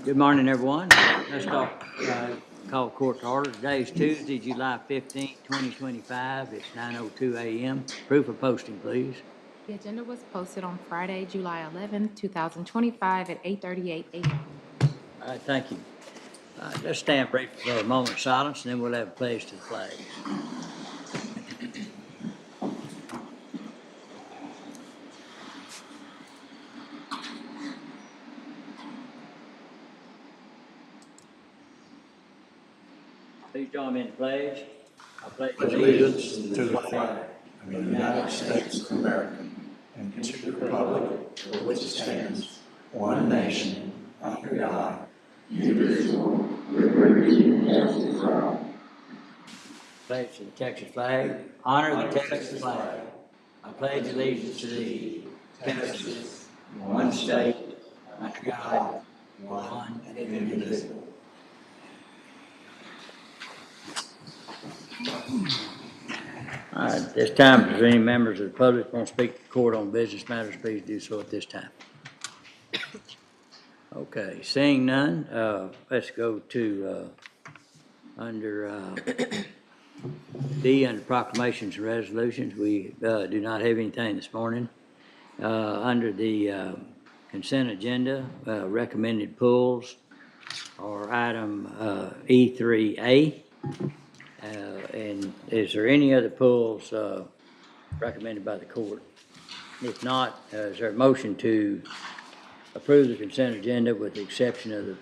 Good morning, everyone. Let's start, call court to order. Today is Tuesday, July 15th, 2025. It's 9:02 a.m. Proof of posting, please. The agenda was posted on Friday, July 11th, 2025 at 8:38 a.m. All right, thank you. Let's stand briefly for a moment of silence, and then we'll have a pledge to the flag. Please join me in the pledge. I pledge Allegiance to the flag of the United States of America and to the republic for which it stands, one nation, under God, indivisible, with liberty and justice for all. Pledge to the Texas flag. Honor the Texas flag. I pledge allegiance to thee, Texas, one state, under God, one and indivisible. All right, at this time, if any members of the public want to speak to court on business matters, please do so at this time. Okay, seeing none, let's go to, under D, under proclamations and resolutions. We do not have anything this morning. Under the consent agenda, recommended pulls are item E3A. And is there any other pulls recommended by the court? If not, is there a motion to approve the consent agenda with the exception of the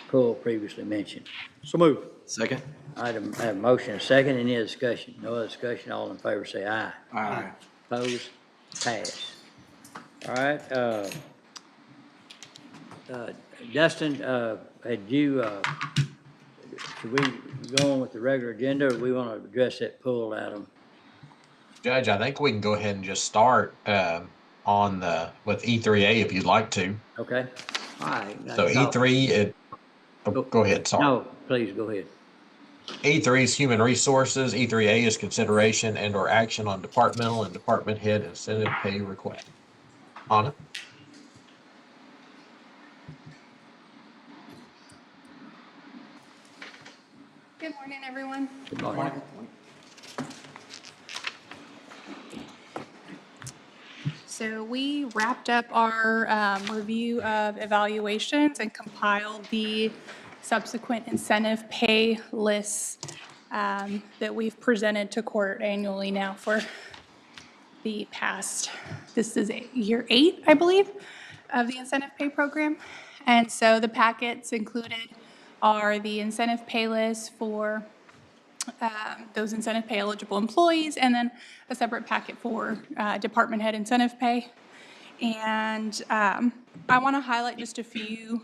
pull previously mentioned? So move. Second. Item, I have a motion and a second. Any other discussion? No other discussion. All in favor say aye. Aye. Opposed? Pass. All right. Justin, had you, should we go on with the regular agenda, or we want to address that pull item? Judge, I think we can go ahead and just start with E3A if you'd like to. Okay. All right. So E3, go ahead, sorry. No, please go ahead. E3 is human resources. E3A is consideration and or action on departmental and department head incentive pay request. Anna? Good morning, everyone. Good morning. So we wrapped up our review of evaluations and compiled the subsequent incentive pay lists that we've presented to court annually now for the past, this is year 8, I believe, of the incentive pay program. And so the packets included are the incentive pay lists for those incentive pay eligible employees, and then a separate packet for department head incentive pay. And I want to highlight just a few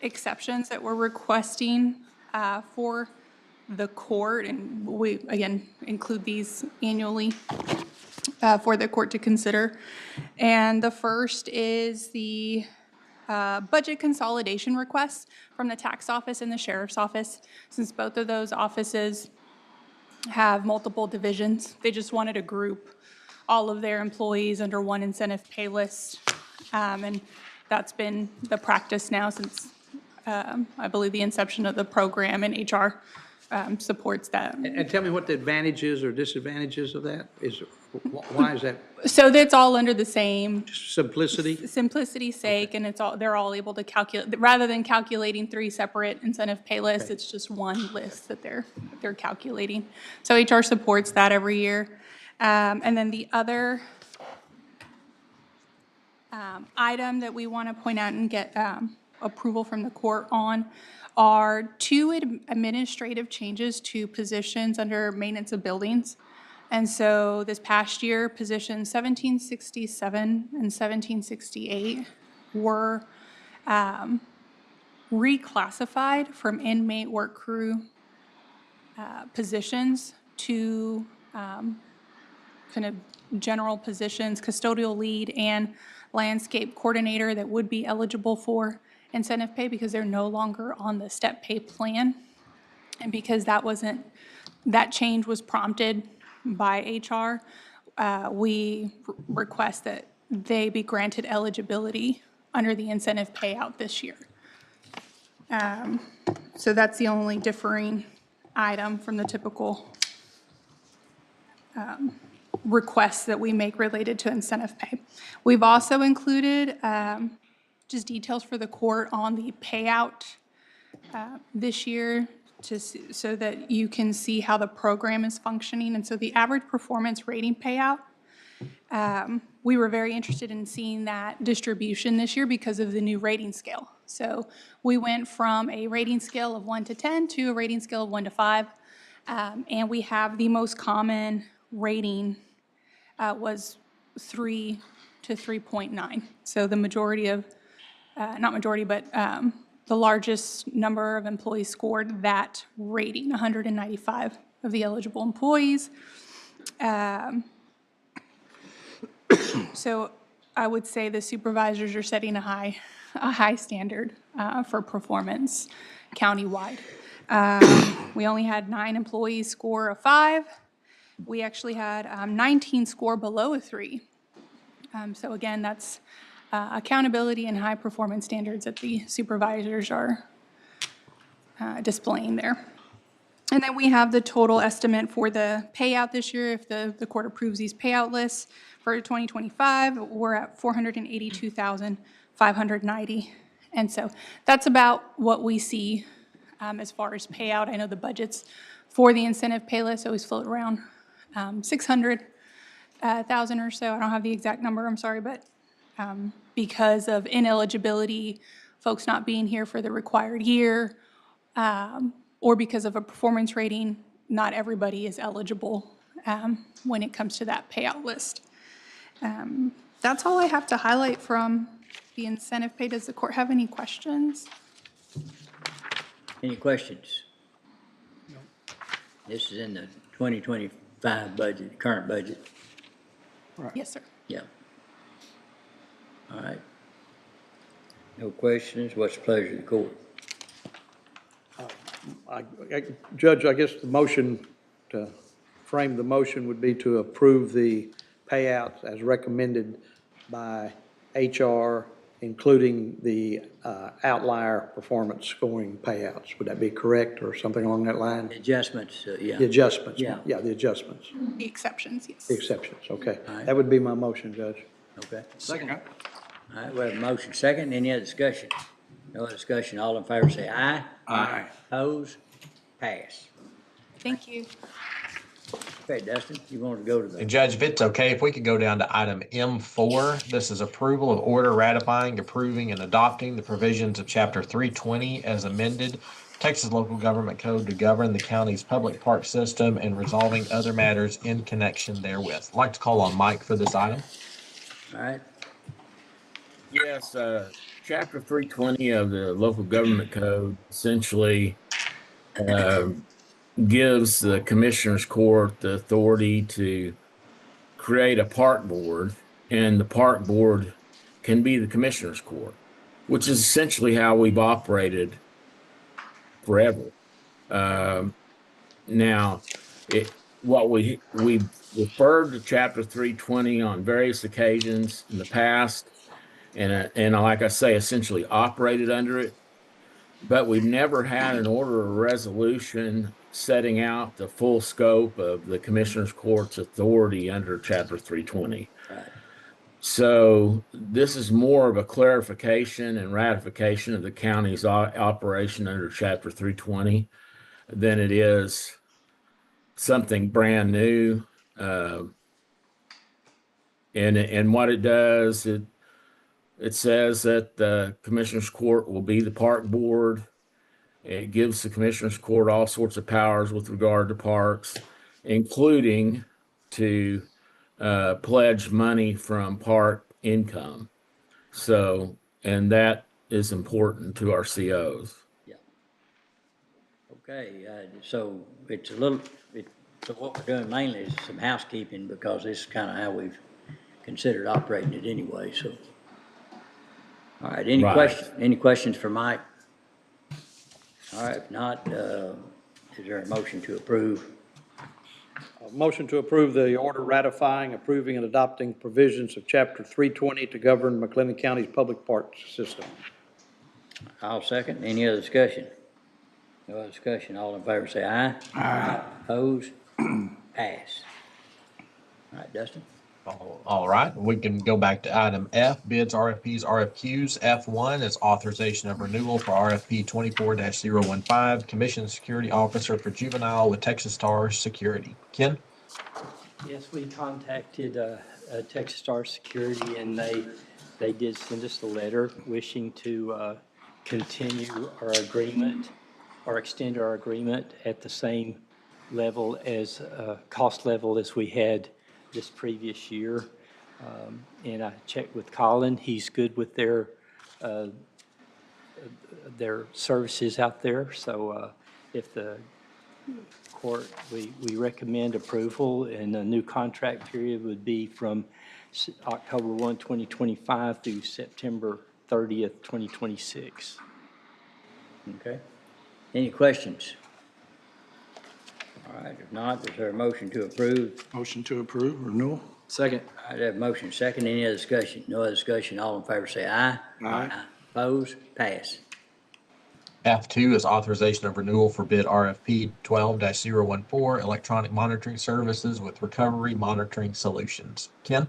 exceptions that we're requesting for the court, and we, again, include these annually for the court to consider. And the first is the budget consolidation requests from the tax office and the sheriff's office. Since both of those offices have multiple divisions, they just wanted to group all of their employees under one incentive pay list. And that's been the practice now since, I believe, the inception of the program, and HR supports that. And tell me what the advantages or disadvantages of that is. Why is that? So that's all under the same Simplicity? simplicity's sake, and they're all able to calculate, rather than calculating 3 separate incentive pay lists, it's just one list that they're calculating. So HR supports that every year. And then the other item that we want to point out and get approval from the court on are 2 administrative changes to positions under maintenance of buildings. And so this past year, positions 1767 and 1768 were reclassified from inmate work crew positions to kind of general positions, custodial lead and landscape coordinator, that would be eligible for incentive pay because they're no longer on the step pay plan. And because that change was prompted by HR, we request that they be granted eligibility under the incentive payout this year. So that's the only differing item from the typical requests that we make related to incentive pay. We've also included just details for the court on the payout this year so that you can see how the program is functioning. And so the average performance rating payout, we were very interested in seeing that distribution this year because of the new rating scale. So we went from a rating scale of 1 to 10 to a rating scale of 1 to 5. And we have the most common rating was 3 to 3.9. So the majority of, not majority, but the largest number of employees scored that rating, 195 of the eligible employees. So I would say the supervisors are setting a high standard for performance countywide. We only had 9 employees score a 5. We actually had 19 score below a 3. So again, that's accountability and high performance standards that the supervisors are displaying there. And then we have the total estimate for the payout this year. If the court approves these payout lists for 2025, we're at $482,590. And so that's about what we see as far as payout. I know the budgets for the incentive pay list always float around 600,000 or so. I don't have the exact number, I'm sorry, but because of ineligibility, folks not being here for the required year, or because of a performance rating, not everybody is eligible when it comes to that payout list. That's all I have to highlight from the incentive pay. Does the court have any questions? Any questions? No. This is in the 2025 budget, current budget. Yes, sir. Yeah. All right. No questions? What's the pleasure of the court? Judge, I guess the motion, to frame the motion, would be to approve the payouts as recommended by HR, including the outlier performance scoring payouts. Would that be correct, or something along that line? Adjustments, yeah. The adjustments? Yeah. Yeah, the adjustments, The exceptions, yes. the exceptions, okay. All right. That would be my motion, Judge. Okay. Second. All right, we have a motion second. Any other discussion? No other discussion. All in favor say aye. Aye. Opposed? Pass. Thank you. Okay, Dustin, you want to go to And the, Judge, if it's okay, if we could go down to item M4, this is approval of order ratifying, approving, and adopting the provisions of Chapter 320 as amended, Texas Local Government Code to govern the county's public park system and resolving other matters in connection therewith. I'd like to call on Mike for this item. all right? Yes, Chapter 320 of the Local Government Code essentially gives the Commissioners Court the authority to create a park board, and the park board can be the Commissioners Court, which is essentially how we've operated forever. Now, what we referred to Chapter 320 on various occasions in the past, and like I say, essentially operated under it, but we've never had an order or resolution setting out the full scope of the Commissioners Court's authority under Chapter 320. Right. So this is more of a clarification and ratification of the county's operation under Chapter 320 than it is something brand new. And what it does, it says that the Commissioners Court will be the park board. It gives the Commissioners Court all sorts of powers with regard to parks, including to pledge money from park income. So, and that is important to our COs. Yeah. Okay, so it's a little, so what we're doing mainly is some housekeeping because this is kind of how we've considered operating it anyway, so. All right, any Right. questions for Mike? All right, if not, is there a motion to approve? Motion to approve the order ratifying, approving, and adopting provisions of Chapter 320 to govern McLennan County's public park system. I'll second. Any other discussion? No other discussion. All in favor say aye. Aye. Opposed? Pass. All right, Dustin? All right, we can go back to item F, bids, RFPs, RFQs. F1 is authorization of renewal for RFP 24-015, Commission Security Officer for Juvenile with Texas Star Security. Ken? Yes, we contacted Texas Star Security, and they did send us a letter wishing to continue our agreement or extend our agreement at the same level as, cost level as we had this previous year. And I checked with Colin. He's good with their services out there. So if the court, we recommend approval, and the new contract period would be from October 1, 2025 through September 30th, 2026. Okay. Any questions? All right, if not, is there a motion to approve? Motion to approve renewal? Second. All right, I have a motion second. Any other discussion? No other discussion. All in favor say aye. Aye. Opposed? Pass. F2 is authorization of renewal for bid RFP 12-014, Electronic Monitoring Services with Recovery Monitoring Solutions. Ken?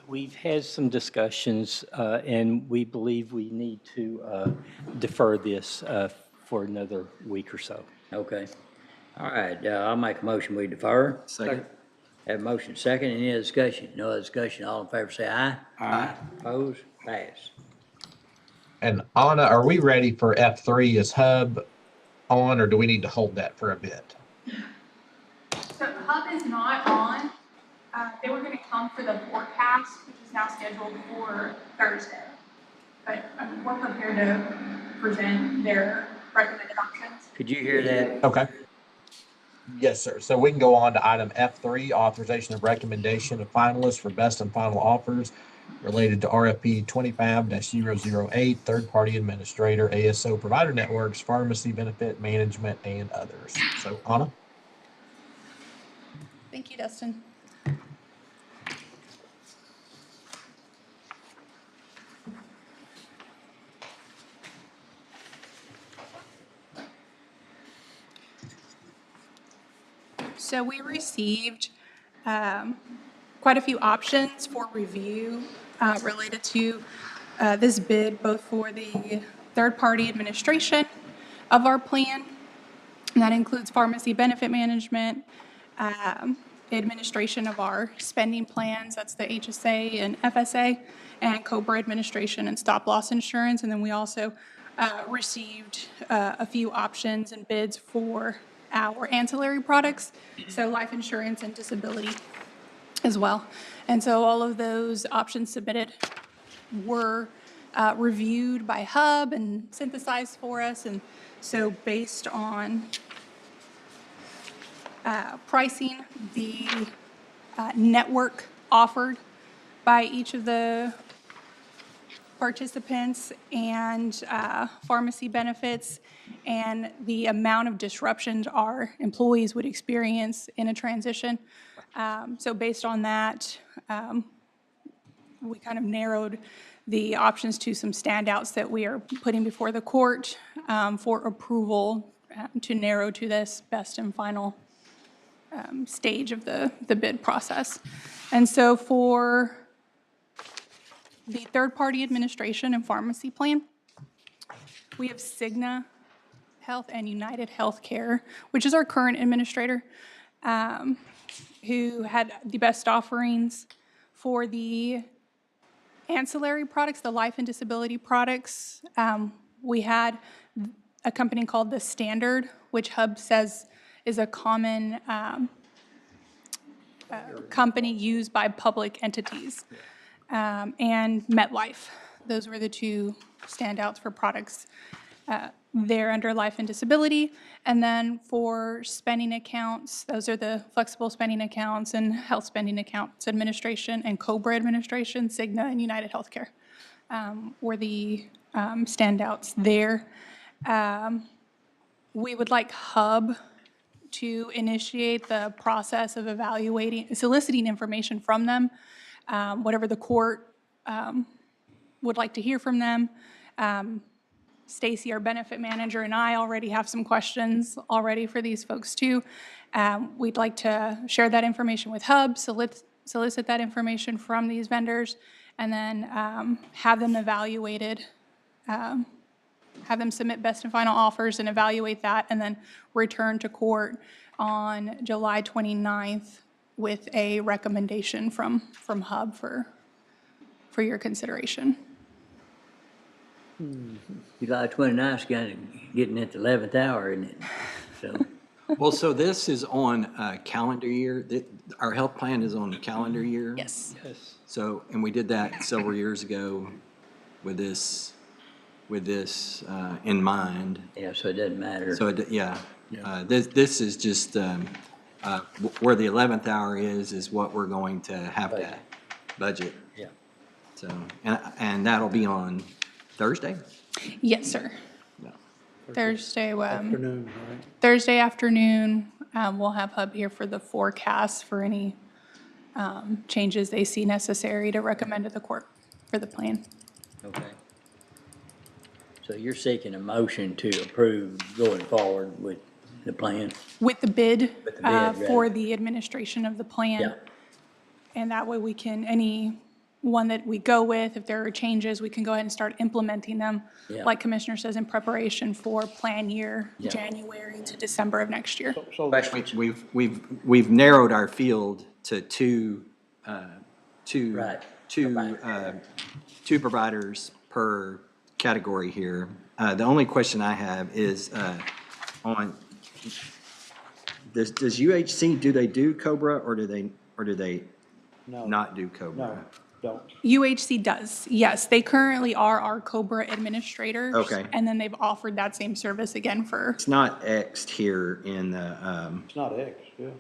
We've had some discussions, and we believe we need to defer this for another week or so. Okay. All right, I'll make a motion, we defer. Second. Have a motion second. Any other discussion? No other discussion. All in favor say aye. Aye. Opposed? Pass. And Anna, are we ready for F3? Is Hub on, or do we need to hold that for a bit? So Hub is not on. They were going to come for the forecast, which is now scheduled for Thursday. But we're prepared to present their recommended options. Could you hear that? Okay. Yes, sir. So we can go on to item F3, authorization of recommendation of finalists for best and final offers related to RFP 25-008, third-party administrator, ASO provider networks, pharmacy benefit management, and others. So, Anna? Thank you, Dustin. So we received quite a few options for review related to this bid, both for the third-party administration of our plan, and that includes pharmacy benefit management, administration of our spending plans, that's the HSA and FSA, and COBRA administration and stop-loss insurance. And then we also received a few options and bids for our ancillary products, so life insurance and disability as well. And so all of those options submitted were reviewed by Hub and synthesized for us. And so based on pricing, the network offered by each of the participants, and pharmacy benefits, and the amount of disruptions our employees would experience in a transition. So based on that, we kind of narrowed the options to some standouts that we are putting before the court for approval to narrow to this best and final stage of the bid process. And so for the third-party administration and pharmacy plan, we have Cigna Health and United Healthcare, which is our current administrator, who had the best offerings. For the ancillary products, the life and disability products, we had a company called The Standard, which Hub says is a common company used by public entities, and MetLife. Those were the two standouts for products there under life and disability. And then for spending accounts, those are the flexible spending accounts and health spending accounts administration and COBRA administration, Cigna and United Healthcare were the standouts there. We would like Hub to initiate the process of soliciting information from them, whatever the court would like to hear from them. Stacy, our benefit manager, and I already have some questions already for these folks too. We'd like to share that information with Hub, solicit that information from these vendors, and then have them evaluated, have them submit best and final offers and evaluate that, and then return to court on July 29th with a recommendation from Hub for your consideration. July 29th, kind of getting at the 11th hour, isn't it? So, Well, so this is on a calendar year. Our health plan is on a calendar year. Yes. Yes. So, and we did that several years ago with this in mind. yeah, so it doesn't matter. So, yeah, this is just, where the 11th hour is what we're going to have to budget. Yeah. So, and that'll be on Thursday? Yes, sir. Yeah. Thursday, Afternoon, right? Thursday afternoon, we'll have Hub here for the forecast for any changes they see necessary to recommend to the court for the plan. Okay. So you're seeking a motion to approve going forward with the plan? With the bid With the bid, for right. the administration of the plan. Yeah. And that way we can, any one that we go with, if there are changes, we can go ahead and start implementing them. Yeah. Like Commissioner says, in preparation for plan year, Yeah. January to December of next year. So Questions? We've narrowed our field to two providers per category here. The only question I have is on, does UHC, do they do COBRA or do they No. not do COBRA? No, don't. UHC does, yes. They currently are our COBRA administrators. Okay. And then they've offered that same service again for, It's not Xed here in the, It's not X, yeah.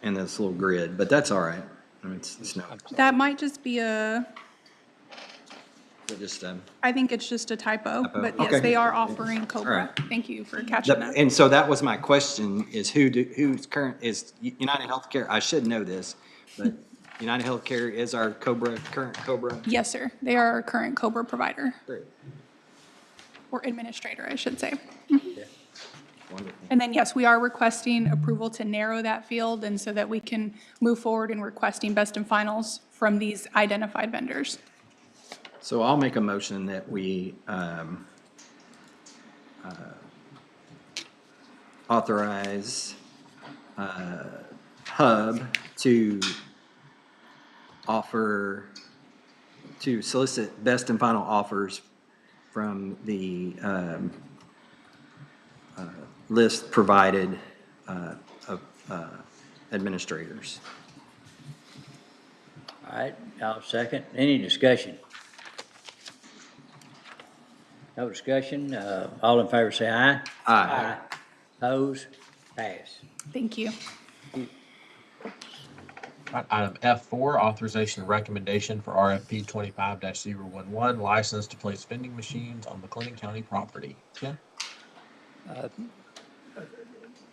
in this little grid, but that's all right. I mean, it's no, that might just be a, just, I think it's just a typo. Typo, But yes, okay. they are offering COBRA. right. Thank you for catching that. and so that was my question, is who's current, is United Healthcare, I should know this, but United Healthcare is our COBRA, current COBRA? Yes, sir. They are our current COBRA provider, Great. or administrator, I should say. Wonderful. And then, yes, we are requesting approval to narrow that field and so that we can move forward in requesting best and finals from these identified vendors. So I'll make a motion that we authorize Hub to solicit best and final offers from the list provided of administrators. All right, I'll second. Any discussion? No discussion. All in favor say aye. Aye. Opposed? Pass. Thank you. Right, item F4, authorization and recommendation for RFP 25-011, license to place vending machines on McLennan County property. Ken?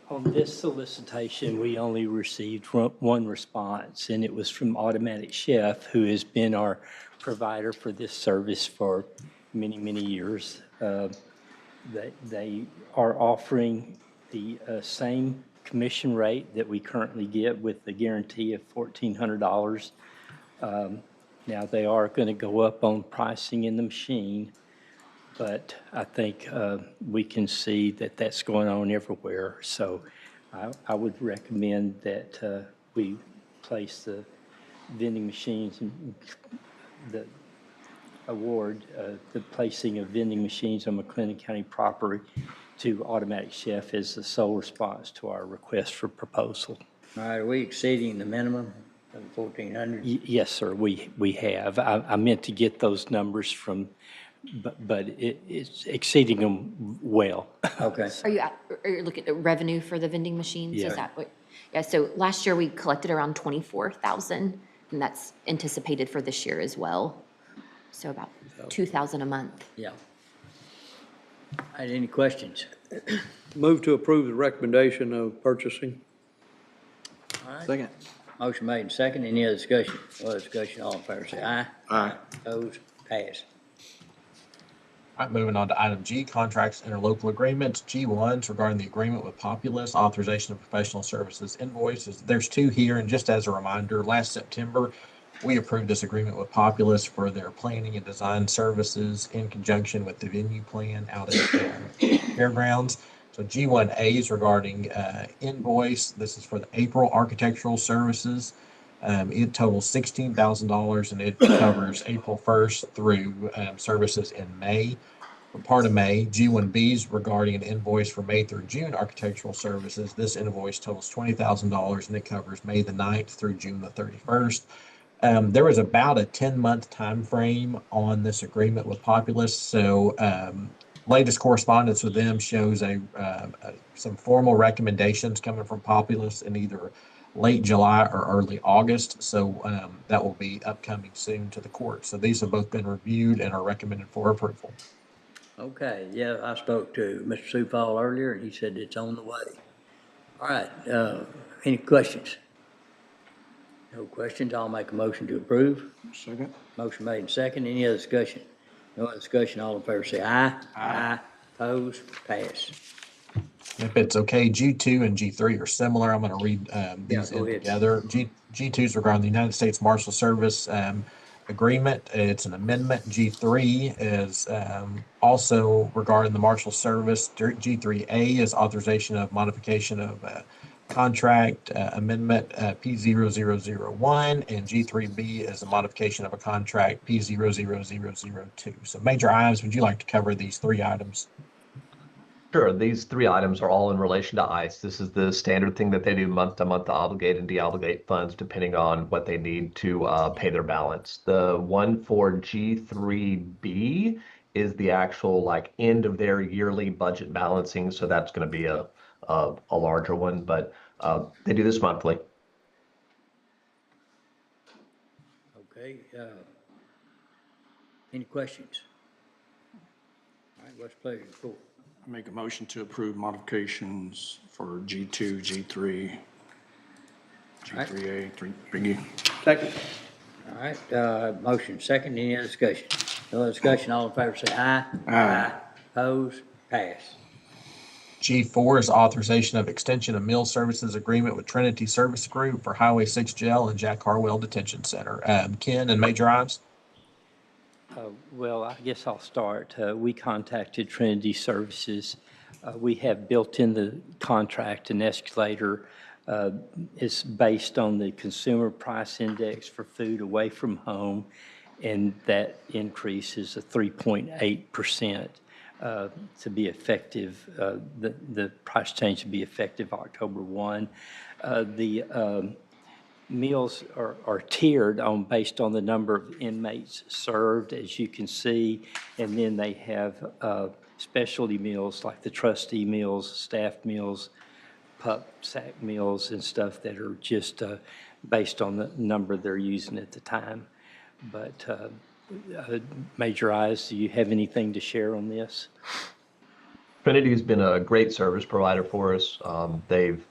On this solicitation, we only received one response, and it was from Automatic Chef, who has been our provider for this service for many, many years. They are offering the same commission rate that we currently get with the guarantee of $1,400. Now, they are going to go up on pricing in the machine, but I think we can see that that's going on everywhere. So I would recommend that we place the vending machines and the award, the placing of vending machines on McLennan County property to Automatic Chef as the sole response to our request for proposal. All right, are we exceeding the minimum of 1,400? Yes, sir, we have. I meant to get those numbers from, but it's exceeding them well. Okay. Are you looking at revenue for the vending machines? Yeah. Is that what? Yeah, so last year we collected around 24,000, and that's anticipated for this year as well. So about 2,000 a month. Yeah. All right, any questions? Move to approve the recommendation of purchasing. Second. Motion made and second. Any other discussion? No other discussion, all in favor say aye. Aye. Opposed? Pass. All right, moving on to item G, contracts, interlocal agreements. G1's regarding the agreement with Populous, authorization of professional services invoices. There's two here, and just as a reminder, last September, we approved this agreement with Populous for their planning and design services in conjunction with the venue plan out at Fairgrounds. So G1A is regarding invoice. This is for the April architectural services. It totals $16,000 and it covers April 1st through services in May. For part of May, G1B is regarding an invoice for May through June architectural services. This invoice totals $20,000 and it covers May the 9th through June the 31st. There was about a 10-month time frame on this agreement with Populous. So latest correspondence with them shows some formal recommendations coming from Populous in either late July or early August. So that will be upcoming soon to the court. So these have both been reviewed and are recommended for approval. Okay, yeah, I spoke to Mr. Sufall earlier, and he said it's on the way. All right, any questions? No questions, I'll make a motion to approve. Second. Motion made and second. Any other discussion? No other discussion, all in favor say aye. Aye. Opposed? Pass. If it's okay, G2 and G3 are similar. I'm going to read these go in ahead. together. G2 is regarding the United States Marshal Service agreement. It's an amendment. G3 is also regarding the Marshal Service. G3A is authorization of modification of contract amendment P00001, and G3B is a modification of a contract P00002. So Major Ives, would you like to cover these three items? Sure. These three items are all in relation to ICE. This is the standard thing that they do month to month to obligate and deobligate funds depending on what they need to pay their balance. The one for G3B is the actual like end of their yearly budget balancing. So that's going to be a larger one, but they do this monthly. Okay, any questions? All right, what's the pleasure of the court? Make a motion to approve modifications for G2, G3, G3A, 3B. Second. All right, motion second. Any other discussion? No other discussion, all in favor say aye. Aye. Opposed? Pass. G4 is authorization of extension of meal services agreement with Trinity Service Group for Highway 6 Jail and Jack Harwell Detention Center. Ken and Major Ives? Well, I guess I'll start. We contacted Trinity Services. We have built in the contract an escalator. It's based on the consumer price index for food away from home, and that increase is a 3.8%. To be effective, the price change to be effective October 1. The meals are tiered based on the number of inmates served, as you can see, and then they have specialty meals like the trustee meals, staff meals, pup sack meals and stuff that are just based on the number they're using at the time. But Major Ives, do you have anything to share on this? Trinity has been a great service provider for us. They've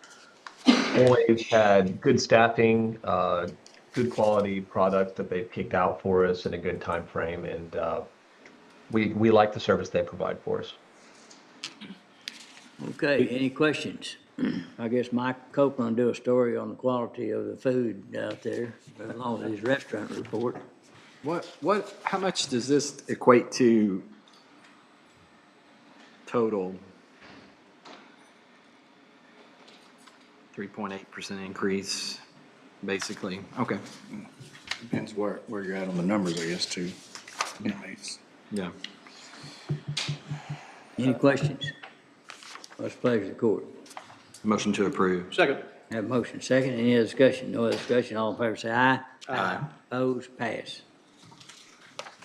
always had good staffing, good quality product that they've kicked out for us in a good time frame, and we like the service they provide for us. Okay, any questions? I guess Mike Copeland will do a story on the quality of the food out there, along with his restaurant report. How much does this equate to total? 3.8% increase, basically. Okay. Depends where you're at on the numbers, I guess, too. Inmates. Yeah. Any questions? What's the pleasure of the court? Motion to approve. Second. Have a motion second. Any other discussion? No other discussion. All in favor say aye. Aye. Opposed? Pass.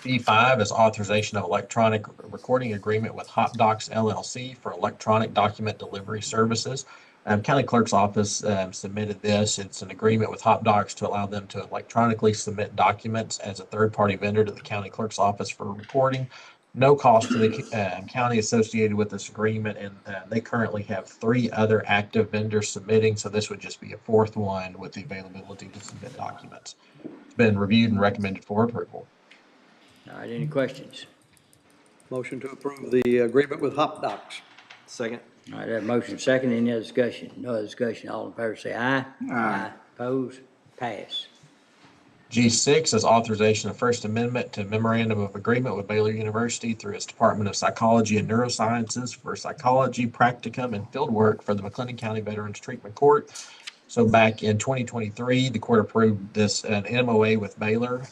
B5 is authorization of electronic recording agreement with Hot Docs LLC for electronic document delivery services. County Clerk's Office submitted this. It's an agreement with Hot Docs to allow them to electronically submit documents as a third-party vendor to the County Clerk's Office for recording. no cost to the county associated with this agreement, and they currently have 3 other active vendors submitting, so this would just be a 4th one with the availability to submit documents. It's been reviewed and recommended for approval. All right, any questions? Motion to approve the agreement with Hop Docs. Second. All right, that motion second, any other discussion? No other discussion, all in favor say aye. Aye. Opposed? Pass. G6 is authorization of First Amendment to Memorandum of Agreement with Baylor University through its Department of Psychology and Neurosciences for psychology practicum and fieldwork for the McLennan County Veterans Treatment Court. So back in 2023, the court approved this an MOA with Baylor.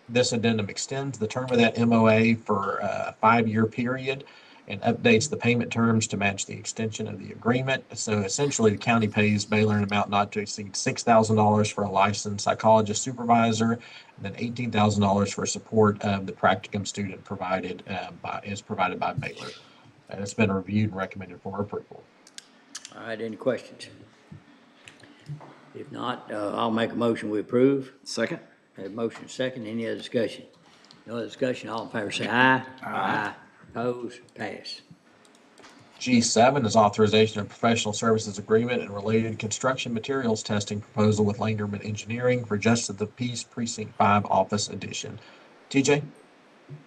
This addendum extends the term of that MOA for a 5-year period and updates the payment terms to match the extension of the agreement. So essentially, the county pays Baylor an amount not to exceed $6,000 for a licensed psychologist supervisor, and then $18,000 for support of the practicum student provided by Baylor. And it's been reviewed and recommended for approval. All right, any questions? If not, I'll make a motion we approve. Second. Have motion second, any other discussion? No other discussion, all in favor say aye. Aye. Opposed? Pass. G7 is authorization of professional services agreement and related construction materials testing proposal with Langerman Engineering for Justice of the Peace Precinct 5 Office Edition. TJ?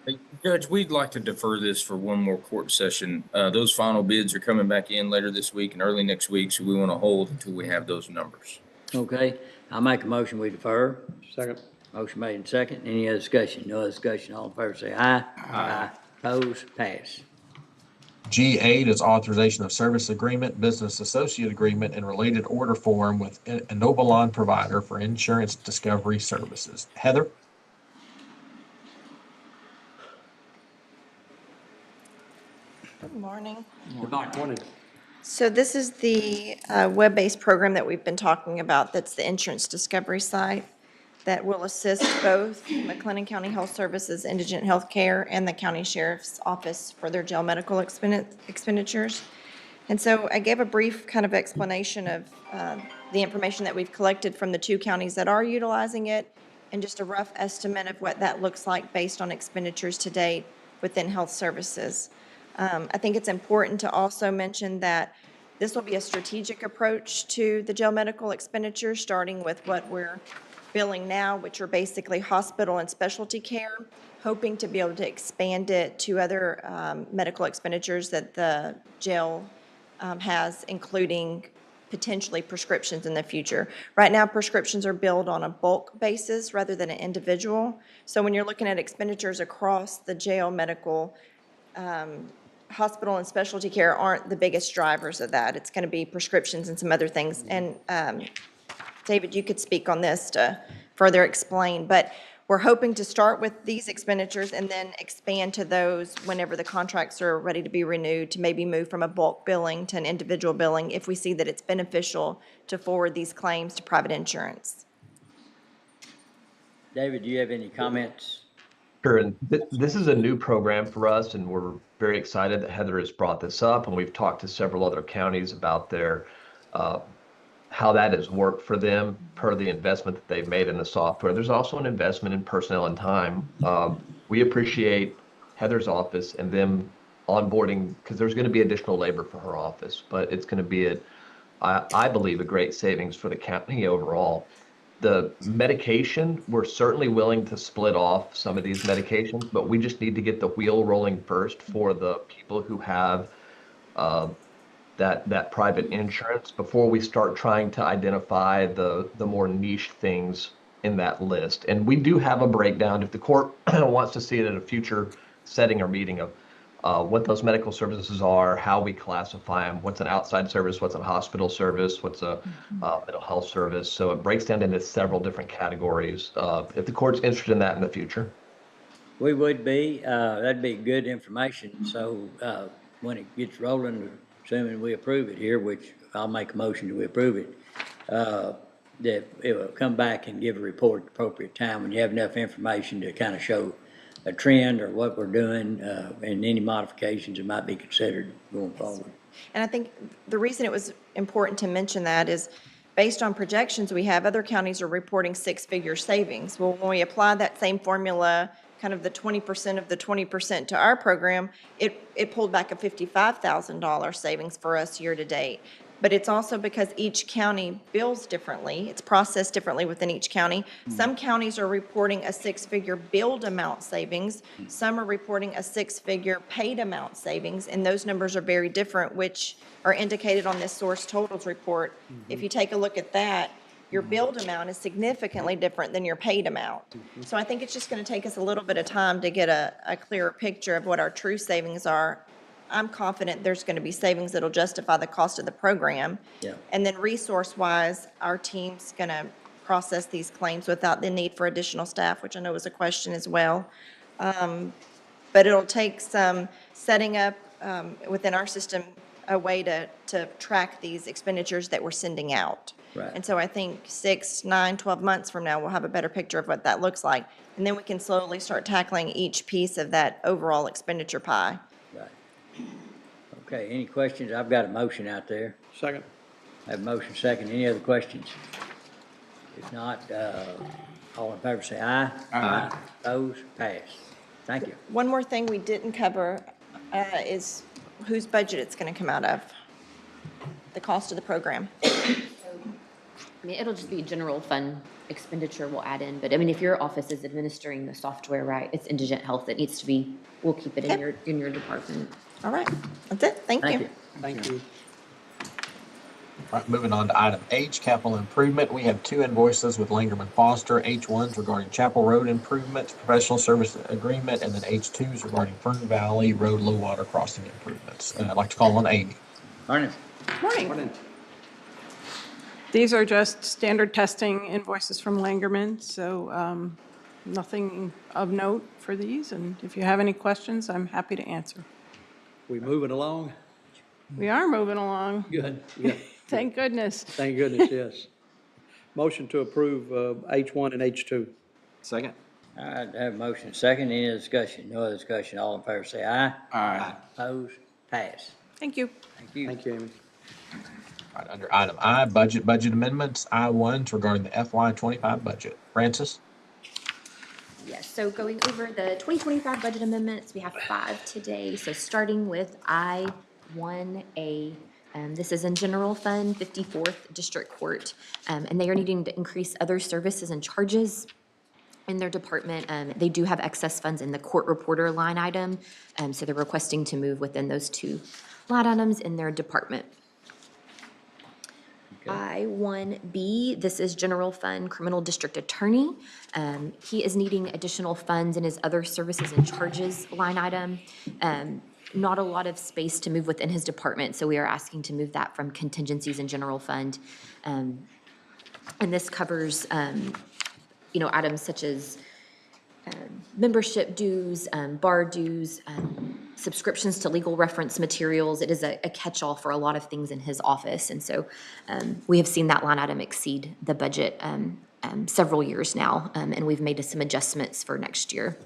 Hey, Judge, we'd like to defer this for one more court session. Those final bids are coming back in later this week and early next week, so we want to hold until we have those numbers. Okay, I'll make a motion we defer. Second. Motion made and second, any other discussion? No other discussion, all in favor say aye. Aye. Opposed? Pass. G8 is authorization of service agreement, business associate agreement, and related order form with Inobalon provider for insurance discovery services. Heather? Good morning. Good morning. So this is the web-based program that we've been talking about. That's the insurance discovery site that will assist both McLennan County Health Services, Indigent Health Care, and the County Sheriff's Office for their jail medical expenditures. And so I gave a brief kind of explanation of the information that we've collected from the 2 counties that are utilizing it, and just a rough estimate of what that looks like based on expenditures to date within health services. I think it's important to also mention that this will be a strategic approach to the jail medical expenditures, starting with what we're billing now, which are basically hospital and specialty care, hoping to be able to expand it to other medical expenditures that the jail has, including potentially prescriptions in the future. Right now, prescriptions are billed on a bulk basis rather than an individual. So when you're looking at expenditures across the jail medical, hospital and specialty care aren't the biggest drivers of that. It's going to be prescriptions and some other things. And David, you could speak on this to further explain, but we're hoping to start with these expenditures and then expand to those whenever the contracts are ready to be renewed, to maybe move from a bulk billing to an individual billing if we see that it's beneficial to forward these claims to private insurance. David, do you have any comments? Sure, and this is a new program for us, and we're very excited that Heather has brought this up, and we've talked to several other counties about their how that has worked for them per the investment that they've made in the software. There's also an investment in personnel and time. We appreciate Heather's office and them onboarding, because there's going to be additional labor for her office, but it's going to be, I believe, a great savings for the county overall. The medication, we're certainly willing to split off some of these medications, but we just need to get the wheel rolling first for the people who have that private insurance before we start trying to identify the more niche things in that list. And we do have a breakdown, if the court wants to see it at a future setting or meeting, of what those medical services are, how we classify them, what's an outside service, what's a hospital service, what's a mental health service. So it breaks down into several different categories. If the court's interested in that in the future. We would be, that'd be good information. So when it gets rolling, assuming we approve it here, which I'll make a motion that we approve it, that it will come back and give a report at the appropriate time when you have enough information to kind of show a trend or what we're doing, and any modifications that might be considered going forward. And I think the reason it was important to mention that is based on projections we have, other counties are reporting 6-figure savings. Well, when we apply that same formula kind of the 20% of the 20% to our program, it pulled back a $55,000 savings for us year to date. But it's also because each county bills differently. It's processed differently within each county. Some counties are reporting a six-figure billed amount savings. Some are reporting a six-figure paid amount savings, and those numbers are very different, which are indicated on this source totals report. If you take a look at that, your billed amount is significantly different than your paid amount. So I think it's just going to take us a little bit of time to get a clearer picture of what our true savings are. I'm confident there's going to be savings that'll justify the cost of the program. Yeah. And then resource-wise, our team's going to process these claims without the need for additional staff, which I know was a question as well. But it'll take some setting up within our system a way to track these expenditures that we're sending out. Right. And so I think 6, 9, 12 months from now, we'll have a better picture of what that looks like. And then we can slowly start tackling each piece of that overall expenditure pie. Right. Okay, any questions? I've got a motion out there. Second. I have a motion second. Any other questions? If not, all in favor say aye. Aye. Opposed? Pass. Thank you. One more thing we didn't cover is whose budget it's going to come out of, the cost of the program. I mean, it'll just be a general fund expenditure we'll add in, but I mean, if your office is administering the software, right, it's Indigent Health, it needs to be, we'll keep it in your department. All right, that's it. Thank you. Thank you. All right, moving on to item H, capital improvement. We have two invoices with Langerman Foster. H1s regarding Chapel Road improvements, professional service agreement, and then H2s regarding Fern Valley Road low water crossing improvements. And I'd like to call on Amy. Morning. Morning. These are just standard testing invoices from Langerman, so nothing of note for these. And if you have any questions, I'm happy to answer. We moving along? We are moving along. Good. Yeah. Thank goodness. Thank goodness, yes. Motion to approve H1 and H2. Second? All right, I have a motion second. Any other discussion? No other discussion. All in favor say aye. Aye. Opposed? Pass. Thank you. Thank you. Thank you, Amy. All right, under item I, budget amendments, I1s regarding the FY25 budget. Francis? Yes, so going over the 2025 budget amendments, we have 5 today. So starting with I1A, this is in General Fund, 54th District Court, and they are needing to increase other services and charges in their department. They do have excess funds in the court reporter line item, so they're requesting to move within those 2 line items in their department. I1B, this is General Fund Criminal District Attorney. He is needing additional funds in his other services and charges line item. Not a lot of space to move within his department, so we are asking to move that from contingencies and general fund. And this covers, items such as membership dues, bar dues, subscriptions to legal reference materials. It is a catch-all for a lot of things in his office. And so we have seen that line item exceed the budget several years now, and we've made some adjustments for next year.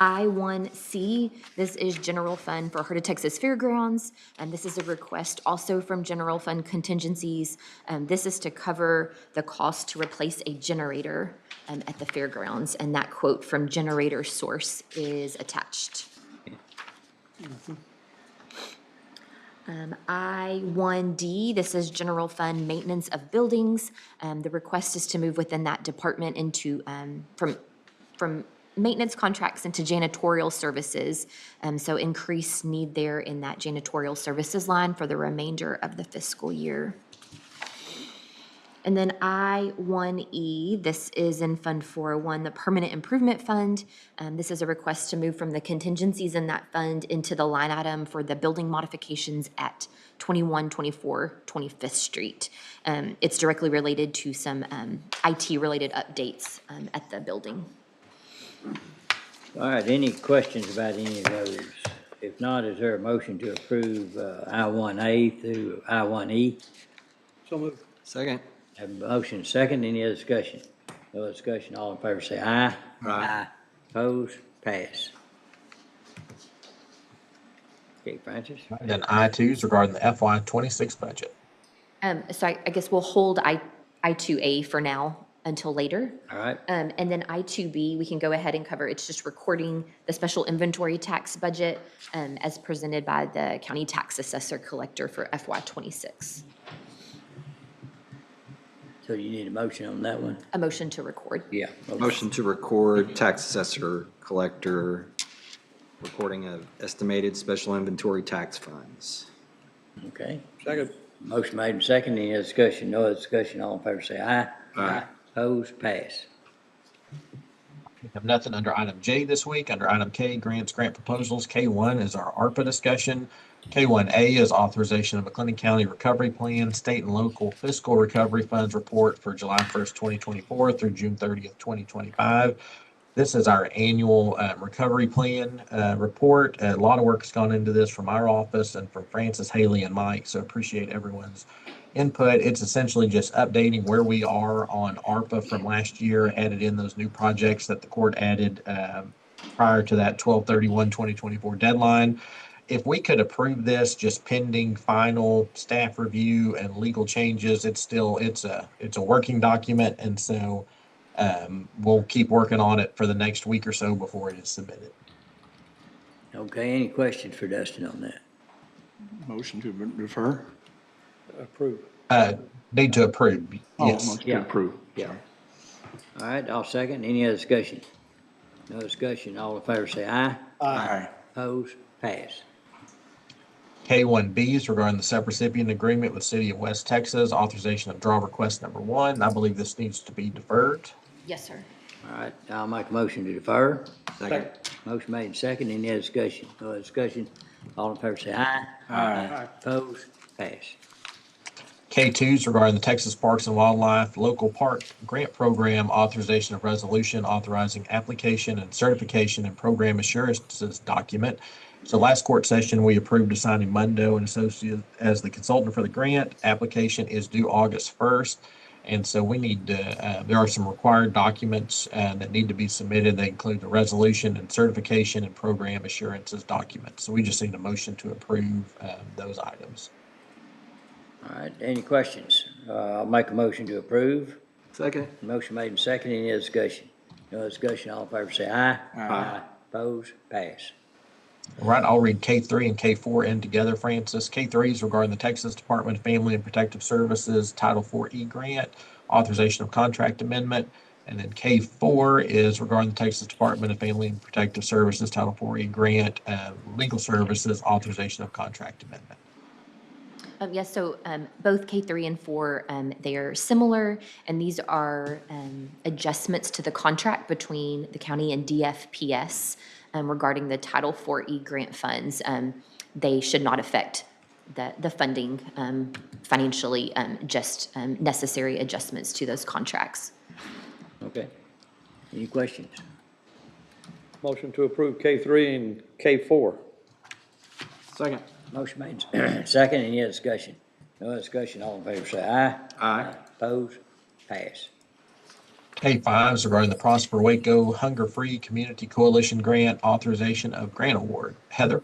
I1C, this is General Fund for Heart of Texas Fairgrounds, and this is a request also from General Fund contingencies. This is to cover the cost to replace a generator at the fairgrounds, and that quote from Generator Source is attached. I1D, this is General Fund Maintenance of Buildings. The request is to move within that department into, from maintenance contracts into janitorial services. So increased need there in that janitorial services line for the remainder of the fiscal year. And then I1E, this is in Fund 401, the Permanent Improvement Fund. This is a request to move from the contingencies in that fund into the line item for the building modifications at 2124 25th Street. It's directly related to some IT-related updates at the building. All right, any questions about any of those? If not, is there a motion to approve I1A through I1E? So moved. Second? Have a motion second. Any other discussion? No other discussion. All in favor say aye. Aye. Opposed? Pass. Okay, Francis? And then I2s regarding the FY26 budget. So I guess we'll hold I2A for now. until later. All right, And then I2B, we can go ahead and cover, it's just recording the special inventory tax budget as presented by the county tax assessor collector for FY '26. so you need a motion on that one? A motion to record. Yeah. okay. Motion to record tax assessor collector recording of estimated special inventory tax funds. Okay, Second. motion made and second, any other discussion? No other discussion, all in favor say aye. Aye. Opposed, pass. We have nothing under item J this week. Under item K, grants, grant proposals. K1 is our ARPA discussion. K1A is authorization of McLennan County Recovery Plan, state and local fiscal recovery funds report for July 1st, 2024 through June 30th, 2025. This is our annual recovery plan report. A lot of work has gone into this from our office and from Francis, Haley, and Mike, so appreciate everyone's input. It's essentially just updating where we are on ARPA from last year, added in those new projects that the court added prior to that 12/31/2024 deadline. If we could approve this just pending final staff review and legal changes, it's a working document, and so we'll keep working on it for the next week or so before it is submitted. Okay, any questions for Dustin on that? Motion to defer? Approve. Need to approve, Oh, yes. motion to Yeah. approve. Yeah. All right, I'll second. Any other discussion? No discussion, all in favor say aye. Aye. Opposed, pass. K1B is regarding the subrecipient agreement with City of West Texas, authorization of draw request number 1. I believe this needs to be deferred. Yes, sir. All right, I'll make a motion to defer. Second. Motion made and second. Any other discussion? No other discussion, all in favor say aye. Aye. Opposed, pass. K2 is regarding the Texas Parks and Wildlife Local Park Grant Program, authorization of resolution authorizing application and certification and program assurances document. So last court session, we approved assigning Mundo and Associates as the consultant for the grant. Application is due August 1st. And so we need to, there are some required documents that need to be submitted. They include the resolution and certification and program assurances documents. So we just need a motion to approve those items. All right, any questions? I'll make a motion to approve. Second. Motion made and second. Any other discussion? No discussion, all in favor say aye. Aye. Opposed, pass. All right, I'll read K3 and K4 in together, Francis. K3 is regarding the Texas Department of Family and Protective Services Title IV grant, authorization of contract amendment. And then K4 is regarding the Texas Department of Family and Protective Services Title IV grant, legal services, authorization of contract amendment. Yes, so both K3 and 4, they are similar, and these are adjustments to the contract between the county and DFPS regarding the Title IV grant funds. They should not affect the funding financially, just necessary adjustments to those contracts. Okay. Any questions? Motion to approve K3 and K4. Second. Motion made second. Any other discussion? No other discussion, all in favor say aye. Aye. Opposed, pass. K5 is regarding the Prosper Waco Hunger Free Community Coalition Grant, authorization of grant award. Heather?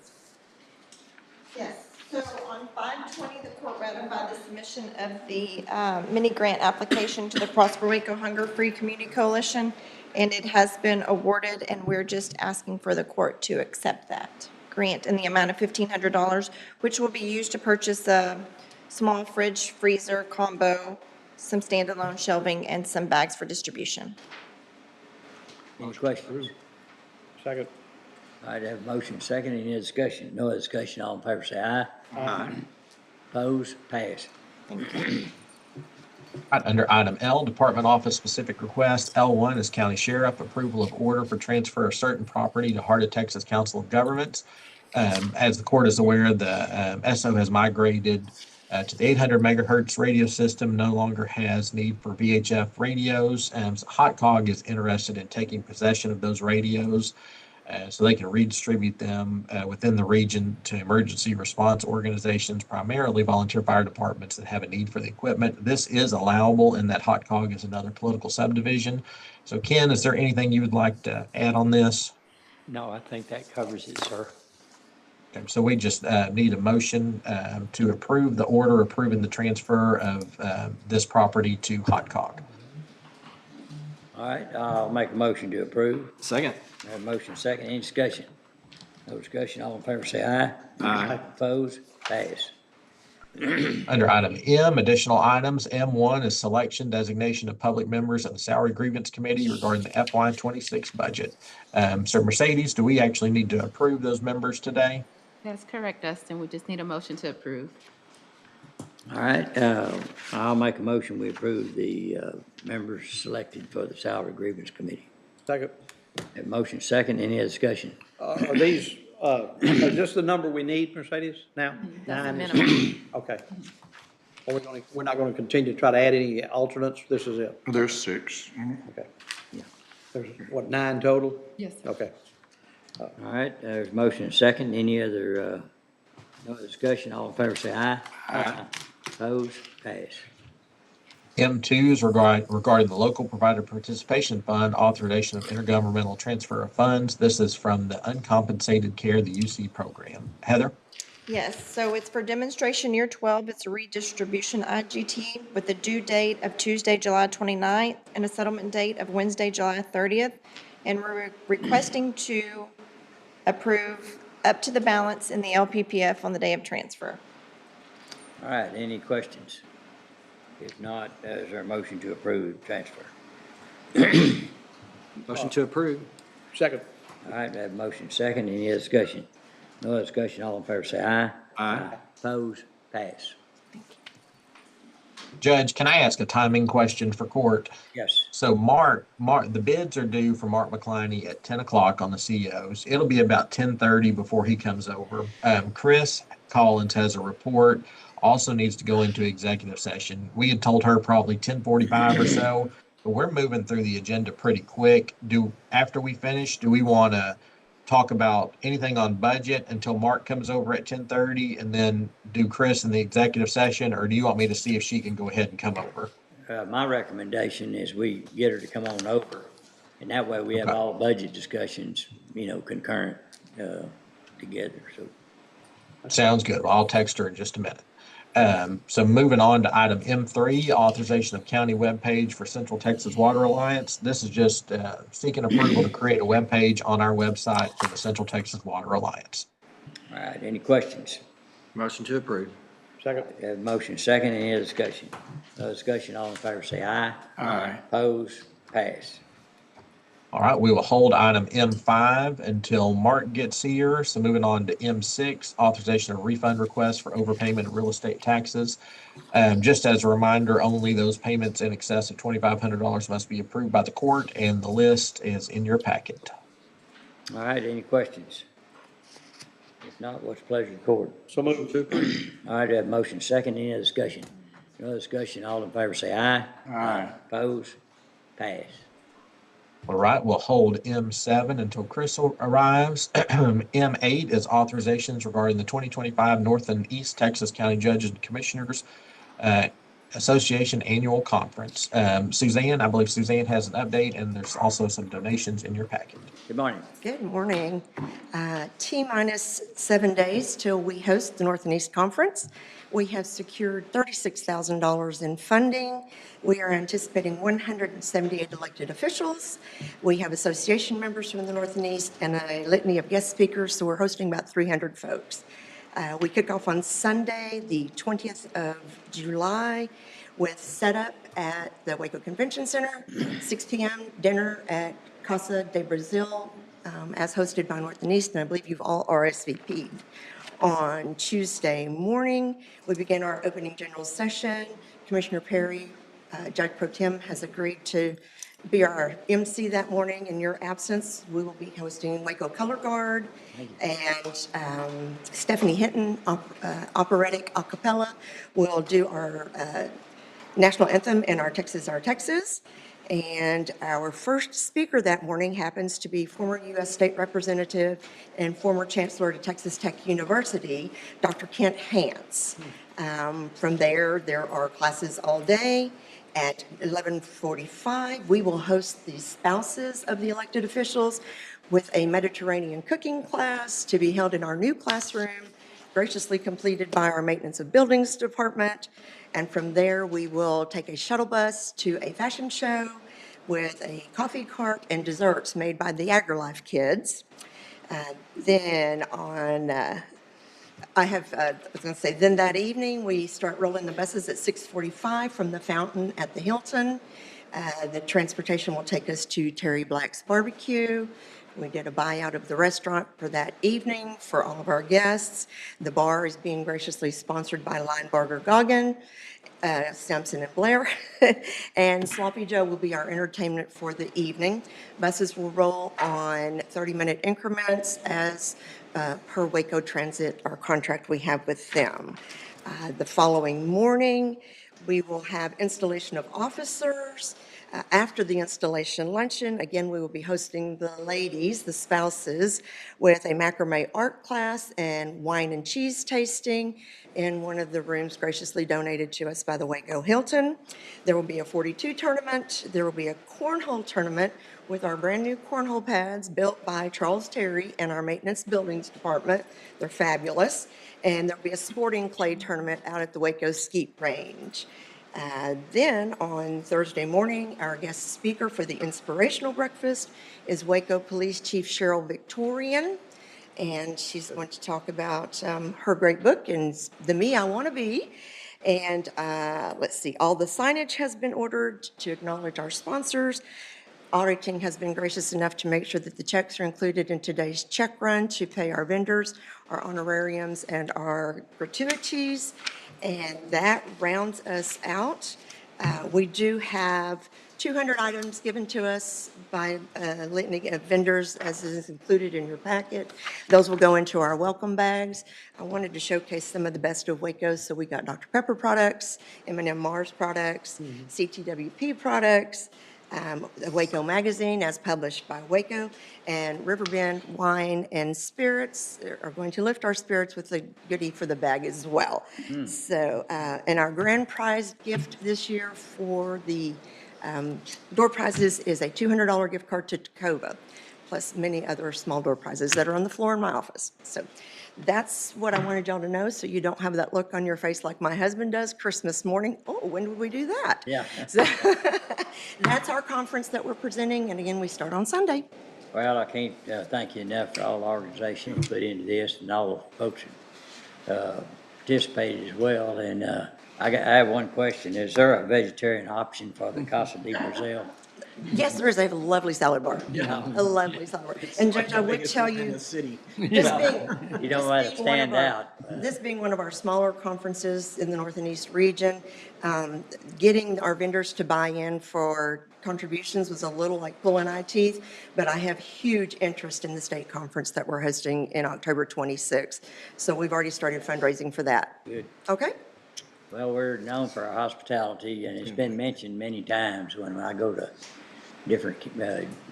Yes, so on 5/20, the court ratified the submission of the mini grant application to the Prosper Waco Hunger Free Community Coalition, and it has been awarded, and we're just asking for the court to accept that grant in the amount of $1,500, which will be used to purchase a small fridge freezer combo, some standalone shelving, and some bags for distribution. Any questions? Second. All right, I have a motion second. Any other discussion? No other discussion, all in favor say aye. Aye. Opposed, pass. Thank you. Right, under item L, Department Office Specific Request. L1 is County Sheriff, approval of order for transfer of certain property to Heart of Texas Council of Governments. As the court is aware, the SO has migrated to the 800 megahertz radio system, no longer has need for VHF radios. So HotCog is interested in taking possession of those radios so they can redistribute them within the region to emergency response organizations, primarily volunteer fire departments that have a need for the equipment. This is allowable in that HotCog is another political subdivision. So Ken, is there anything you would like to add on this? No, I think that covers it, sir. Okay, so we just need a motion to approve the order approving the transfer of this property to HotCog. All right, I'll make a motion to approve. Second. I have a motion second, any discussion? No discussion, all in favor say aye. Aye. Opposed, pass. Under item M, additional items, M1 is selection designation of public members of the Salary Grievance Committee regarding the FY26 budget. So Mercedes, do we actually need to approve those members today? That's correct, Dustin. We just need a motion to approve. All right, I'll make a motion, we approve the members selected for the Salary Grievance Committee. Second. Have a motion second, any other discussion? Are these, is this the number we need, Mercedes, now? That's the 9 is- minimum. Okay. We're not gonna continue to try to add any alternates, this is it? There's 6. Okay. There's, what, 9 total? Yes, sir. Okay. All right, there's a motion second, any other, no other discussion, all in favor say aye. Aye. Opposed, pass. M2 is regarding the Local Provider Participation Fund, authorization of intergovernmental transfer of funds. This is from the Uncompensated Care, the UC program. Heather? Yes, so it's for demonstration year 12. It's a redistribution IGT with a due date of Tuesday, July 29th, and a settlement date of Wednesday, July 30th. And we're requesting to approve up to the balance in the LPPF on the day of transfer. All right, any questions? If not, is there a motion to approve transfer? Motion to approve. Second. All right, I have a motion second, any other discussion? No other discussion, all in favor say aye. Aye. Opposed, pass. Judge, can I ask a timing question for court? Yes. So Mark, the bids are due for Mark McCliney at 10 o'clock on the COs. It'll be about 10:30 before he comes over. Chris Collins has a report, also needs to go into executive session. We had told her probably 10:45 or so, but we're moving through the agenda pretty quick. After we finish, do we want to talk about anything on budget until Mark comes over at 10:30 and then do Chris in the executive session, or do you want me to see if she can go ahead and come over? My recommendation is we get her to come on over, and that way we have Okay. all budget discussions, concurrent, together, so. Sounds good. Well, I'll text her in just a minute. So moving on to item M3, authorization of county webpage for Central Texas Water Alliance. This is just seeking approval to create a webpage on our website for the Central Texas Water Alliance. All right, any questions? Motion to approve. Second. Have a motion second, any other discussion? No discussion, all in favor say aye. Aye. Opposed, pass. All right, we will hold item M5 until Mark gets here. So moving on to M6, authorization of refund requests for overpayment of real estate taxes. Just as a reminder, only those payments in excess of $2,500 must be approved by the court, and the list is in your packet. All right, any questions? If not, what's the pleasure of the court? So moved to approve. All right, I have a motion second, any other discussion? No discussion, all in favor say aye. Aye. Opposed, pass. All right, we'll hold M7 until Chris arrives. M8 is authorizations regarding the 2025 North and East Texas County Judges and Commissioners Association Annual Conference. Suzanne, I believe Suzanne has an update, and there's also some donations in your packet. Good morning. Good morning. T-minus 7 days till we host the North and East Conference. We have secured $36,000 in funding. We are anticipating 178 elected officials. We have association members from the North and East and a litany of guest speakers, so we're hosting about 300 folks. We kick off on Sunday, the 20th of July, with setup at the Waco Convention Center, 6 p.m., dinner at Casa de Brazil, as hosted by North and East, and I believe you've all RSVP'd. On Tuesday morning, we begin our opening general session. Commissioner Perry, Judge Pro Tem, has agreed to be our MC that morning. In your absence, we will be hosting Waco Color Guard, and Stephanie Hinton, operatic a cappella, will do our national anthem and our Texas. And our first speaker that morning happens to be former U.S. State Representative and former Chancellor to Texas Tech University, Dr. Kent Hance. From there are classes all day. At 11:45, we will host the spouses of the elected officials with a Mediterranean cooking class to be held in our new classroom, graciously completed by our Maintenance of Buildings Department. And from there, we will take a shuttle bus to a fashion show with a coffee cart and desserts made by the AgriLife kids. Then on, I was going to say, then that evening, we start rolling the buses at 6:45 from the fountain at the Hilton. The transportation will take us to Terry Black's Barbecue. We did a buyout of the restaurant for that evening for all of our guests. The bar is being graciously sponsored by Linebarger Goggin, Sampson and Blair, and Sloppy Joe will be our entertainment for the evening. Buses will roll on 30-minute increments as per Waco Transit, our contract we have with them. The following morning, we will have installation of officers. After the installation luncheon, again, we will be hosting the ladies, the spouses, with a macrame art class and wine and cheese tasting in one of the rooms graciously donated to us by the Waco Hilton. There will be a 42 tournament. There will be a cornhole tournament with our brand new cornhole pads built by Charles Terry and our maintenance buildings department. They're fabulous. And there'll be a sporting clay tournament out at the Waco Skeet Range. Then on Thursday morning, our guest speaker for the inspirational breakfast is Waco Police Chief Cheryl Victorian. And she's going to talk about her great book and the Me I Want to Be. And let's see, all the signage has been ordered to acknowledge our sponsors. Auditing has been gracious enough to make sure that the checks are included in today's check run to pay our vendors, our honorariums, and our gratuities. And that rounds us out. We do have 200 items given to us by litany of vendors, as is included in your packet. Those will go into our welcome bags. I wanted to showcase some of the best of Waco, so we got Dr. Pepper products, M&M Mars products, CTWP products, the Waco Magazine as published by Waco, and Riverbend Wine and Spirits are going to lift our spirits with a goodie for the bag as well. So, and our grand prize gift this year for the door prizes is a $200 gift card to Tacova, plus many other small door prizes that are on the floor in my office. So that's what I wanted y'all to know, so you don't have that look on your face like my husband does Christmas morning. Oh, when did we do that? Yeah. So that's our conference that we're presenting, and again, we start on Sunday. Well, I can't thank you enough for all the organization you put into this and all the folks that participated as well. And I have one question. Is there a vegetarian option for the Casa de Brazil? Yes, there is a lovely salad bar. Yeah. A lovely salad bar. And Judge, I would tell you, this being, You don't let it stand out. this being one of our smaller conferences in the North and East region, getting our vendors to buy in for contributions was a little like pulling eye teeth, but I have huge interest in the state conference that we're hosting in October 26th. So we've already started fundraising for that. Good. Okay? Well, we're known for our hospitality, and it's been mentioned many times when I go to different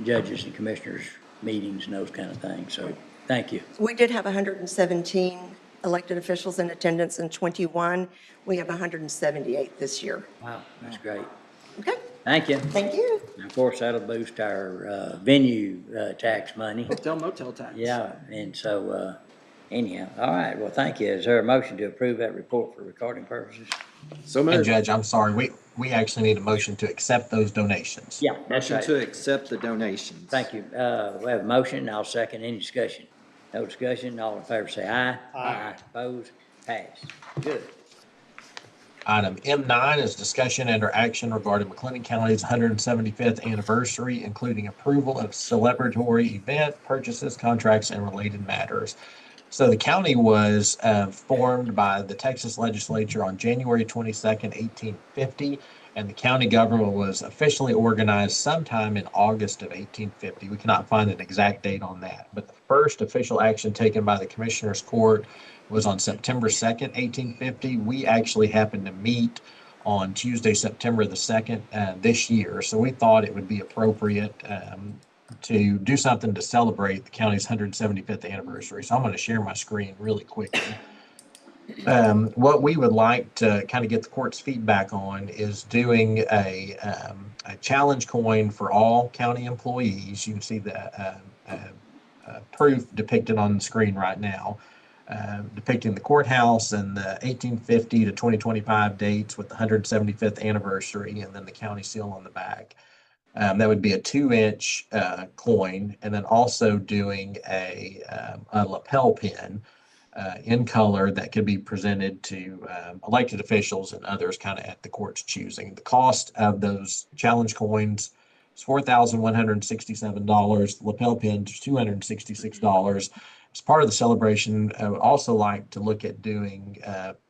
judges and commissioners meetings and those kind of things. So thank you. We did have 117 elected officials in attendance in 21. We have 178 this year. Wow, that's great. Okay. Thank you. Thank you. And of course, that'll boost our venue tax money. Hotel motel tax. Yeah, and so anyhow, all right, well, thank you. Is there a motion to approve that report for recording purposes? So moved. And Judge, I'm sorry, we actually need a motion to accept those donations. Yeah, that's Motion right. to accept the donations. Thank you. We have a motion, I'll second. Any discussion? No discussion, all in favor say aye. Aye. Opposed? Passed. Good. Item M9 is discussion and/or action regarding McLennan County's 175th anniversary, including approval of celebratory event, purchases, contracts, and related matters. So the county was formed by the Texas legislature on January 22nd, 1850, and the county government was officially organized sometime in August of 1850. We cannot find an exact date on that, but the first official action taken by the Commissioners Court was on September 2nd, 1850. We actually happened to meet on Tuesday, September the 2nd this year, so we thought it would be appropriate to do something to celebrate the county's 175th anniversary. So I'm going to share my screen really quickly. What we would like to kind of get the court's feedback on is doing a challenge coin for all county employees. You can see the proof depicted on the screen right now, depicting the courthouse and the 1850 to 2025 dates with the 175th anniversary, and then the county seal on the back. That would be a 2-inch coin, and then also doing a lapel pin in color that could be presented to elected officials and others kind of at the court's choosing. The cost of those challenge coins is $4,167. The lapel pins is $266. As part of the celebration, I would also like to look at doing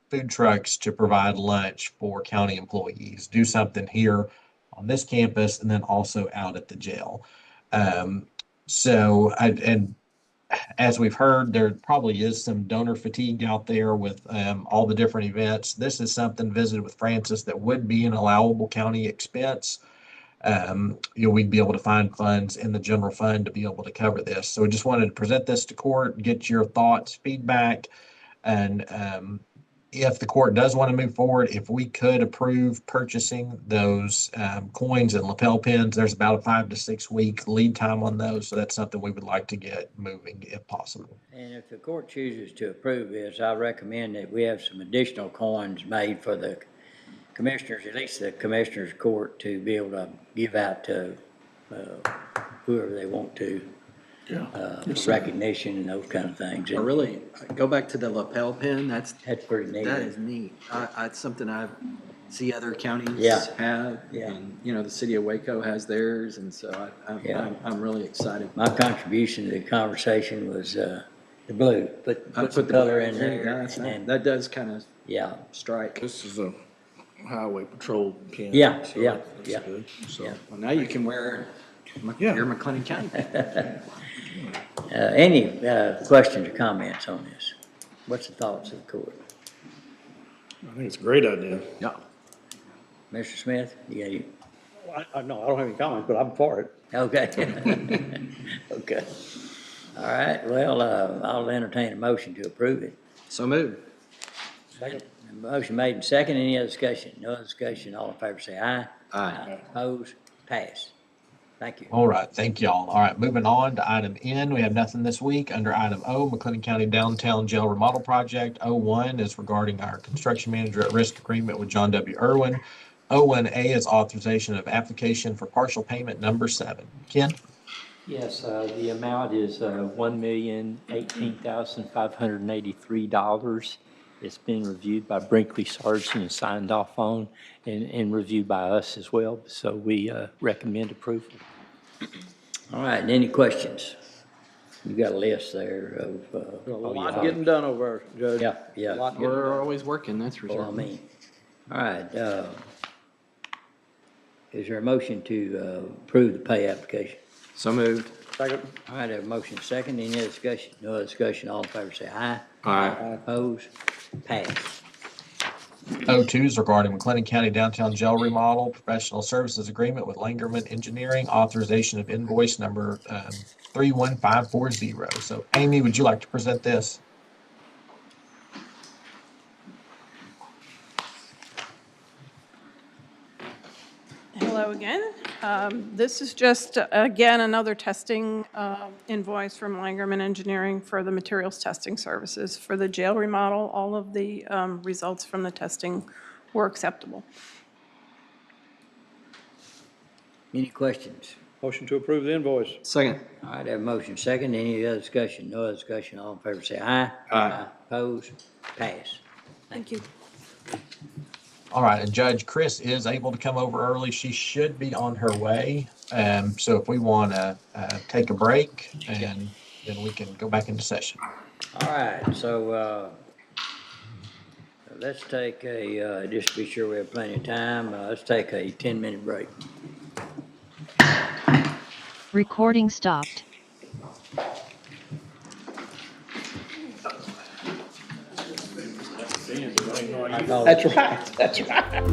food trucks to provide lunch for county employees. Do something here on this campus and then also out at the jail. As we've heard, there probably is some donor fatigue out there with all the different events. This is something visited with Francis that would be an allowable county expense. We'd be able to find funds in the general fund to be able to cover this. So we just wanted to present this to court, get your thoughts, feedback, and if the court does want to move forward, if we could approve purchasing those coins and lapel pins, there's about a 5 to 6 week lead time on those. So that's something we would like to get moving if possible. And if the court chooses to approve this, I recommend that we have some additional coins made for the commissioners, at least the commissioners court, to be able to give out to whoever they want to. Recognition and those kind of things. I really, go back to the lapel pin, that's pretty neat. That is neat. It's something I see other counties have. Yeah. And, the city of Waco has theirs, and so I'm really excited. My contribution to the conversation was the blue. Put the color in there. And that does kind of Yeah. strike. This is a highway patrol pin. Yeah, so yeah, that's yeah. good. So, Well, now you can wear your McLennan County. Any questions or comments on this? What's the thoughts of the court? I think it's a great idea. Yeah. Mr. Smith, you got any? No, I don't have any comments, but I'm for it. Okay. Okay. All right, well, I'll entertain a motion to approve it. So moved. Second. Motion made and second. Any other discussion? No other discussion. All in favor say aye. Aye. Opposed? Passed. Thank you. All right, thank y'all. All right, moving on to item N, we have nothing this week. Under item O, McLennan County Downtown Jail Remodel Project. O1 is regarding our construction manager at risk agreement with John W. Irwin. O1A is authorization of application for partial payment number 7. Ken? Yes, the amount is $1,018,583. It's been reviewed by Brinkley Sargent and signed off on and reviewed by us as well. So we recommend approval. All right, any questions? You got a list there of, A lot getting done over there, Judge. yeah, yeah. A lot getting We're done. always working, that's for Well, I sure. mean, all right, is there a motion to approve the pay application? So moved. Second. All right, I have a motion second. Any other discussion? No other discussion. All in favor say aye. Aye. Opposed? Passed. O2 is regarding McLennan County Downtown Jail Remodel Professional Services Agreement with Langerman Engineering, authorization of invoice number 31540. So Amy, would you like to present this? Hello again. This is just, again, another testing invoice from Langerman Engineering for the materials testing services for the jail remodel. All of the results from the testing were acceptable. Any questions? Motion to approve the invoice. Second. All right, I have a motion second. Any other discussion? No other discussion. All in favor say aye. Aye. Opposed? Passed. Thank you. All right, and Judge Chris is able to come over early. She should be on her way. So if we want to take a break, and then we can go back into session. All right, so let's take a, just to be sure we have plenty of time, let's take a 10-minute break. Recording stopped. That's right, that's right.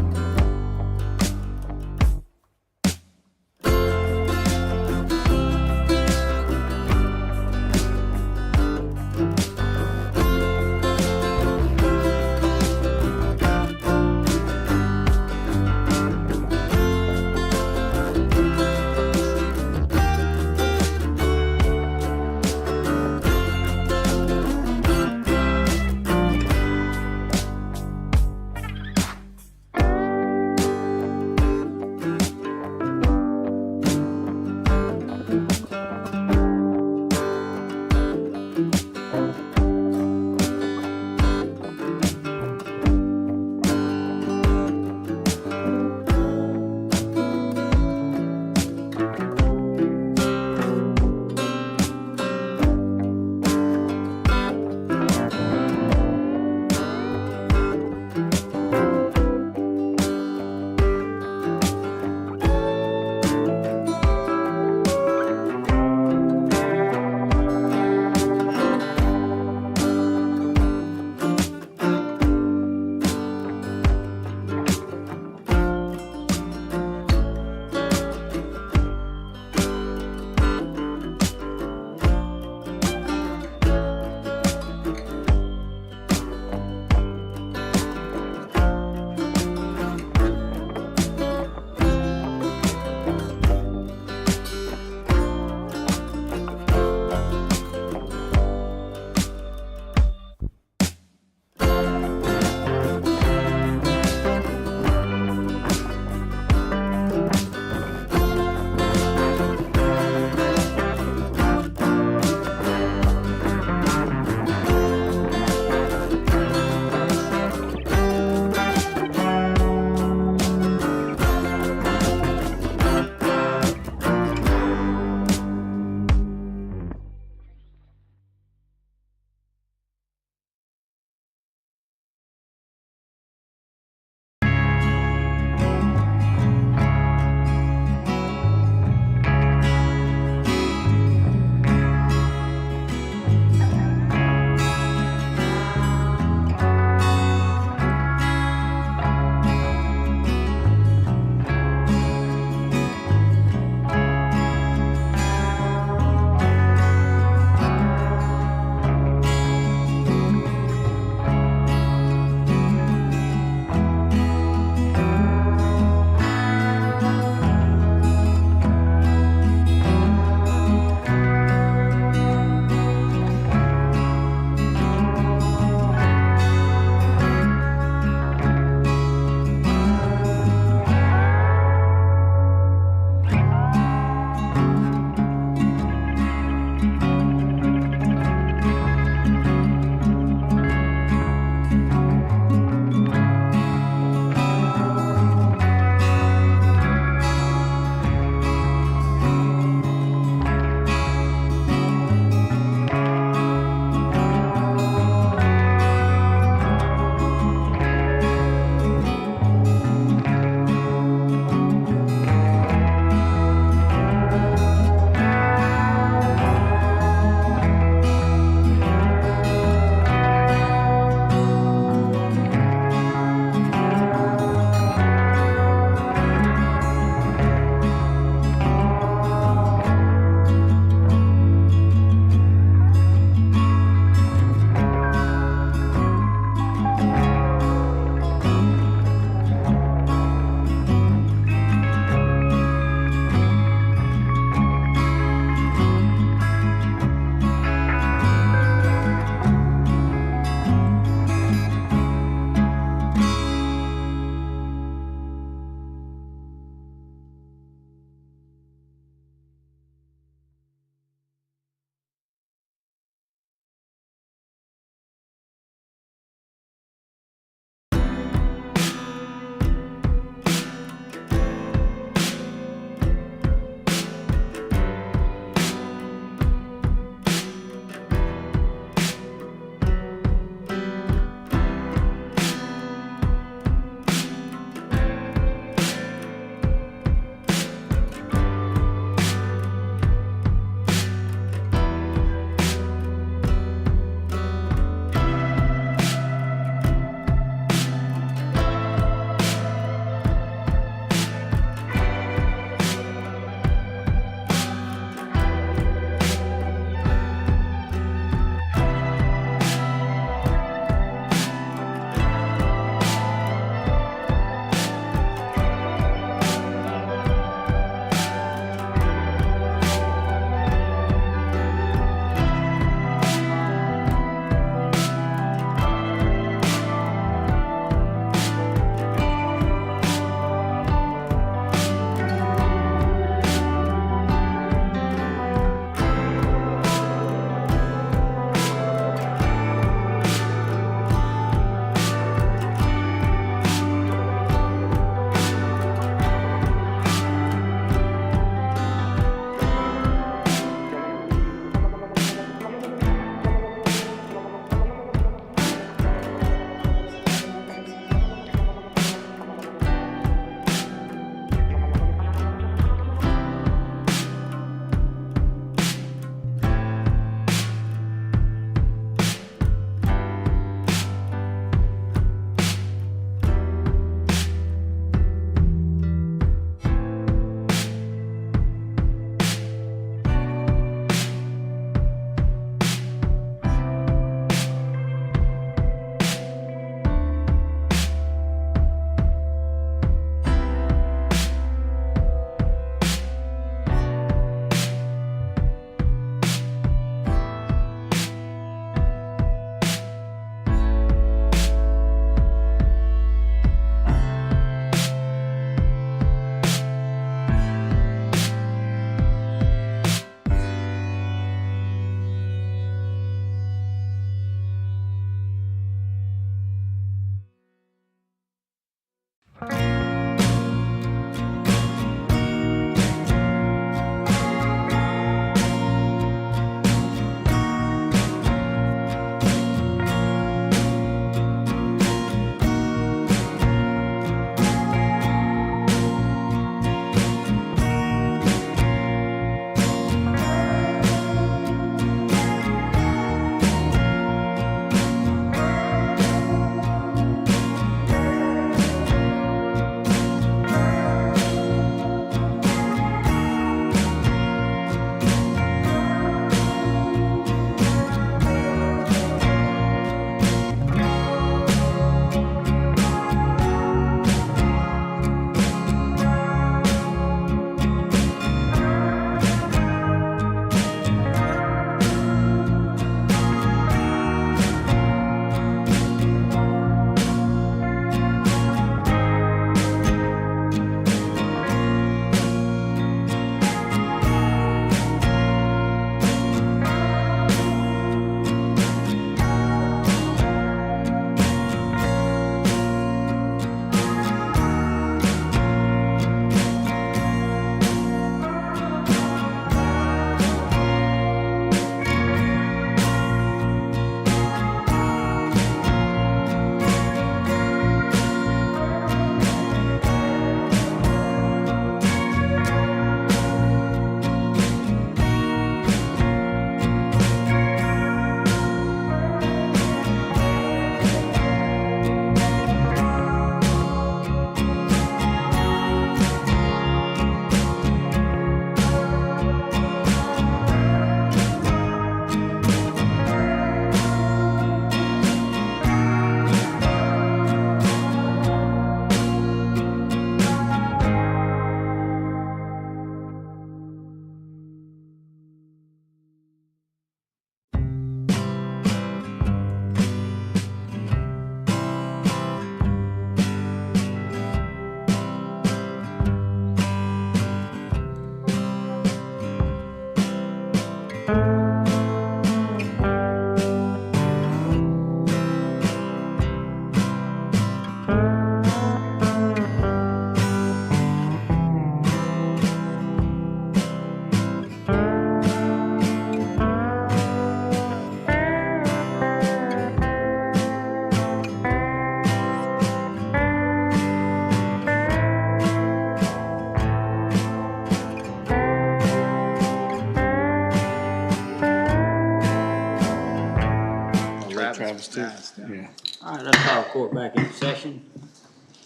Travis too. Yeah. All right, let's call court back into session.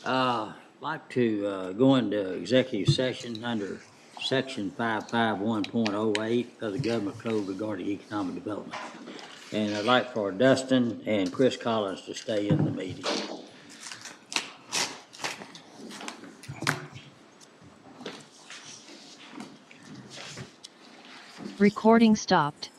Like to go into executive session under section 551.08 of the government code regarding economic development. And I'd like for Dustin and Chris Collins to stay in the meeting. Recording stopped.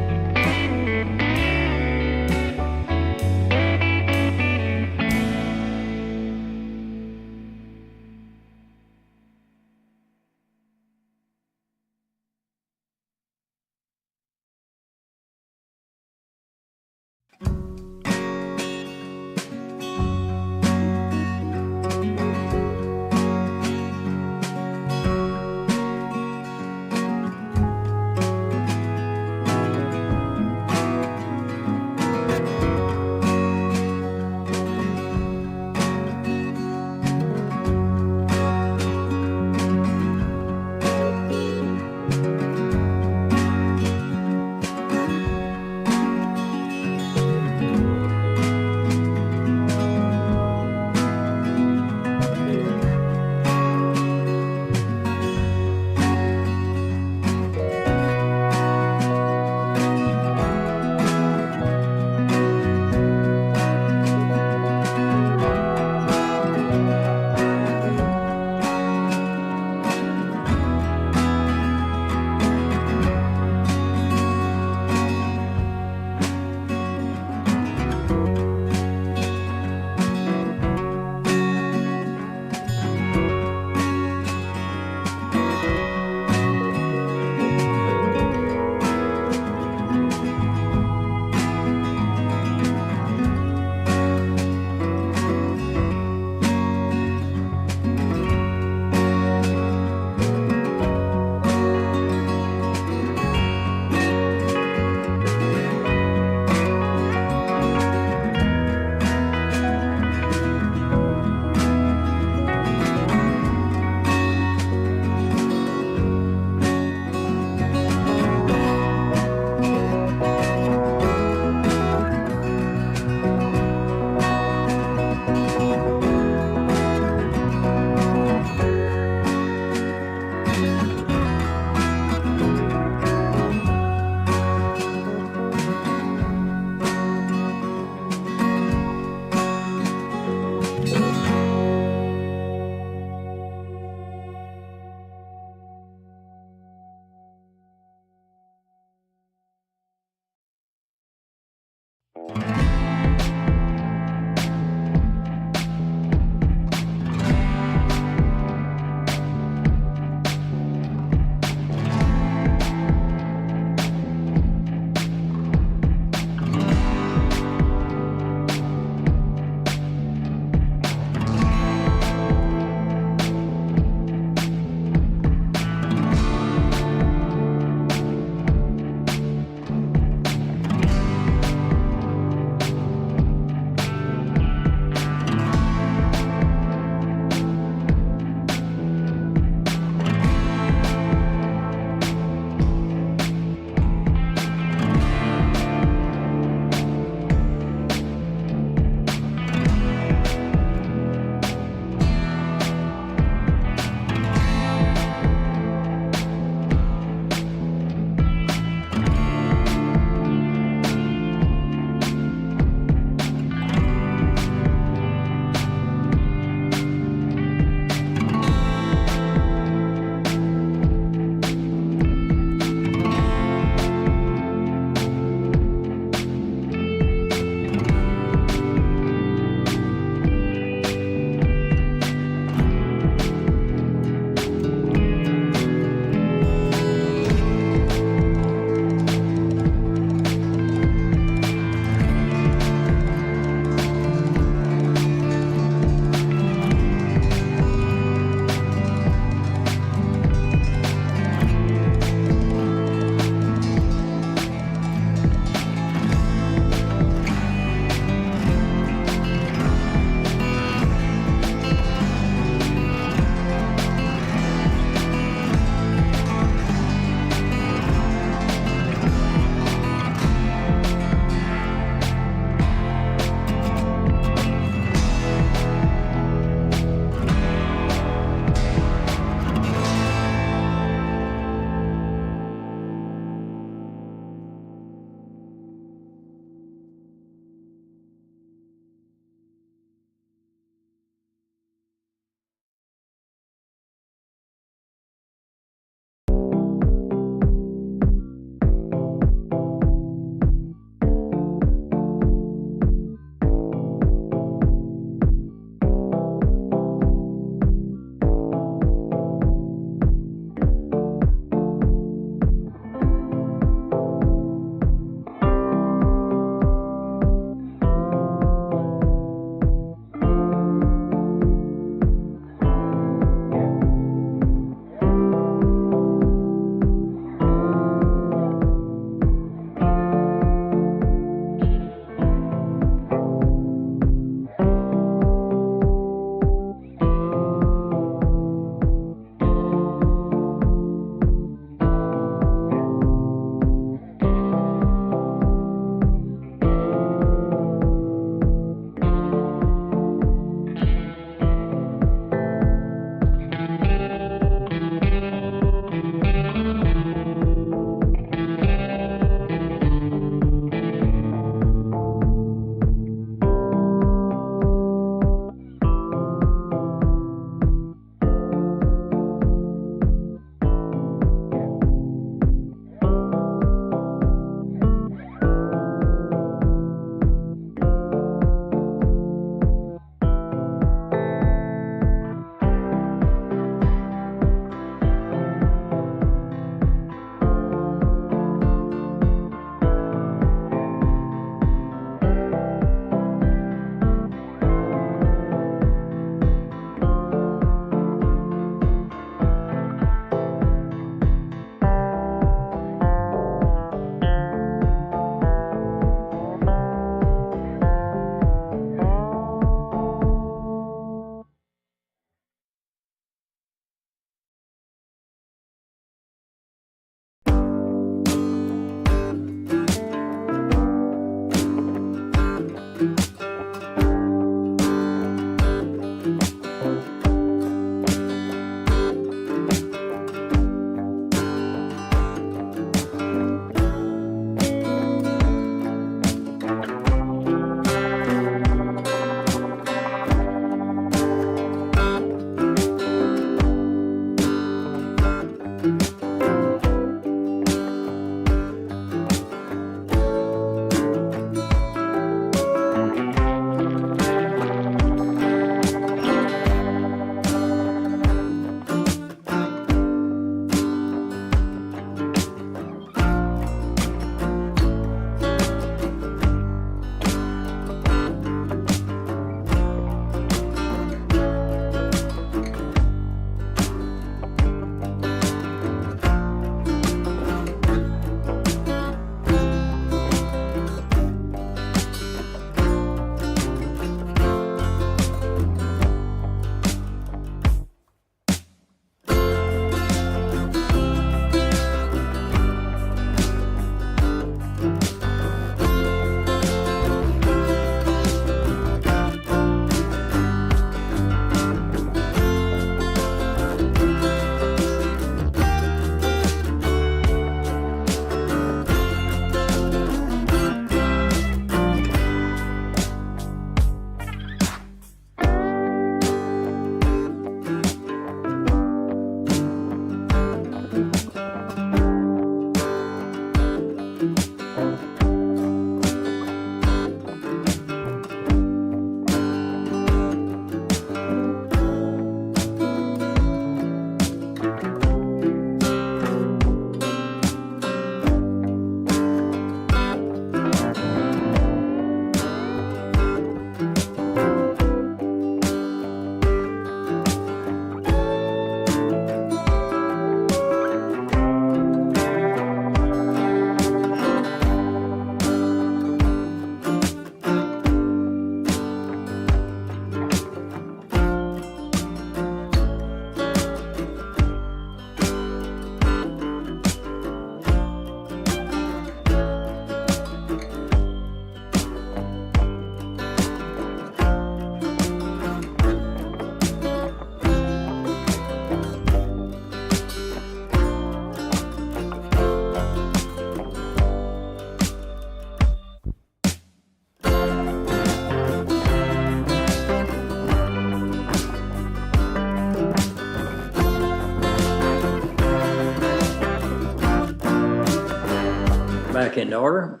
Back into order.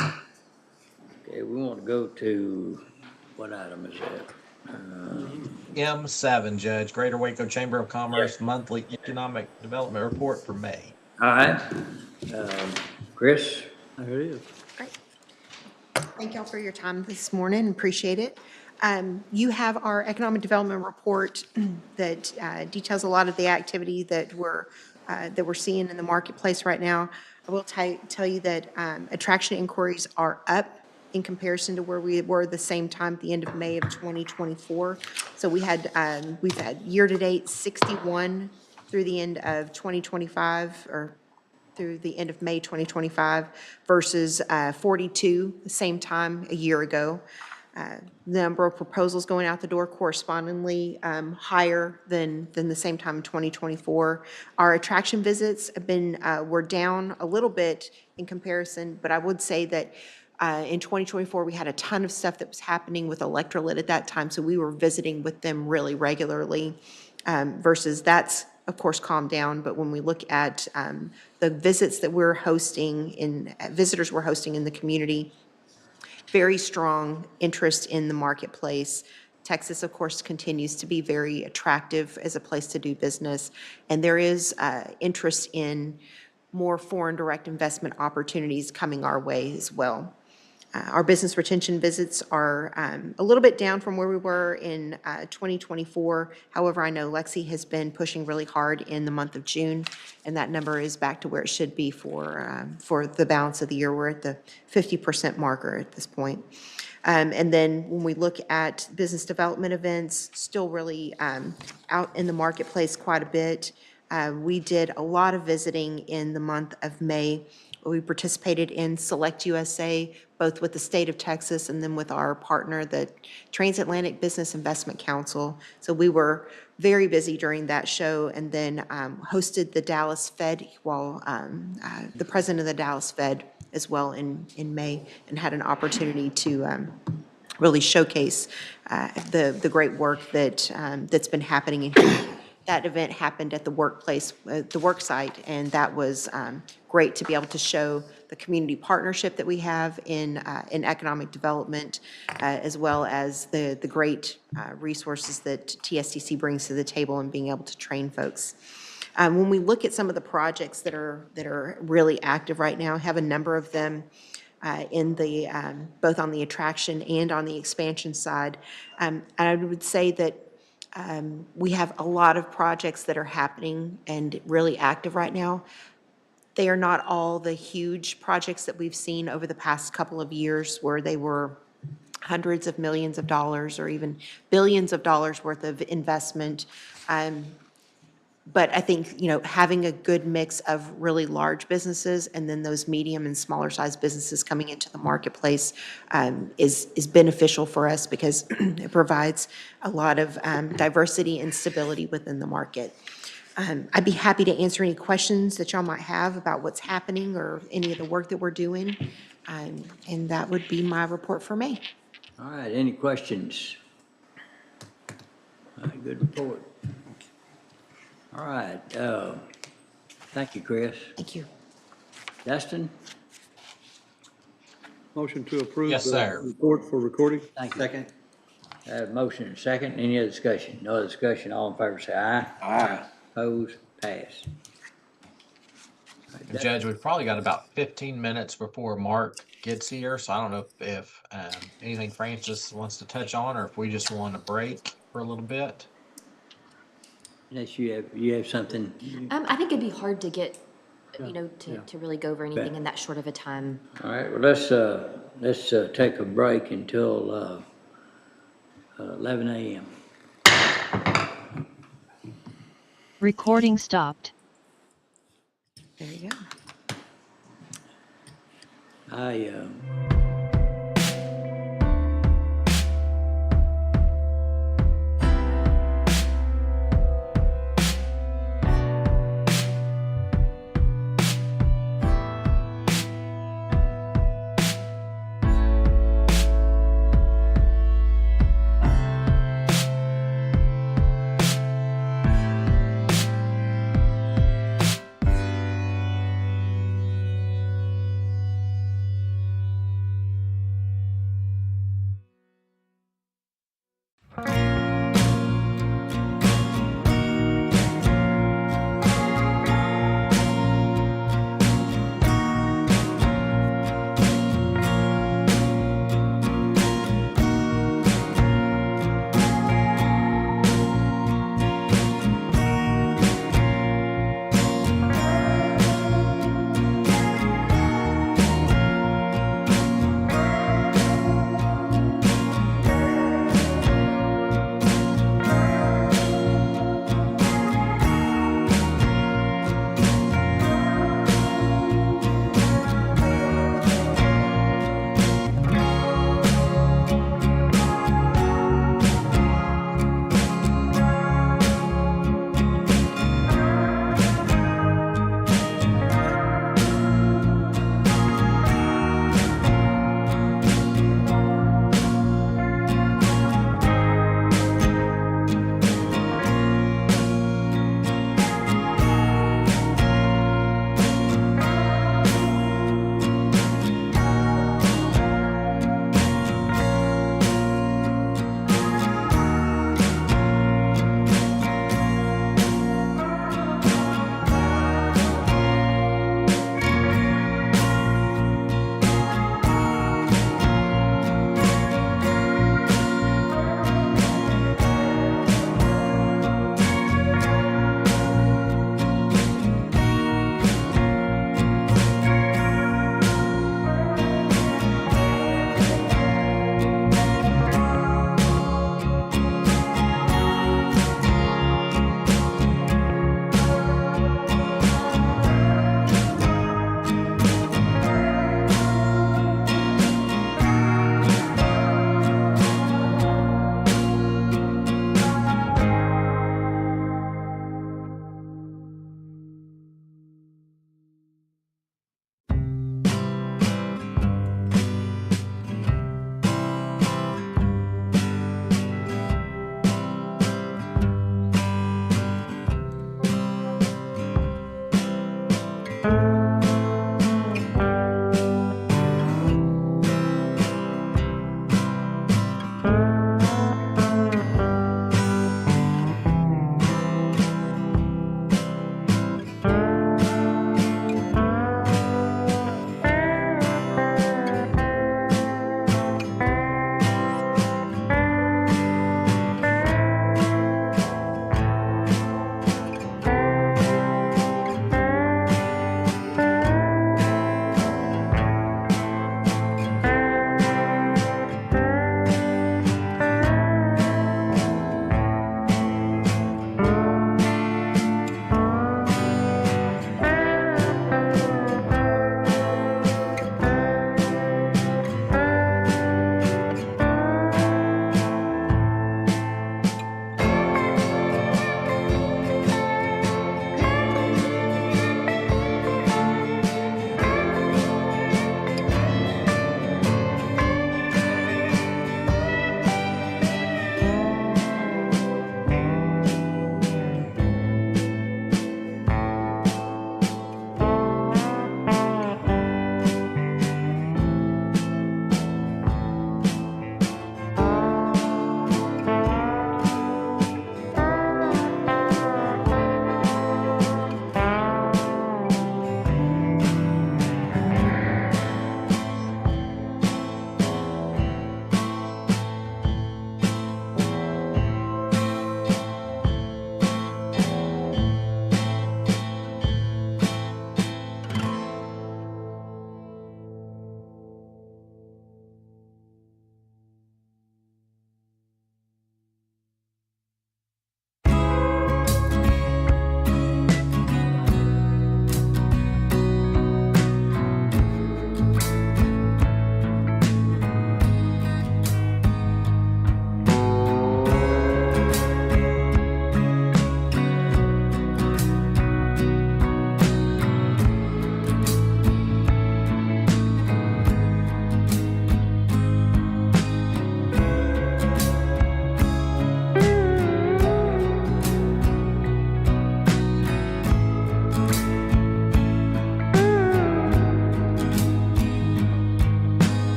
Okay, we want to go to, what item is that? M7, Judge, Greater Waco Chamber of Commerce Monthly Economic Development Report for May. All right. Chris? There it is. Thank y'all for your time this morning. Appreciate it. You have our economic development report that details a lot of the activity that we're seeing in the marketplace right now. I will tell you that attraction inquiries are up in comparison to where we were the same time at the end of May of 2024. So we've had year-to-date 61 through the end of 2025, or through the end of May 2025 versus 42 the same time a year ago. The number of proposals going out the door correspondingly higher than the same time in 2024. Our attraction visits have been, were down a little bit in comparison, but I would say that in 2024, we had a ton of stuff that was happening with Electrolit at that time, so we were visiting with them really regularly versus that's, of course, calmed down. But when we look at the visits that we're hosting, visitors we're hosting in the community, very strong interest in the marketplace. Texas, of course, continues to be very attractive as a place to do business, and there is interest in more foreign direct investment opportunities coming our way as well. Our business retention visits are a little bit down from where we were in 2024. However, I know Lexi has been pushing really hard in the month of June, and that number is back to where it should be for the balance of the year. We're at the 50% marker at this point. And then when we look at business development events, still really out in the marketplace quite a bit. We did a lot of visiting in the month of May. We participated in Select USA, both with the state of Texas and then with our partner, the Transatlantic Business Investment Council. So we were very busy during that show, and then hosted the Dallas Fed while the president of the Dallas Fed as well in May, and had an opportunity to really showcase the great work that's been happening that event happened at the workplace, the work site, and that was great to be able to show the community partnership that we have in economic development, as well as the great resources that TSTC brings to the table in being able to train folks. When we look at some of the projects that are really active right now, I have a number of them in the, both on the attraction and on the expansion side. I would say that we have a lot of projects that are happening and really active right now. They are not all the huge projects that we've seen over the past couple of years where they were hundreds of millions of dollars or even billions of dollars worth of investment. But I think, having a good mix of really large businesses and then those medium and smaller sized businesses coming into the marketplace is beneficial for us because it provides a lot of diversity and stability within the market. I'd be happy to answer any questions that y'all might have about what's happening or any of the work that we're doing. And that would be my report for May. All right, any questions? All right, good report. All right, thank you, Chris. Thank you. Dustin? Motion to approve. Yes, sir. The report for recording. Thank you. Second. I have a motion and a second. Any other discussion? No other discussion. All in favor say aye. Aye. Opposed? Pass. Judge, we've probably got about 15 minutes before Mark gets here, so I don't know if anything Francis wants to touch on or if we just want to break for a little bit. Unless you have something. I think it'd be hard to get, to really go over anything in that short of a time. All right, well, let's take a break until 11 a.m. Recording stopped. There you go. I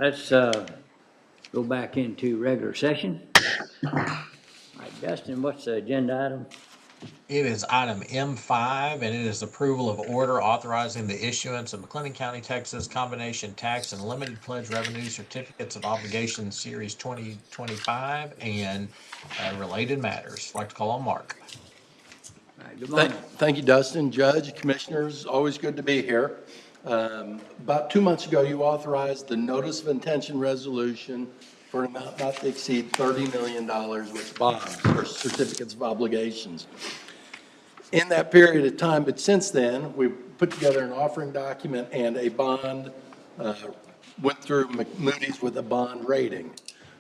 let's go back into regular session. All right, Dustin, what's the agenda item? It is item M5, and it is approval of order authorizing the issuance of McLennan County, Texas Combination Tax and Limited Pledge Revenue Certificates of Obligation Series 2025 and related matters. I'd like to call on Mark. All right, good morning. Thank you, Dustin, Judge, Commissioners, always good to be here. About 2 months ago, you authorized the notice of intention resolution for an amount not to exceed $30 million with bonds or certificates of obligations. In that period of time, but since then, we put together an offering document and a bond, went through Moody's with a bond rating.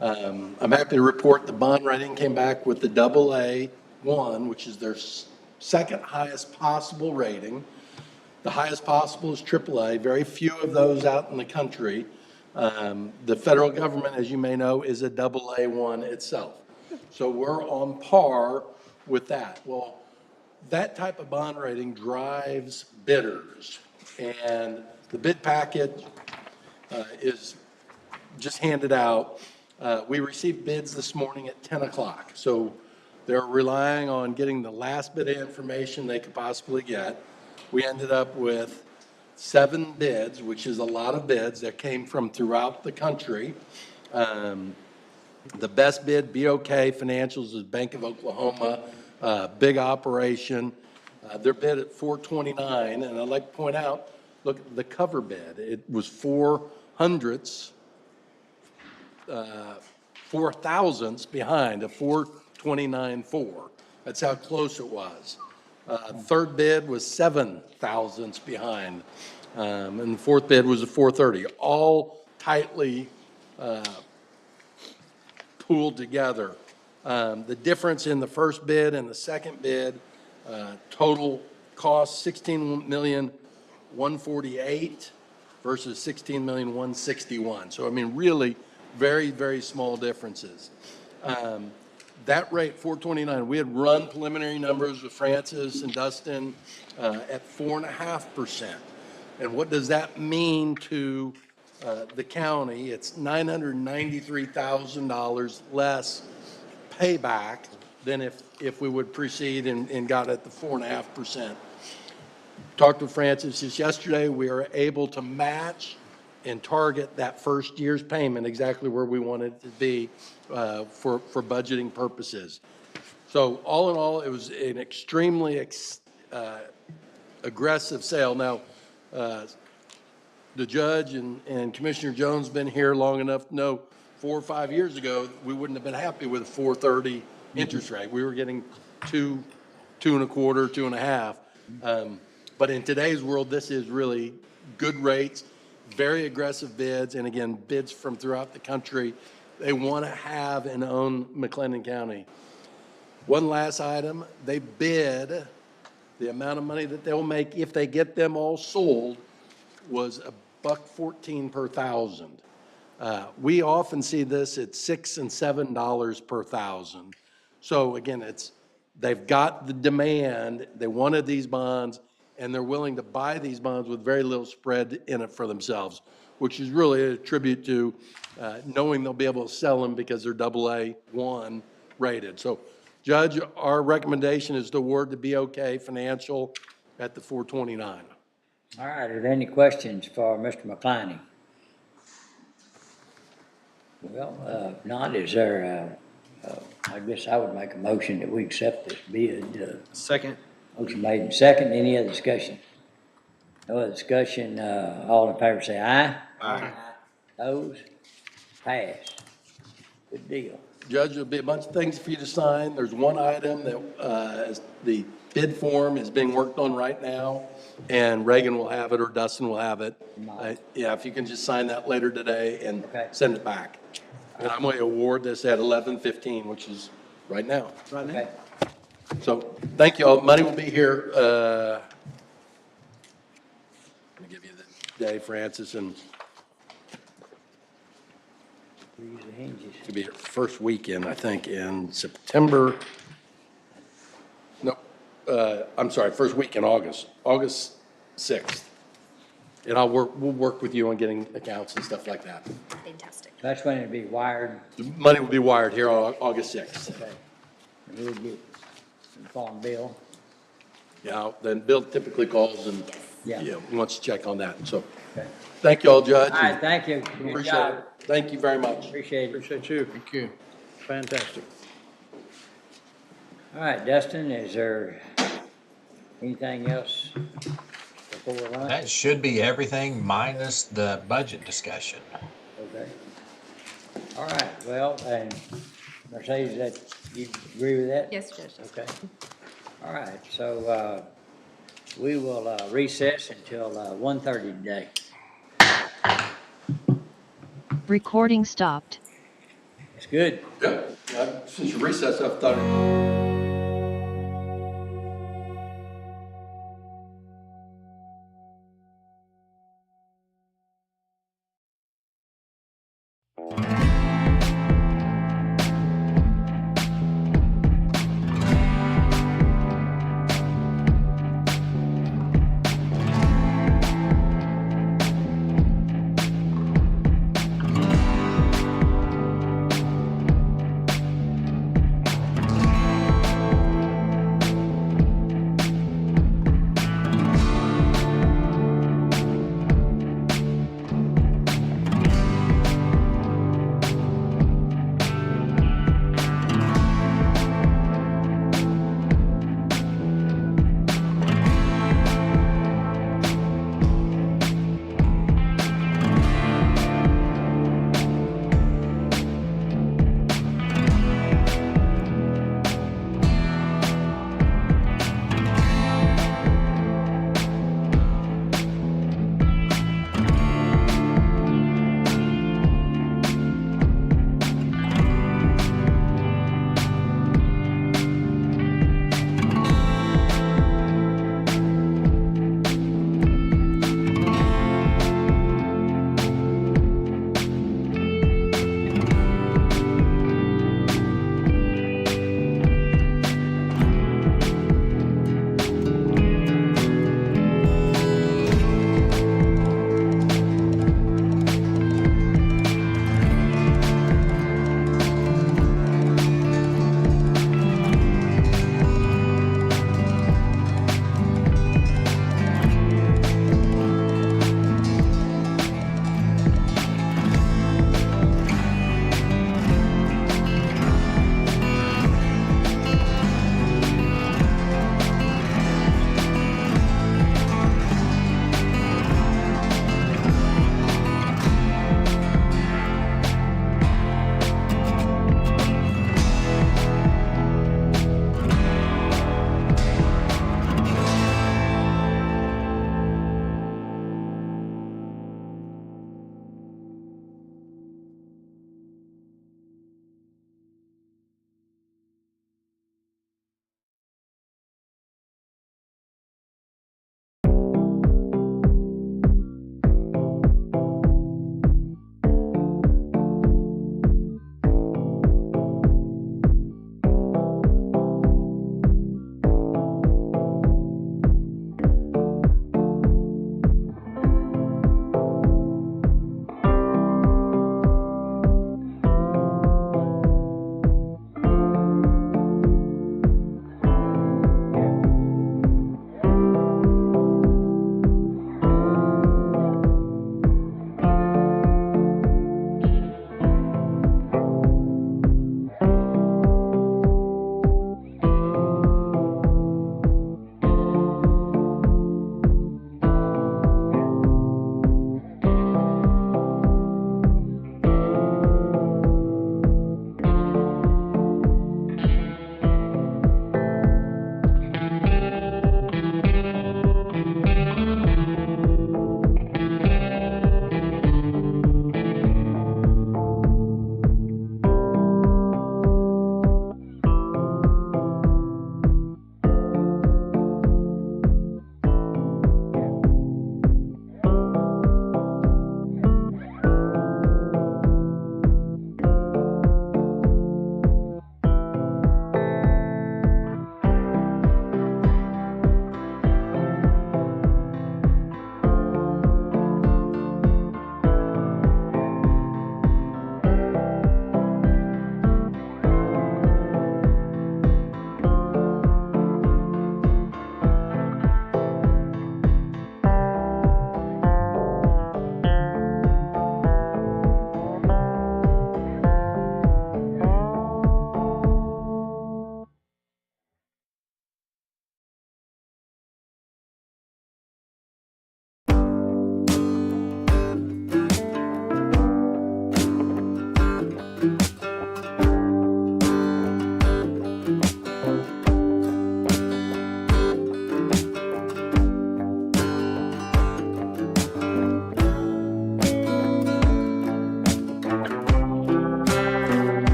I'm happy to report the bond rating came back with the AA1, which is their second highest possible rating. The highest possible is AAA, very few of those out in the country. The federal government, as you may know, is a AA1 itself. So we're on par with that. Well, that type of bond rating drives bidders, and the bid package is just handed out. We received bids this morning at 10 o'clock, so they're relying on getting the last bit of information they could possibly get. We ended up with 7 bids, which is a lot of bids that came from throughout the country. The best bid, BOK Financials, is Bank of Oklahoma, big operation. They're bid at $429, and I'd like to point out, look, the cover bid, it was 4 thousandths behind a 429.4. That's how close it was. Third bid was 7 thousandths behind, and the fourth bid was a 430. All tightly pooled together. The difference in the first bid and the second bid, total cost $16,148,000 versus $16,161,000. So I mean, really, very, very small differences. That rate, 429, we had run preliminary numbers with Francis and Dustin at 4.5%. And what does that mean to the county? It's $993,000 less payback than if we would proceed and got at the 4.5%. Talked to Francis just yesterday. We are able to match and target that first year's payment exactly where we wanted it to be for budgeting purposes. So all in all, it was an extremely aggressive sale. Now, the judge and Commissioner Jones been here long enough to know 4 or 5 years ago, we wouldn't have been happy with a 4.30 interest rate. We were getting 2.25, 2.5. But in today's world, this is really good rates, very aggressive bids, and again, bids from throughout the country. They want to have and own McLennan County. One last item, they bid the amount of money that they'll make if they get them all sold was $1.14 per thousand. We often see this at $6 and $7 per thousand. So again, they've got the demand, they wanted these bonds, and they're willing to buy these bonds with very little spread in it for themselves, which is really a tribute to knowing they'll be able to sell them because they're AA1 rated. So, Judge, our recommendation is to award the BOK Financial at the 429. All right, are there any questions for Mr. McCliney? Well, if not, is there, I guess I would make a motion that we accept this bid. Second. Motion made and second. Any other discussion? No other discussion. All in favor say aye. Aye. Opposed? Pass. Good deal. Judge, there'll be a bunch of things for you to sign. There's one item that the bid form is being worked on right now, and Reagan will have it or Dustin will have it. Yeah, if you can just sign that later today and send it back. And I'm going to award this at 11:15, which is right now. Right now. So, thank you all. Money will be here. Let me give you the day, Francis, and it'll be first weekend, I think, in September. No, I'm sorry, first week in August, August 6th. And we'll work with you on getting accounts and stuff like that. Fantastic. That's when it'll be wired, The money will be wired here on August 6th. okay? And we'll get, inform Bill. Yeah, then Bill typically calls and, Yeah. yeah, wants to check on that, so. Okay. Thank you all, Judge. All right, thank you. Good Appreciate job. it. Thank you very much. Appreciate it. Appreciate you. Thank you. Fantastic. All right, Dustin, is there anything else before lunch? That should be everything minus the budget discussion. Okay. All right, well, and Mercedes, that, you agree with that? Yes, Judge. Okay. All right, so, we will recess until 1:30 today. Recording stopped. It's good. Yep, since you recessed, I've thought.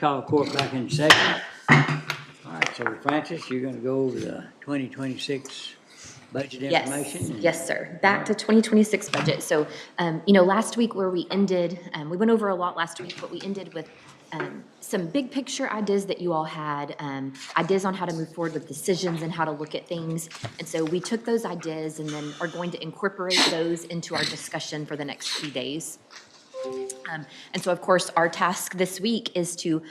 call court back in session. All right, so Francis, you're gonna go over the 2026 budget information? Yes, sir. Back to 2026 budget. So, last week where we ended, we went over a lot last week, but we ended with some big picture ideas that you all had, ideas on how to move forward with decisions and how to look at things. And so we took those ideas and then are going to incorporate those into our discussion for the next few days. And so, of course, our task this week is to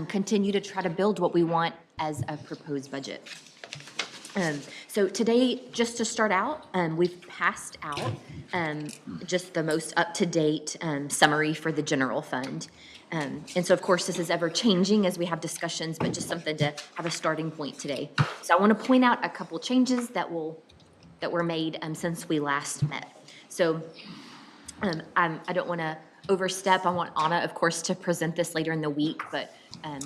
continue to try to build what we want as a proposed budget. So today, just to start out, we've passed out just the most up-to-date summary for the general fund. And so, of course, this is ever-changing as we have discussions, but just something to have a starting point today. So I want to point out a couple changes that were made since we last met. So I don't want to overstep. I want Anna, of course, to present this later in the week, but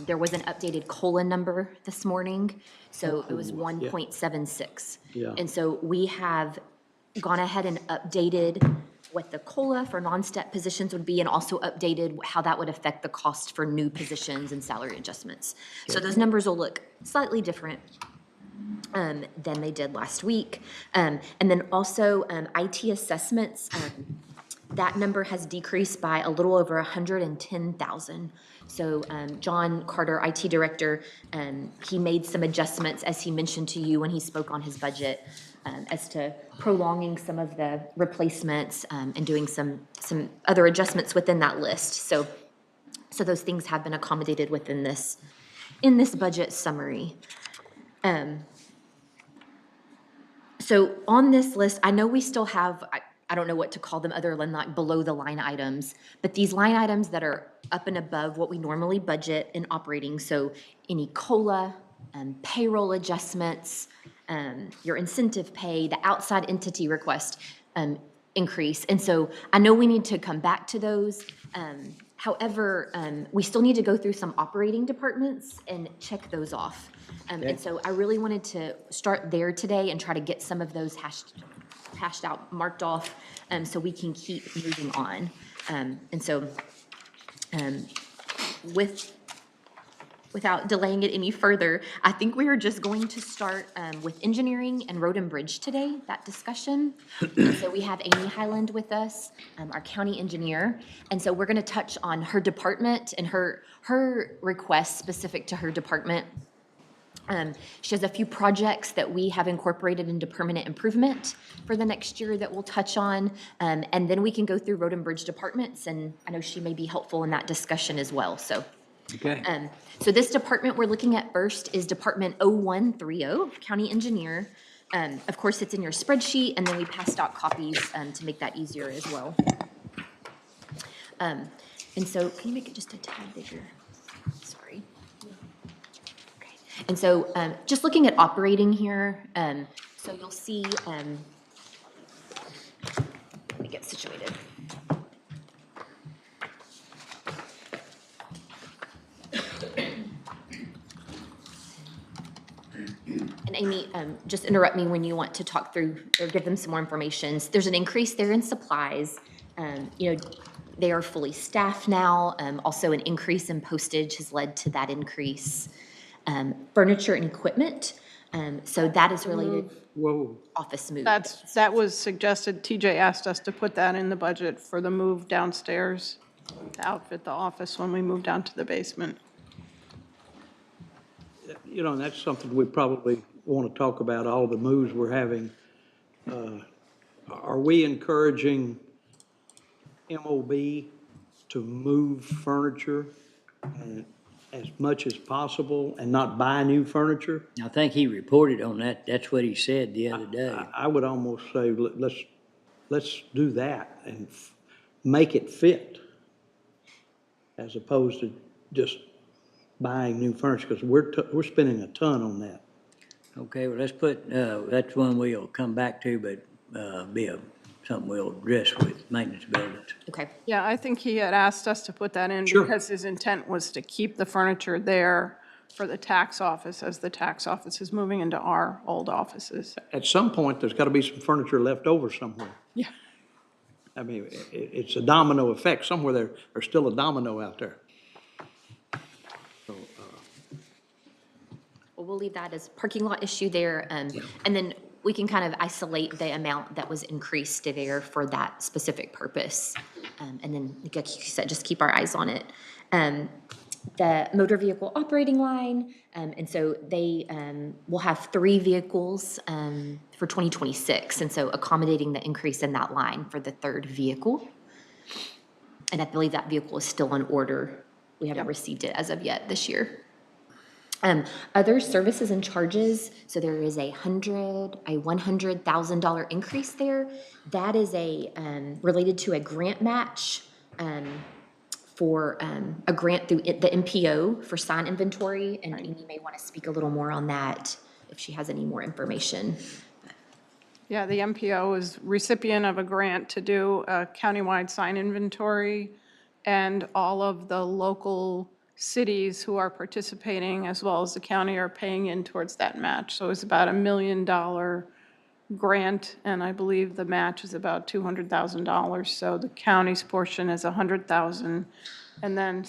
there was an updated COLA number this morning, so it was 1.76. Yeah. And so we have gone ahead and updated what the COLA for non-step positions would be, and also updated how that would affect the cost for new positions and salary adjustments. So those numbers will look slightly different than they did last week. And then also IT assessments, that number has decreased by a little over 110,000. So John Carter, IT director, he made some adjustments, as he mentioned to you when he spoke on his budget, as to prolonging some of the replacements and doing some other adjustments within that list. So those things have been accommodated within this, in this budget summary. So on this list, I know we still have, I don't know what to call them other than like below the line items, but these line items that are up and above what we normally budget in operating, so any COLA, payroll adjustments, your incentive pay, the outside entity request increase. And so I know we need to come back to those. However, we still need to go through some operating departments and check those off. And so I really wanted to start there today and try to get some of those hashed out, marked off, so we can keep moving on. And so without delaying it any further, I think we are just going to start with engineering and road and bridge today, that discussion. And so we have Amy Highland with us, our county engineer. And so we're going to touch on her department and her requests specific to her department. She has a few projects that we have incorporated into permanent improvement for the next year that we'll touch on. And then we can go through road and bridge departments, and I know she may be helpful in that discussion as well, so. Okay. So this department we're looking at first is Department 0130, County Engineer. Of course, it's in your spreadsheet, and then we passed out copies to make that easier as well. And so, can you make it just a tad bigger? Sorry. Okay. And so, just looking at operating here, so you'll see, let me get situated. And Amy, just interrupt me when you want to talk through or give them some more information. There's an increase there in supplies. They are fully staffed now. Also, an increase in postage has led to that increase. Furniture and equipment. So that is related. Whoa. Office move. That was suggested. TJ asked us to put that in the budget for the move downstairs to outfit the office when we move down to the basement. You know, that's something we probably want to talk about, all the moves we're having. Are we encouraging MOB to move furniture as much as possible and not buy new furniture? I think he reported on that. That's what he said the other day. I would almost say, let's do that and make it fit, as opposed to just buying new furniture, because we're spending a ton on that. Okay, well, let's put, that's one we'll come back to, but be something we'll address with maintenance buildings. Okay. Yeah, I think he had asked us to put that in Sure. because his intent was to keep the furniture there for the tax office as the tax office is moving into our old offices. At some point, there's got to be some furniture left over somewhere. Yeah. I mean, it's a domino effect. Somewhere there's still a domino out there. we'll leave that as parking lot issue there. And then we can kind of isolate the amount that was increased there for that specific purpose. And then, like you said, just keep our eyes on it. The motor vehicle operating line, and so they will have 3 vehicles for 2026. And so accommodating the increase in that line for the 3rd vehicle. And I believe that vehicle is still on order. We haven't received it as of yet this year. Other services and charges, so there is a $100,000 increase there. That is related to a grant match for a grant through the MPO for sign inventory. And Amy may want to speak a little more on that if she has any more information. Yeah, the MPO is recipient of a grant to do a countywide sign inventory, and all of the local cities who are participating, as well as the county, are paying in towards that match. So it's about $1 million grant, and I believe the match is about $200,000. So the county's portion is $100,000, and then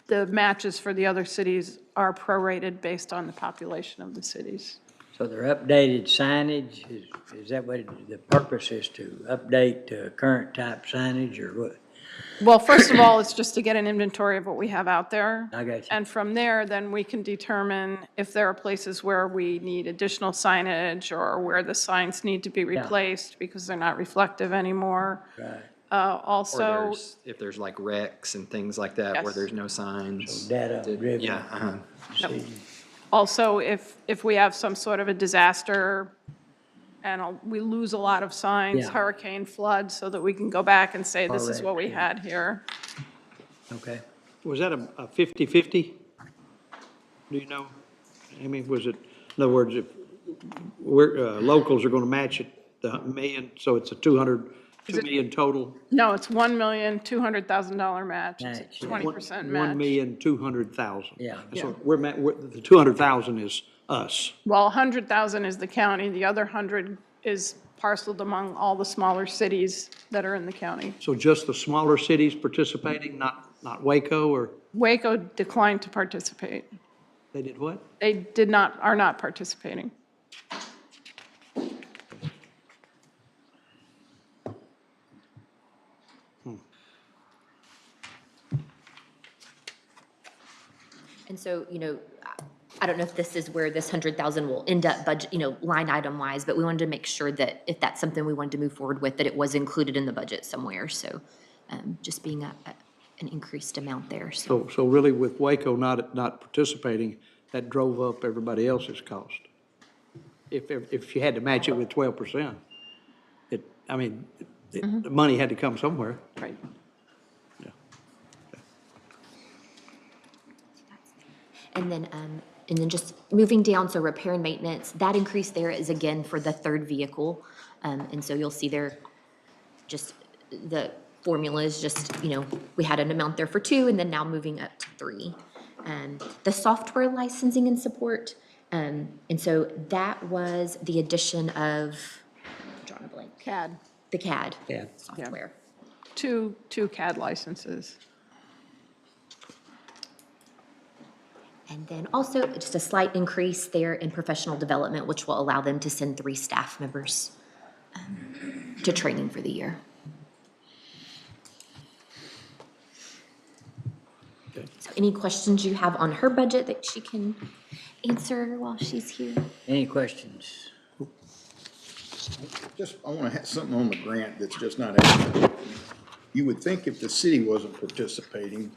the matches for the other cities are prorated based on the population of the cities. So their updated signage, is that what the purpose is, to update current type signage or what? Well, first of all, it's just to get an inventory of what we have out there. I got you. And from there, then we can determine if there are places where we need additional signage or where the signs need to be replaced because they're not reflective anymore. Right. Also, If there's like wrecks and things like that where Yes. there's no signs. Data driven. Yeah, Yep. Also, if we have some sort of a disaster and we lose a lot of signs, Yeah. hurricane, flood, so that we can go back and say, this is what we had here. Okay. Was that a 50/50? Do you know? I mean, was it, in other words, if locals are going to match it, the million, so it's a 2 million total? No, it's $1,200,000 match. It's a 20% match. 1,200,000. Yeah. And so the 200,000 is us. Well, 100,000 is the county, the other 100 is parceled among all the smaller cities that are in the county. So just the smaller cities participating, not Waco, or Waco declined to participate. they did what? They are not participating. And so, I don't know if this is where this 100,000 will end up budget, line item wise, but we wanted to make sure that if that's something we wanted to move forward with, that it was included in the budget somewhere. So just being an increased amount there, so. So really with Waco not participating, that drove up everybody else's cost. If you had to match it with 12%, the money had to come somewhere. Right. And then just moving down, so repair and maintenance, that increase there is again for the 3rd vehicle. And so you'll see there, just the formula is just, we had an amount there for 2 and then now moving up to 3. The software licensing and support, and so that was the addition of, drawing a blank. CAD. The CAD Yeah. software. Two CAD licenses. And then also just a slight increase there in professional development, which will allow them to send 3 staff members to training for the year. So any questions you have on her budget that she can answer while she's here? Any questions? I want to have something on the grant that's just not accurate. You would think if the city wasn't participating,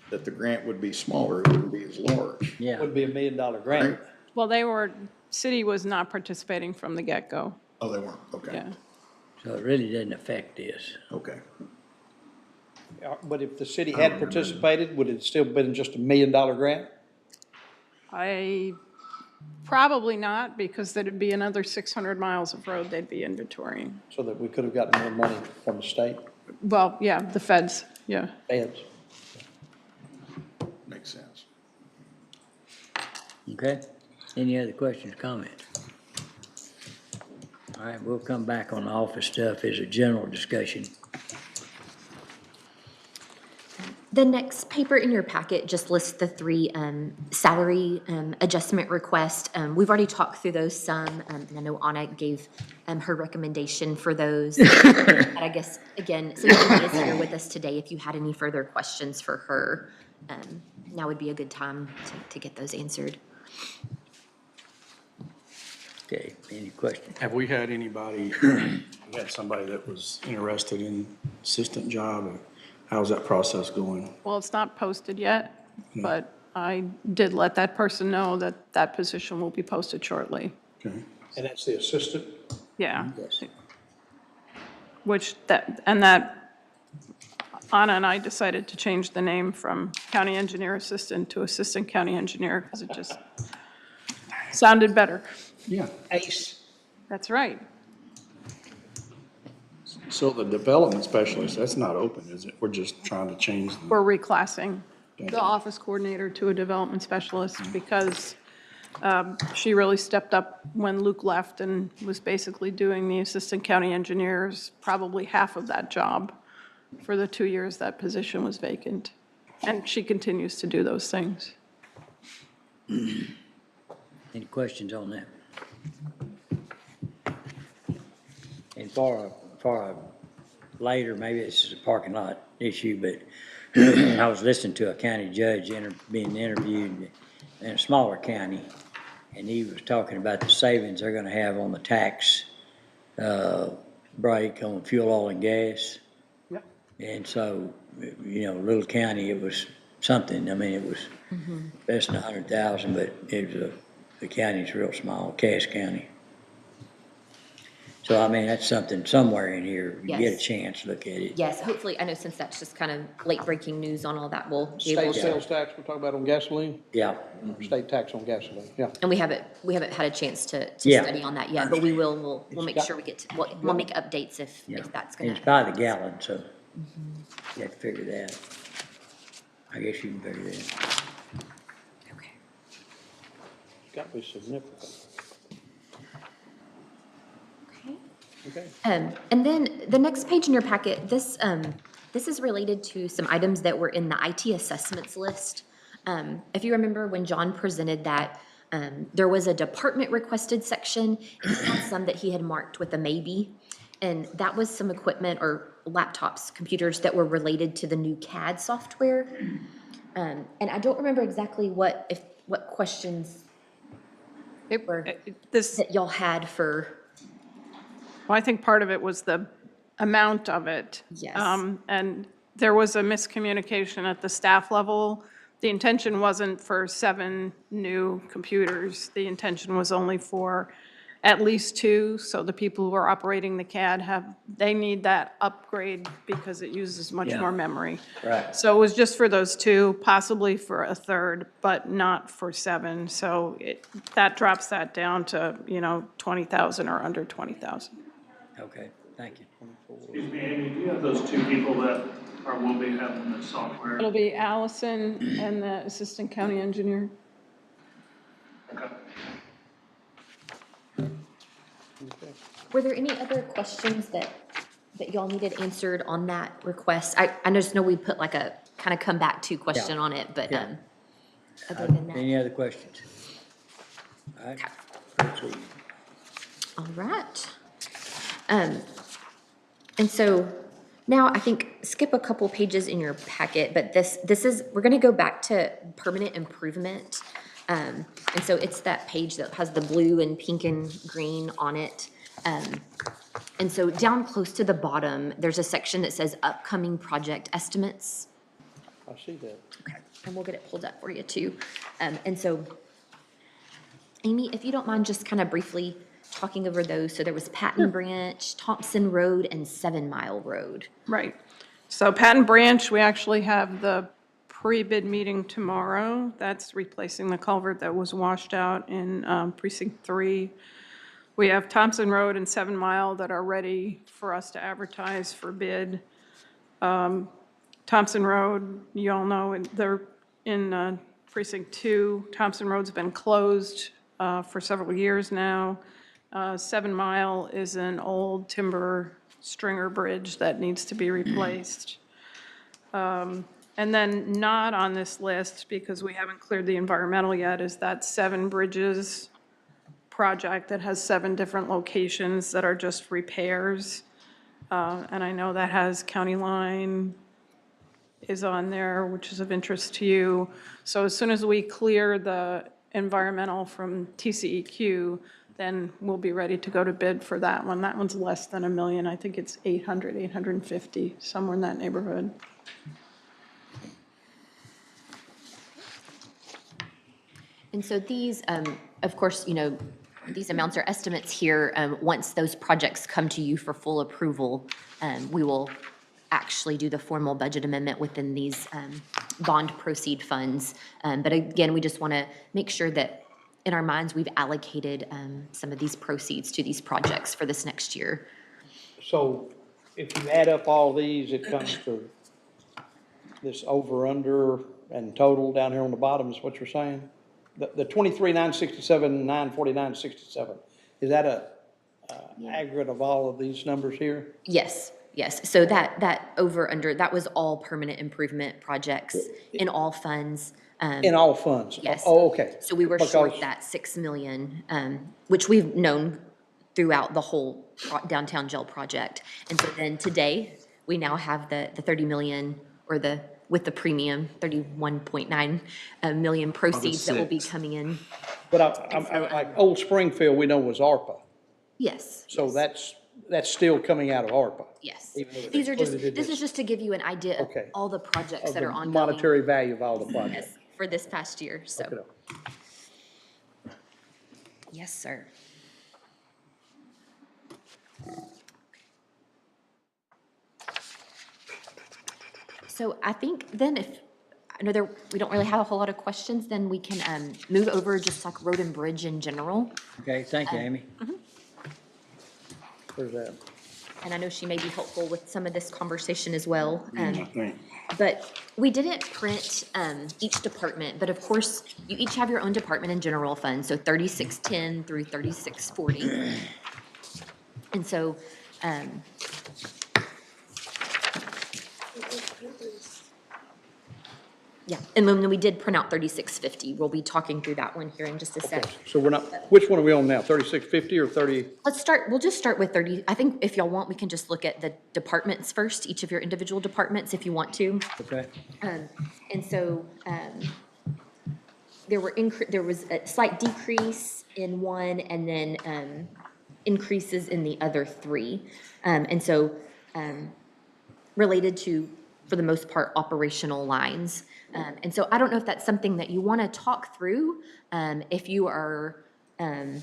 that the grant would be smaller, it wouldn't be as large. Yeah. Would be $1 million grant. Well, city was not participating from the get-go. Oh, they weren't, okay. Yeah. So it really doesn't affect this. Okay. But if the city had participated, would it still been just $1 million grant? Probably not, because there'd be another 600 miles of road they'd be inventorying. So that we could have gotten more money from the state? Well, yeah, the feds, yeah. Feds. Makes sense. Okay? Any other questions, comments? All right, we'll come back on the office stuff as a general discussion. The next paper in your packet just lists the three salary adjustment requests. We've already talked through those some, and I know Anna gave her recommendation for those. But I guess, again, since Anna is here with us today, if you had any further questions for her, now would be a good time to get those answered. Okay, any questions? Have we had anybody, we had somebody that was interested in assistant job? Or how's that process going? Well, it's not posted yet, but I did let that person know that that position will be posted shortly. Okay. And that's the assistant? Yeah. Yes. Which that Anna and I decided to change the name from county engineer assistant to assistant county engineer because it just sounded better. Yeah. ACE. That's right. So the development specialist, that's not open, is it? We're just trying to change the. We're reclassing the office coordinator to a development specialist because she really stepped up when Luke left and was basically doing the assistant county engineers, probably half of that job for the 2 years that position was vacant. And she continues to do those things. Any questions on that? And for later, maybe this is a parking lot issue, but I was listening to a county judge being interviewed in a smaller county, and he was talking about the savings they're gonna have on the tax break on fuel, oil, and gas. Yep. And so, little county, it was something. I mean, it was less than 100,000, but it was the county's real small, Cass County. So, I mean, that's something somewhere in here, you get a Yes. chance, look at it. Yes, hopefully, I know since that's just kind of late breaking news on all that, we'll be State able to. sales tax we're talking about on gasoline? Yeah. State tax on gasoline, yeah. And we haven't had a chance to Yeah. study on that yet, but we will, we'll make got- sure we get to, we'll make updates if that's And gonna. it's by the gallon, so you have to figure that. I guess you can figure that. Okay. It's got to be significant. Okay. And then the next page in your packet, this is related to some items that were in the IT assessments list. If you remember when John presented that, there was a department requested section, and he had some that he had marked with a maybe. And that was some equipment or laptops, computers that were related to the new CAD software. And I don't remember exactly what questions that y'all had for. Well, I think part of it was the amount of it. Yes. And there was a miscommunication at the staff level. The intention wasn't for 7 new computers. The intention was only for at least 2. So the people who are operating the CAD they need that upgrade because it uses much Yeah. more memory. Right. So it was just for those 2, possibly for a third, but not for 7. So that drops that down to, 20,000 or under 20,000. Okay, thank you. Excuse me, Amy, do you have those 2 people that will be having the software? It'll be Allison and the assistant county engineer. Okay. Were there any other questions that y'all needed answered on that request? I just know we put like a kind of come back to question on it, but, Yeah. other than that. Any other questions? All right, proceed. All right. And so now I think skip a couple pages in your packet, but this is, we're gonna go back to permanent improvement. And so it's that page that has the blue and pink and green on it. And so down close to the bottom, there's a section that says upcoming project estimates. I see that. Okay. And we'll get it pulled up for you too. And so, Amy, if you don't mind just kind of briefly talking over those. So there was Patton Branch, Thompson Road, and 7 Mile Road. Right. So Patton Branch, we actually have the pre-bid meeting tomorrow. That's replacing the culvert that was washed out in Precinct 3. We have Thompson Road and 7 Mile that are ready for us to advertise for bid. Thompson Road, you all know, they're in Precinct 2. Thompson Road's been closed for several years now. 7 Mile is an old timber stringer bridge that needs to be replaced. And And then not on this list, because we haven't cleared the environmental yet, is that Seven Bridges project that has 7 different locations that are just repairs. And I know that has County Line is on there, which is of interest to you. So as soon as we clear the environmental from TCEQ, then we'll be ready to go to bid for that one. That one's less than $1 million. I think it's 850, somewhere in that neighborhood. And so these, of course, you know, these amounts are estimates here. Once those projects come to you for full approval, we will actually do the formal budget amendment within these bond proceed funds. But again, we just want to make sure that in our minds, we've allocated some of these proceeds to these projects for this next year. So if you add up all these, it comes to this over, under, and total down here on the bottom is what you're saying? The 23,967, 949.67, is that a aggregate of all of these numbers here? Yes, yes. So that over, under, that was all permanent improvement projects in all funds. In all funds? Yes. Oh, okay. So we were short that 6 million, which we've known throughout the whole downtown jail project. And so then today, we now have the 30 million, or with the premium, 31.9 million proceeds that will be coming in. But like Old Springfield, we know was ARPA. Yes. So that's still coming out of ARPA. Yes. These are just, this is just to give you an idea of all the projects that are ongoing. Monetary value of all the projects. Yes, for this past year, so. Okay. Yes, sir. So I think then I know we don't really have a whole lot of questions, then we can move over just like road and bridge in general. Okay, thank you, Amy. Where's that? And I know she may be helpful with some of this conversation as well. I think. But we didn't print each department, but of course, you each have your own department and general fund, so 3610 through 3640. And so, yeah, and then we did print out 3650. We'll be talking through that one here in just a sec. So we're not, which one are we on now, 3650 or 30? We'll just start with 30. I think if y'all want, we can just look at the departments first, each of your individual departments if you want to. Okay. And so there was a slight decrease in one and then increases in the other 3. And so related to, for the most part, operational lines. And so I don't know if that's something that you want to talk through. If you are, maybe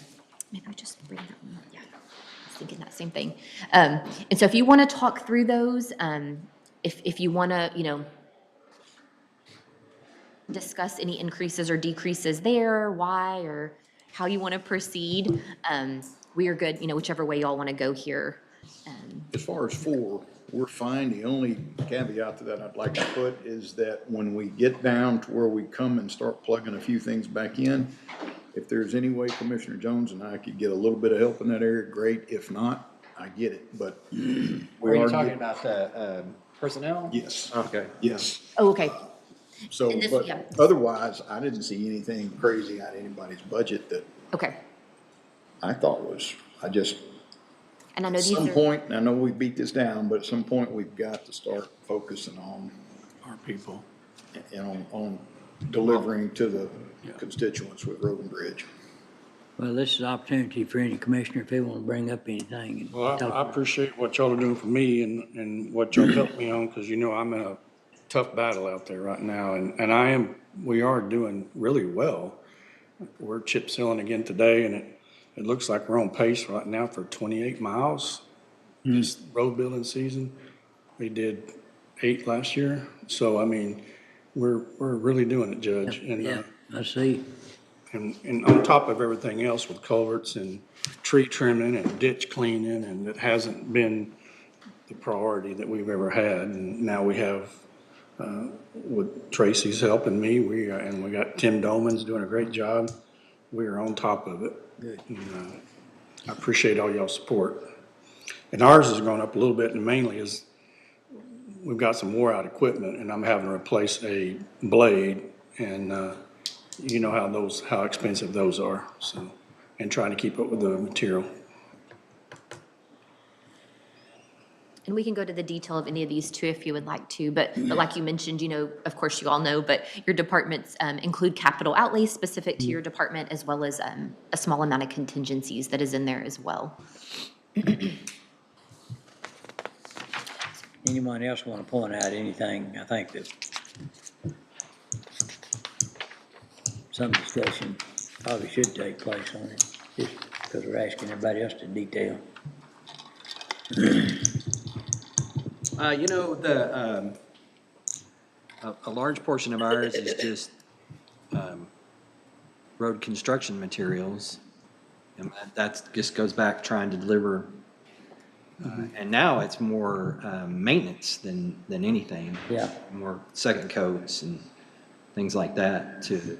I just bring that one up. Yeah, I was thinking that same thing. And so if you want to talk through those, if you want to, you know, discuss any increases or decreases there, why, or how you want to proceed, we are good, you know, whichever way y'all want to go here. As far as 4, we're fine. The only caveat to that I'd like to put is that when we get down to where we come and start plugging a few things back in, if there's any way Commissioner Jones and I could get a little bit of help in that area, great. If not, I get it, but we Are you are talking getting- about personnel? Yes. Okay. Yes. Oh, okay. So, And this- but yeah. otherwise, I didn't see anything crazy out of anybody's budget that Okay. I thought was, And I know at these some are, point, and I know we beat this down, but at some point, we've got to start focusing on Our people. and on delivering to the constituents with Road and Bridge. Well, this is an opportunity for any commissioner if they want to bring up anything. and Well, talk I about it. appreciate what y'all are doing for me and what y'all helped me on, because you know I'm in a tough battle out there right now, and we are doing really well. We're chip sealing again today, and it looks like we're on pace right now for 28 miles this road building season. We did 8 last year, so I mean, we're really doing it, Judge. And, Yeah, I see. And on top of everything else with culverts and tree trimming and ditch cleaning, and it hasn't been the priority that we've ever had. And now we have, with Tracy's helping me, and we got Tim Dolman's doing a great job. We are on top of it. Good. And, I appreciate all y'all's support. And ours has gone up a little bit, and mainly is we've got some wore out equipment and I'm having to replace a blade and, you know how expensive those are, so, and trying to keep up with the material. And we can go to the detail of any of these too if you would like to, but like you mentioned, you know, of course you all know, but your departments include capital outlays specific to your department as well as a small amount of contingencies that is in there as well. Anyone else want to point out anything? I think that some discussion probably should take place on it, just because we're asking everybody else to detail. You know, a large portion of ours is just road construction materials. And that just goes back trying to deliver. And now it's more maintenance than anything. Yeah. More second coats and things like that to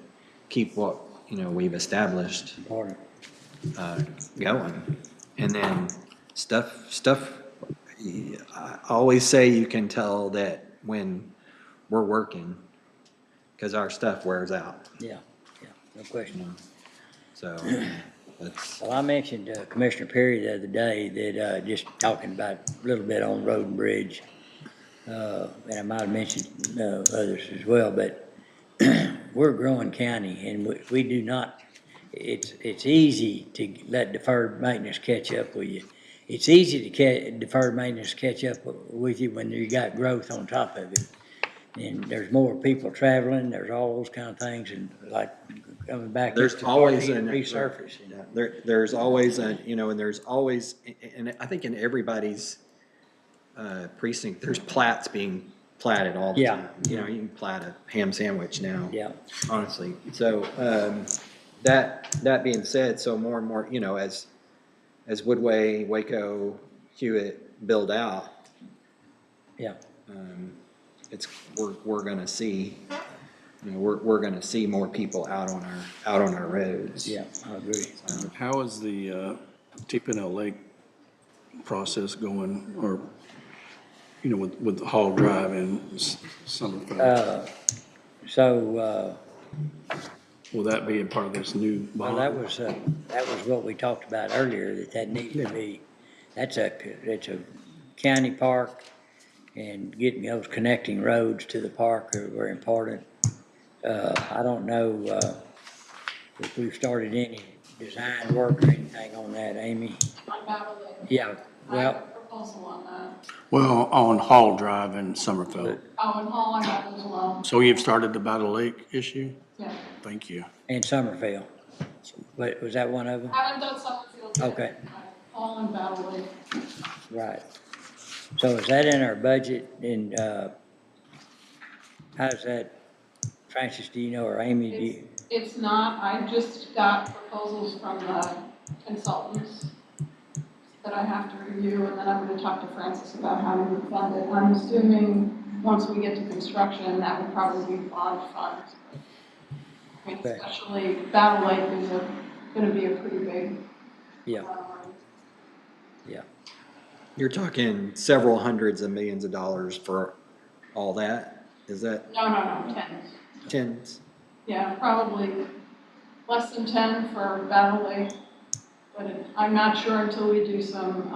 keep what, you know, we've established going. And then stuff, I always say you can tell that when we're working, because our stuff wears out. Yeah, no question. So that's. Well, I mentioned Commissioner Perry the other day that just talking about a little bit on road and bridge, and I might have mentioned others as well, but we're a growing county and we do not, it's easy to let deferred maintenance catch up with you. It's easy to deferred maintenance catch up with you when you got growth on top of it. And there's more people traveling, there's all those kind of things, and like coming back. There's always resurfacing. There's always a, you know, and there's always, and I think in everybody's precinct, there's plats being platted all the time. You know, you can plat a ham sandwich now. Yeah. Honestly. So that being said, so more and more, you know, as Woodway, Waco, Hewitt build out. Yeah. We're gonna see, you know, we're gonna see more people out on our roads. Yeah, I agree. How is the Tippinell Lake process going, or, you know, with Hall Drive and Summerfeld? Will that be a part of this new bond? Well, that was what we talked about earlier, that needs to be, it's a county park, and getting those connecting roads to the park are very important. I don't know if we've started any design work or anything on that, Amy. Yeah, well. Proposal on that. Well, on Hall Drive in Summerfeld. Oh, and Hall, I got those alone. So you've started the Battle Lake issue? Yeah. Thank you. And Summerfield. Wait, was that one of them? Haven't done Summerfield yet. Okay. Hall and Battle Lake. Right. So is that in our budget, and how's that, Francis, do you know, or Amy, do you? It's not, I just got proposals from the consultants that I have to review, and then I'm gonna talk to Francis about how to fund it. I'm assuming, once we get to construction, that would probably be bond funds. I mean, especially Battle Lake is gonna be a pretty big. Yeah. Yeah. You're talking several hundreds of millions of dollars for all that? Is that? No, tens. Tens? Yeah, probably less than 10 for Battle Lake, but I'm not sure until we do some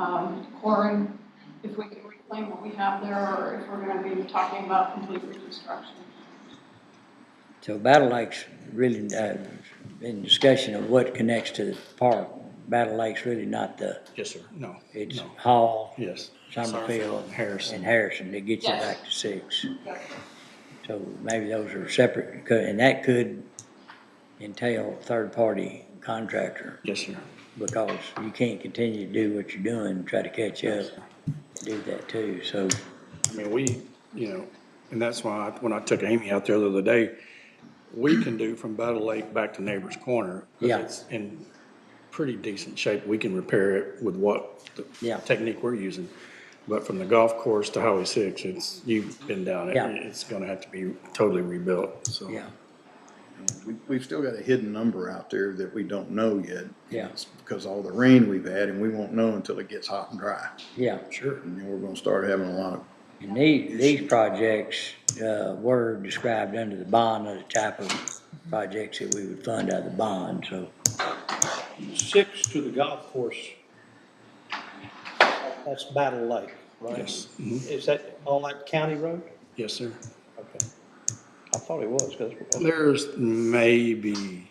coring, if we can reclaim what we have there, or if we're gonna be talking about complete reconstruction. So Battle Lake's really in discussion of what connects to the park. Battle Lake's really not the. Yes, sir. No. It's no. Hall. Yes. Summerfield. Harrison. And Harrison that gets you back to 6. So maybe those are separate, and that could entail third-party contractor. Yes, sir. Because you can't continue to do what you're doing and try to catch up and do that too, so. I mean, you know, and that's why when I took Amy out there the other day, we can do from Battle Lake back to Neighbor's Corner. Yeah. It's in pretty decent shape. We can repair it with what the technique we're using. But from the golf course to Highway 6, you've been down it. Yeah. It's gonna have to be totally rebuilt, so. Yeah. We've still got a hidden number out there that we don't know yet. Yeah. It's because of all the rain we've had, and we won't know until it gets hot and dry. Yeah. Sure. And then we're gonna start having a lot of And these projects, were described under the bond of the type of projects that we would fund out of the bond, so. 6 to the golf course, that's Battle Lake, right? Yes. Is that all that county road? Yes, sir. Okay. I thought it was, because. There's maybe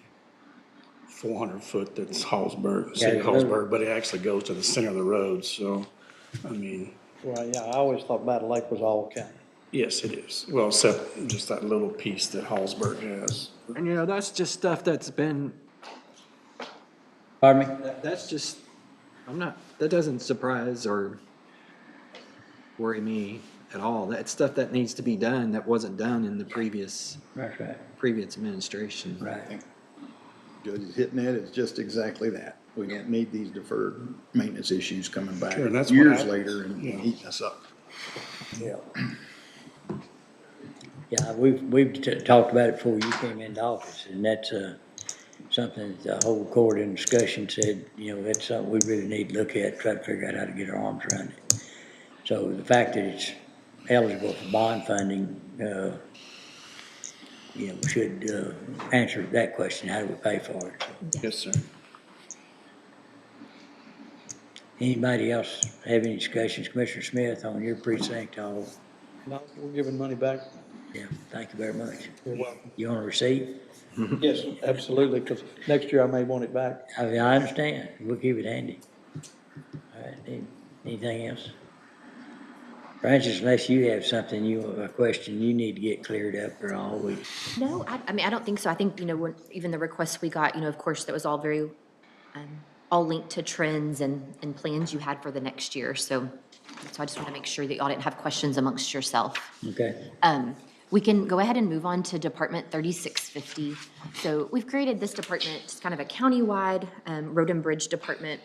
400 foot that's Hallsburg, city Yeah, Hallsburg, but it actually goes to the center of the road, so, I mean, Well, yeah, I always thought Battle Lake was all county. yes, it is. Well, except just that little piece that Hallsburg has. And you know, that's just stuff that's been, Pardon me? that's just, that doesn't surprise or worry me at all. That's stuff that needs to be done that wasn't done in the previous That's right. administration. Right. Judge is hitting it, it's just exactly that. We don't need these deferred maintenance issues coming back Sure, and that's what years happens, later and yeah. eating us up. Yeah. Yeah, we've talked about it before you came into office, and that's, something that the whole court in discussion said, you know, that's something we really need to look at, try to figure out how to get our arms around it. So the fact that it's eligible for bond funding, you know, we should, answer that question, how do we pay for it? So, Yes, sir. anybody else have any discussions, Commissioner Smith, on your precinct? No, we're giving money back. Yeah, thank you very much. You're welcome. You want a receipt? Yes, absolutely, because next year I may want it back. I mean, I understand. We'll keep it handy. All right, anything else? Francis, unless you have something, a question you need to get cleared up or all, we. No, I mean, I don't think so. I think, even the requests we got, of course, that was all very, all linked to trends and plans you had for the next year. So I just want to make sure that y'all didn't have questions amongst yourself. Okay. We can go ahead and move on to Department 3650. So we've created this department, it's kind of a countywide road and bridge department.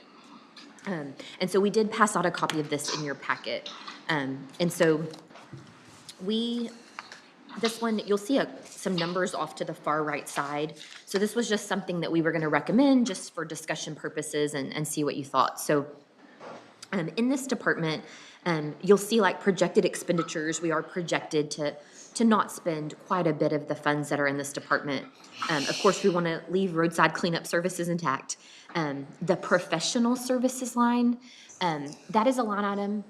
And so we did pass out a copy of this in your packet. And so this one, you'll see some numbers off to the far right side. So this was just something that we were gonna recommend just for discussion purposes and see what you thought. So in this department, you'll see like projected expenditures. We are projected to not spend quite a bit of the funds that are in this department. Of course, we want to leave roadside cleanup services intact. The professional services line, that is a line item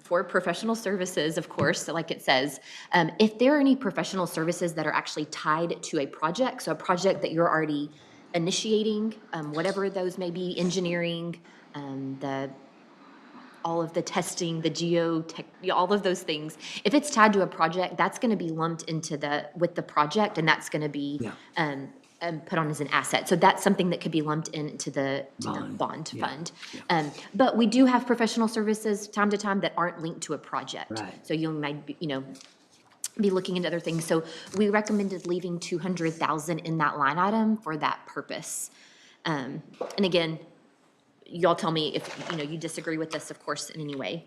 for professional services, of course, like it says. If there are any professional services that are actually tied to a project, so a project that you're already initiating, whatever those may be, engineering, all of the testing, the geotech, all of those things. If it's tied to a project, that's going to be lumped with the project, and that's going to be put on as an asset. So that's something that could be lumped into the bond fund. But we do have professional services time to time that aren't linked to a project. Right. So you might be looking into other things. So we recommended leaving 200,000 in that line item for that purpose. And again, y'all tell me if you disagree with this, of course, in any way.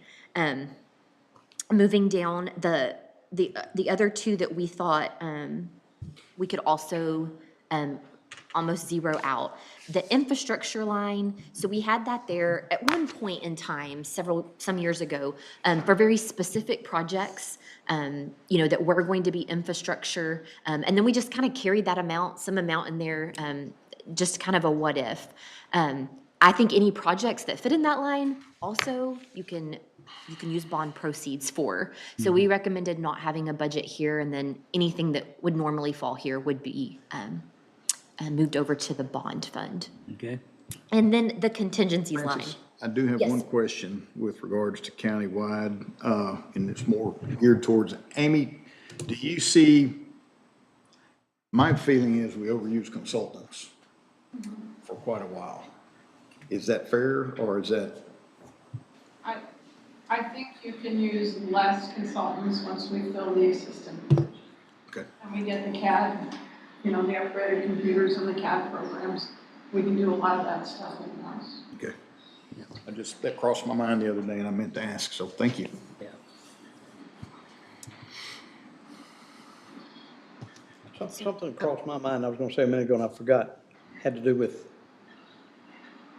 Moving down, the other two that we thought we could also almost zero out. The infrastructure line, so we had that there at one point in time, some years ago, for very specific projects, that were going to be infrastructure. And then we just kind of carried that some amount in there, just kind of a what if. I think any projects that fit in that line, also, you can use bond proceeds for. So we recommended not having a budget here, and then anything that would normally fall here would be moved over to the bond fund. Okay. And then the contingencies line. Francis, I do have Yes. one question with regards to countywide, and it's more geared towards Amy. Do you see, my feeling is we overuse consultants for quite a while. Is that fair, or is that? I think you can use less consultants once we fill the assistant position. Okay. And we get the CAD, the upgraded computers and the CAD programs. We can do a lot of that stuff in-house. Okay. That crossed my mind the other day and I meant to ask, so thank you. Yeah. Something crossed my mind, I was gonna say a minute ago and I forgot, had to do with,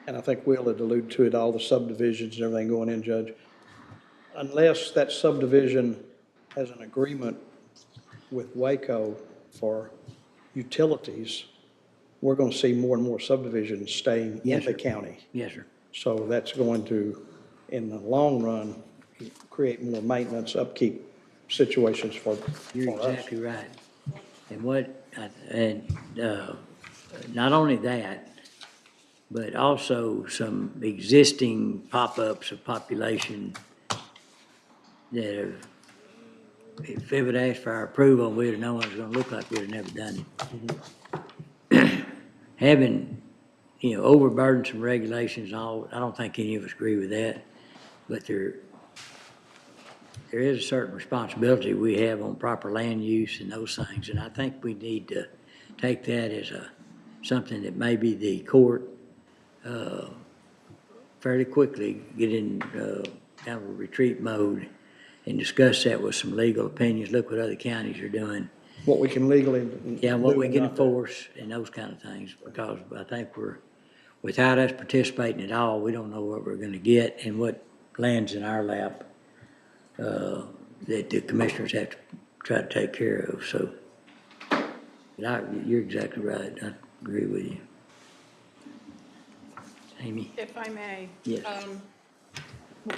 and I think Will had alluded to it, all the subdivisions and everything going in, Judge. unless that subdivision has an agreement with Waco for utilities, we're going to see more and more subdivisions staying in Yes, the sir. county. Yes, sir. So that's going to, in the long run, create more maintenance, upkeep situations for You're us. exactly right. And not only that, but also some existing pop-ups of population that have, if it would ask for our approval, we'd have known it was gonna look like we'd have never done it. Having, overburdensome regulations and all, I don't think any of us agree with that, but there is a certain responsibility we have on proper land use and those things, and I think we need to take that as something that maybe the court fairly quickly get in kind of a retreat mode and discuss that with some legal opinions, look what other counties are doing. What we can legally. Yeah, what do we and can not do. enforce and those kind of things, because I think without us participating at all, we don't know what we're gonna get and what lands in our lap that the commissioners have to try to take care of, so. But you're exactly right, I agree with you. Amy? If I may. Yes.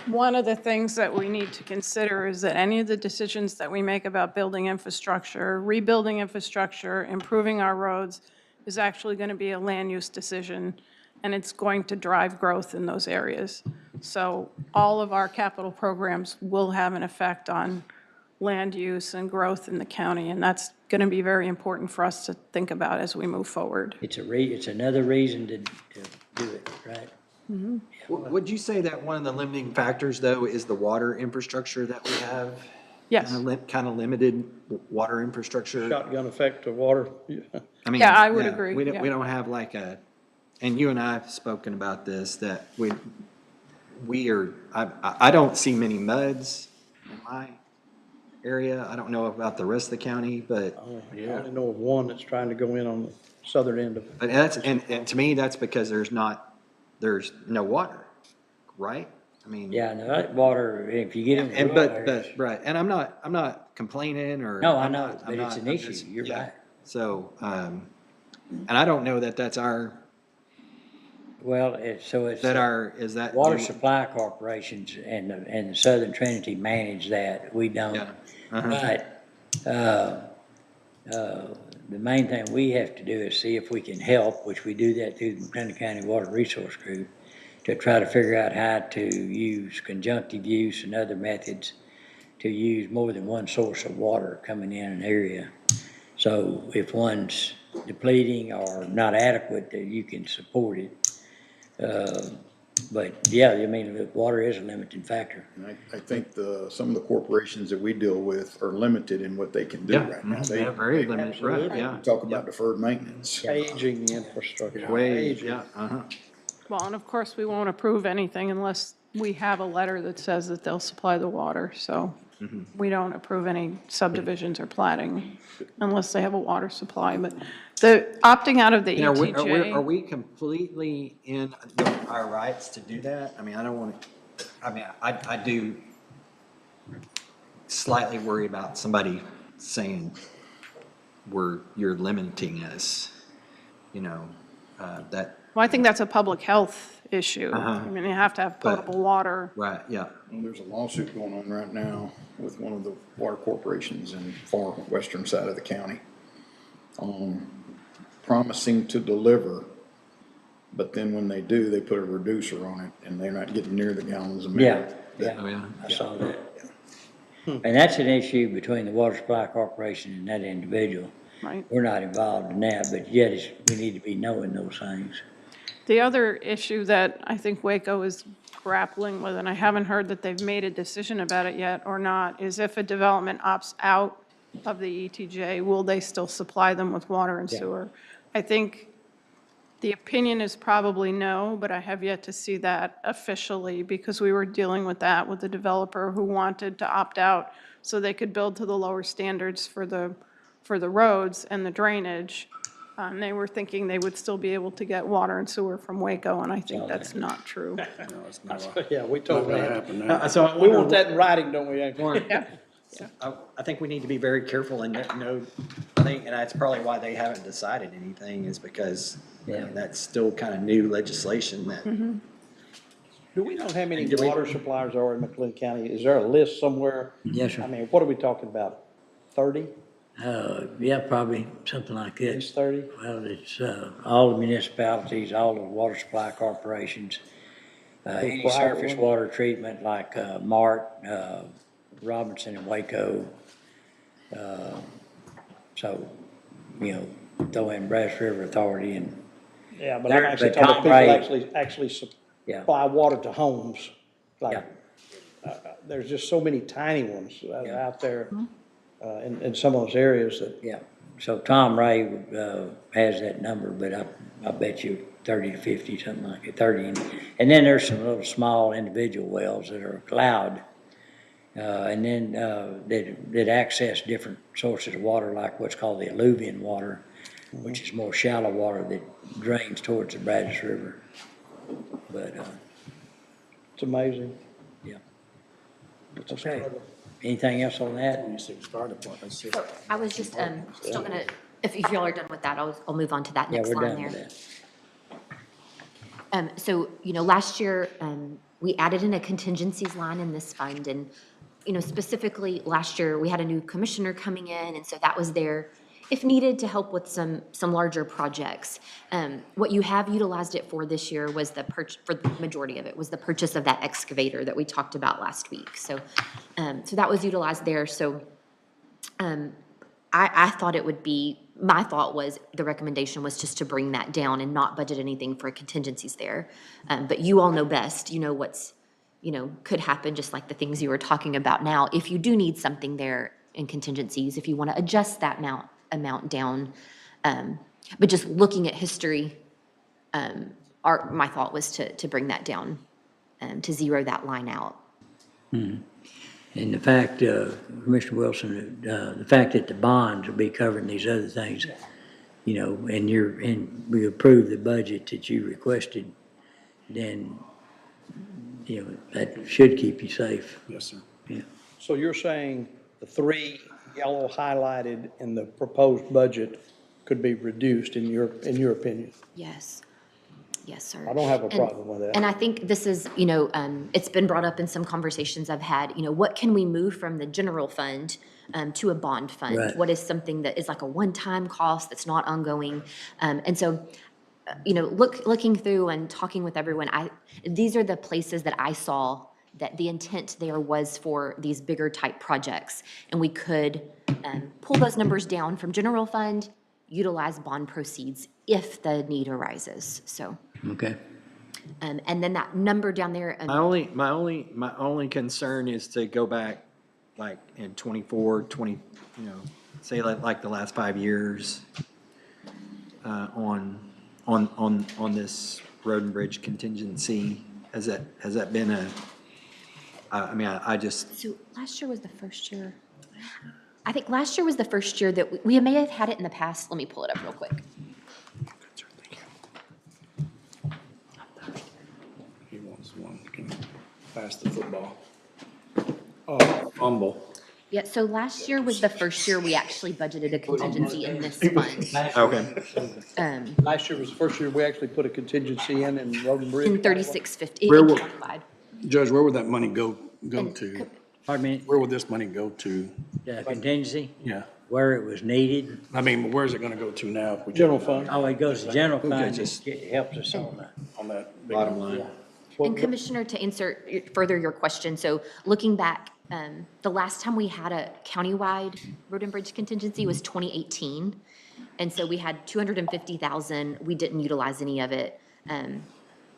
One of the things that we need to consider is that any of the decisions that we make about building infrastructure, rebuilding infrastructure, improving our roads, is actually going to be a land use decision, and it's going to drive growth in those areas. So all of our capital programs will have an effect on land use and growth in the county, and that's going to be very important for us to think about as we move forward. It's another reason to do it, right? Would you say that one of the limiting factors, though, is the water infrastructure that we have? Yes. Kind of limited water infrastructure? Shotgun effect of water. I mean, Yeah, I would agree, We don't, yeah. we don't have like and you and I have spoken about this, that I don't see many MUDs in my area. I don't know about the rest of the county, but. I only know of one that's trying to go in on the southern end of it. But and to me, that's because there's no water, right? I mean. Yeah, no, that water, if you get in the And, rural but, areas. right, and I'm not complaining or. No, I I'm know, not- but I'm it's not- an I'm issue, just- you're yeah. right. So, and I don't know that that's our, Well, it's is that? Water supply corporations and the Southern Trinity manage that, we don't. Yeah. Uh-huh. But, the main thing we have to do is see if we can help, which we do that through the McLennan County Water Resource Group, to try to figure out how to use conjunctive use and other methods to use more than one source of water coming in an area. So if one's depleting or not adequate, that you can support it. But yeah, I mean, the water is a limiting factor. And I think some of the corporations that we deal with are limited in what they can do Yeah, right now. they're very limited, right, yeah. Talk about deferred maintenance. Aging the infrastructure. Way, Aging. yeah, uh-huh. Well, and of course, we won't approve anything unless we have a letter that says that they'll supply the water, so we don't approve any subdivisions or plating unless they have a water supply, but the opting out of the You know, ETJ. are we completely in our rights to do that? I mean, I don't want to, I do slightly worry about somebody saying you're limiting us, that. Well, I think that's a public health issue. Uh-huh. I mean, you have to have But- potable water. Right, yeah. Well, there's a lawsuit going on right now with one of the water corporations in far western side of the county, promising to deliver, but then when they do, they put a reducer on it, and they're not getting near the gallons of milk. Yeah, Oh, yeah. I saw that. And that's an issue between the Water Supply Corporation and that individual. Right. We're not involved in that, but yet we need to be knowing those things. The other issue that I think Waco is grappling with, and I haven't heard that they've made a decision about it yet or not, is if a development opts out of the ETJ, will they still supply them with water and Yeah. sewer? I think the opinion is probably no, but I have yet to see that officially, because we were dealing with that with the developer who wanted to opt out so they could build to the lower standards for the roads and the drainage. And they were thinking they would still be able to get water and sewer from Waco, and I think that's not true. No, it's not. Yeah, we told Not gonna that. happen now. So I We wonder- want that in writing, don't we, Anthony? I think we need to be very careful and know, I think, and that's probably why they haven't decided anything, is because that's still kind of new legislation that. Do we know how many And do we- water suppliers are in McLean County? Is there a list somewhere? Yes, sir. I mean, what are we talking about? 30? Yeah, probably something like At that. least 30? Well, it's, all the municipalities, all the water supply corporations, any private surface ones? water treatment like, Mart, Robinson and Waco. So, you know, throw in Brazos River Authority and, Yeah, but I'm There- actually but talking Tom about people Ray- actually Yeah. supply water to homes. Like, Yeah. there's just so many tiny ones out there, in some of those areas that. yeah. So Tom Ray, has that number, but I bet you 30 to 50, something like it, 30. And then there's some little small individual wells that are allowed. And then, that access different sources of water, like what's called the alluvial water, which is more shallow water that drains towards the Brazos River. But, It's amazing. yeah. It's a Okay. struggle. Anything else on that? Fire department. So I was just, still gonna, if y'all are done with that, I'll move on to that Yeah, next we're line done there. with that. So, last year, we added in a contingencies line in this fund, and, specifically, last year, we had a new commissioner coming in, and so that was there if needed to help with some larger projects. What you have utilized it for this year was for the majority of it, was the purchase of that excavator that we talked about last week. So, so that was utilized there, so, I thought it would be, my thought was, the recommendation was just to bring that down and not budget anything for contingencies there. But you all know best, what's, could happen, just like the things you were talking about now. If you do need something there in contingencies, if you want to adjust that amount down. But just looking at history, my thought was to bring that down, to zero that line out. And the fact, Commissioner Wilson, the fact that the bonds will be covering these other things, and we approve the budget that you requested, then, that should keep you safe. Yes, sir. Yeah. So you're saying the 3 yellow highlighted in the proposed budget could be reduced in your opinion? Yes. Yes, sir. I don't have a problem with that. And I think this is, it's been brought up in some conversations I've had, what can we move from the general fund to a bond fund? Right. What is something that is like a one-time cost that's not ongoing? And so, looking through and talking with everyone, these are the places that I saw that the intent there was for these bigger type projects. And we could pull those numbers down from general fund, utilize bond proceeds if the need arises, so. Okay. And then that number down there. My only concern is to go back, like in 24, 20, say like the last 5 years, on this road and bridge contingency. Has that been I just. So last year was the first year. I think last year was the first year that we may have had it in the past. Let me pull it up real quick. He wants one, can pass the football. Fumble. Yeah, so last year was the first year we actually budgeted a contingency in this fund. Okay. Last year was the first year we actually put a contingency in road and bridge. In 3650, Where in will- countywide. Judge, where would that money go to? Pardon me? Where would this money go to? Contingency, Yeah. where it was needed. I mean, where's it gonna go to now? if we take General it fund. Oh, it goes to general Okay, fund, just- it helps us on that. On that big Bottom line. And Commissioner, to answer further your question, so looking back, the last time we had a countywide road and bridge contingency was 2018. And so we had 250,000, we didn't utilize any of it.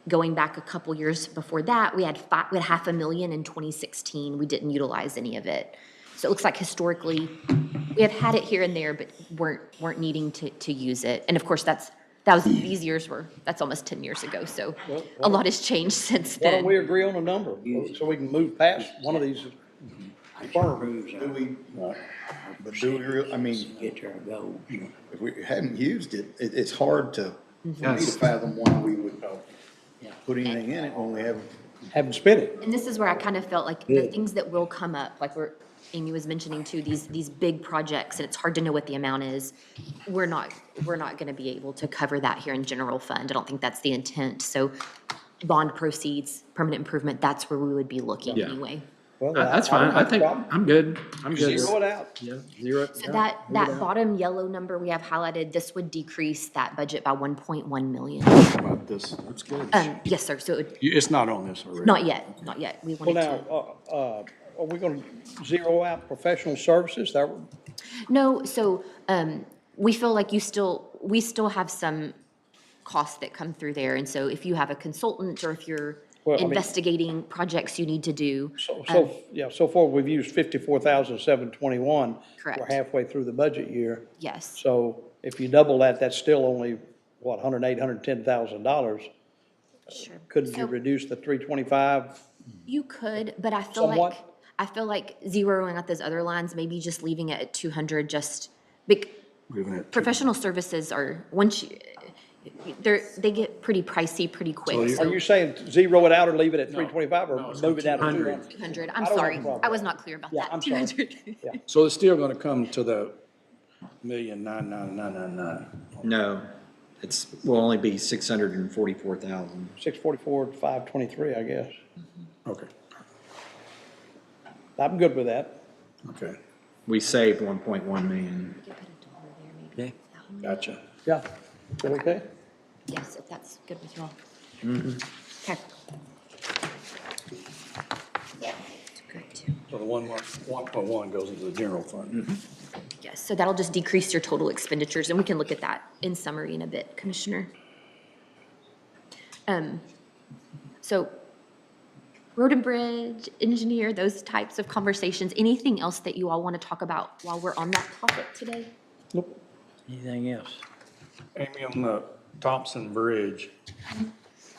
Going back a couple years before that, we had $500,000 in 2016, we didn't utilize any of it. So it looks like historically, we have had it here and there, but weren't needing to use it. And of course, that's almost 10 years ago, so a lot has changed since Why don't then. we agree on a number, so we can move past one of these? firm. Do we, but do we, I mean, Get to our goals. if we hadn't used it, it's hard to, for me to Yes. fathom why we would put anything in it when we haven't spent it. And this is where I kind of felt like the things that will come up, like Amy was mentioning too, these big projects, and it's hard to know what the amount is. We're not gonna be able to cover that here in general fund. I don't think that's the intent. So bond proceeds, permanent improvement, that's where we would be looking Yeah. anyway. Well, That's fine. I think I'm good. I'm good. Zero it out. Yeah, zero. So that bottom yellow number we have highlighted, this would decrease that budget by 1.1 million. About this, that's good. Yes, sir. So it would- It's not on this already. not yet. We Well, wanted now, to. are we gonna zero out professional services? That, No, so, we feel like we still have some costs that come through there. And so if you have a consultant or if you're Well, I mean- investigating projects you need to do. so far, we've used 54,721. Correct. We're halfway through the budget year. Yes. So if you double that, that's still only, what, $110,000. Sure. Couldn't you So- reduce the 325? You could, but I feel like, Somewhat. zeroing out those other lines, maybe just leaving it at 200, Leaving it. professional services are, they get pretty pricey pretty quick. Are So you saying zero it out or leave it at 325 or move it down to 200? 200, I I'm don't have a sorry. problem. I was not clear about Yeah, that. I'm sorry. 200. So it's still gonna come to the 1,999,999. No, will only be 644,000. 644, 523, I guess. Okay, I'm good with that. okay, We saved 1.1 million. Okay. gotcha. Yeah. Is that okay? Yes, if that's good with you all. Mm-hmm. Okay. Yeah, that's great too. So the 1.1 goes into the general fund. Yes, so that'll just decrease your total expenditures, and we can look at that in summary in a bit, Commissioner. So road and bridge, engineer, those types of conversations, anything else that you all want to talk about while we're on that topic today? Anything else? Amy, on the Thompson Bridge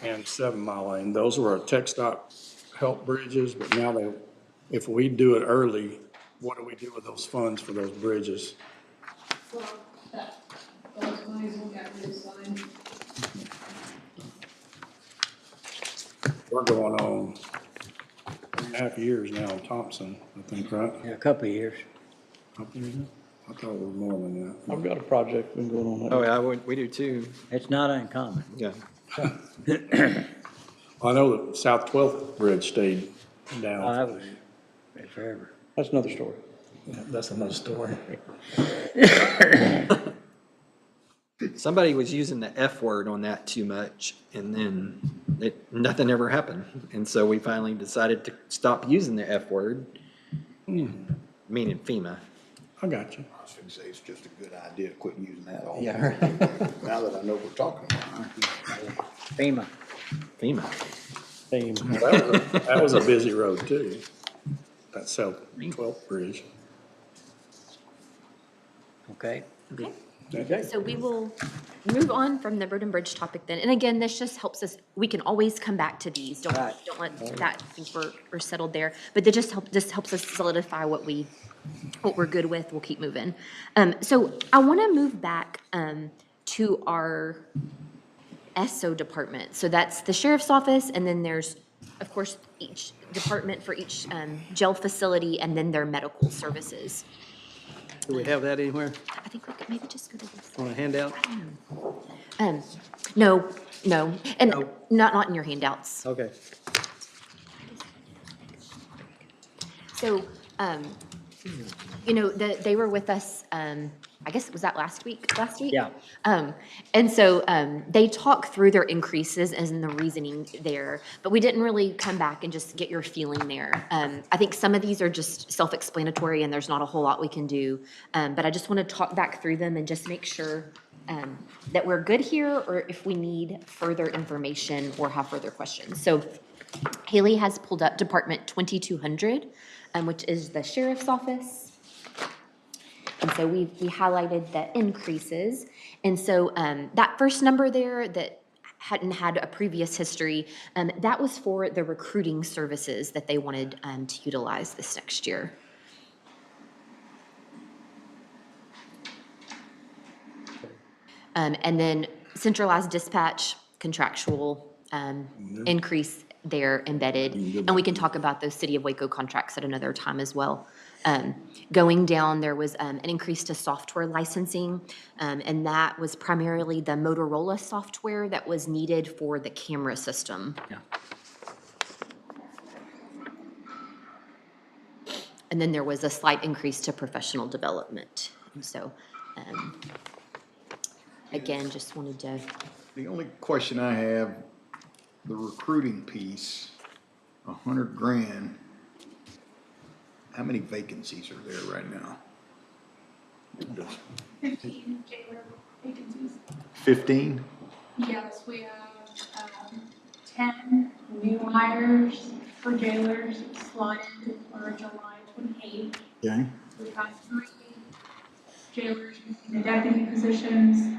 and 7 Mile Lane, those were our TxDOT help bridges, but now if we do it early, what do we do with those funds for those bridges? We're going on 3.5 years now in Thompson, I think, right? Yeah, a couple of years. Couple years? I thought it was more than that. I've got a project been going on. Oh, yeah, we do too. It's not uncommon. Yeah. I know the South 12th Bridge stayed down. Oh, that was forever. That's another story. Yeah, that's another story. Somebody was using the F word on that too much, and then nothing ever happened. And so we finally decided to stop using the F word, meaning FEMA. I got you. I was gonna say, it's just a good idea to quit using that all. Yeah. Now that I know what we're talking about. FEMA. FEMA. That was a busy road too, that South 12th Bridge. Okay. Okay. So we will move on from the road and bridge topic then. And again, this just helps us, we can always come back to these. Don't let that think we're settled there. But this helps us solidify what we're good with. We'll keep moving. So I want to move back to our SO department. So that's the sheriff's office, and then there's, of course, each department for each jail facility, and then their medical services. Do we have that anywhere I think we could maybe just go to this. on a handout? No, and not in your handouts. Okay. So, they were with us, I guess, was that last week? Yeah. And so, they talked through their increases and the reasoning there, but we didn't really come back and just get your feeling there. I think some of these are just self-explanatory and there's not a whole lot we can do. But I just want to talk back through them and just make sure, that we're good here, or if we need further information or have further questions. So Haley has pulled up Department 2200, which is the sheriff's office. And so we highlighted the increases. And so that first number there that hadn't had a previous history, that was for the recruiting services that they wanted to utilize this next year. And then centralized dispatch, contractual increase there embedded. And we can talk about those City of Waco contracts at another time as well. Going down, there was an increase to software licensing, and that was primarily the Motorola software that was needed for the camera system. Yeah. And then there was a slight increase to professional development. So, again, just wanted to. The only question I have, the recruiting piece, $100,000. How many vacancies are there right now? 15 jailer vacancies. 15? Yes, we have 10 new hires for jailers slotted for July 28th. Okay. We've got 3 jailers in the deputy positions.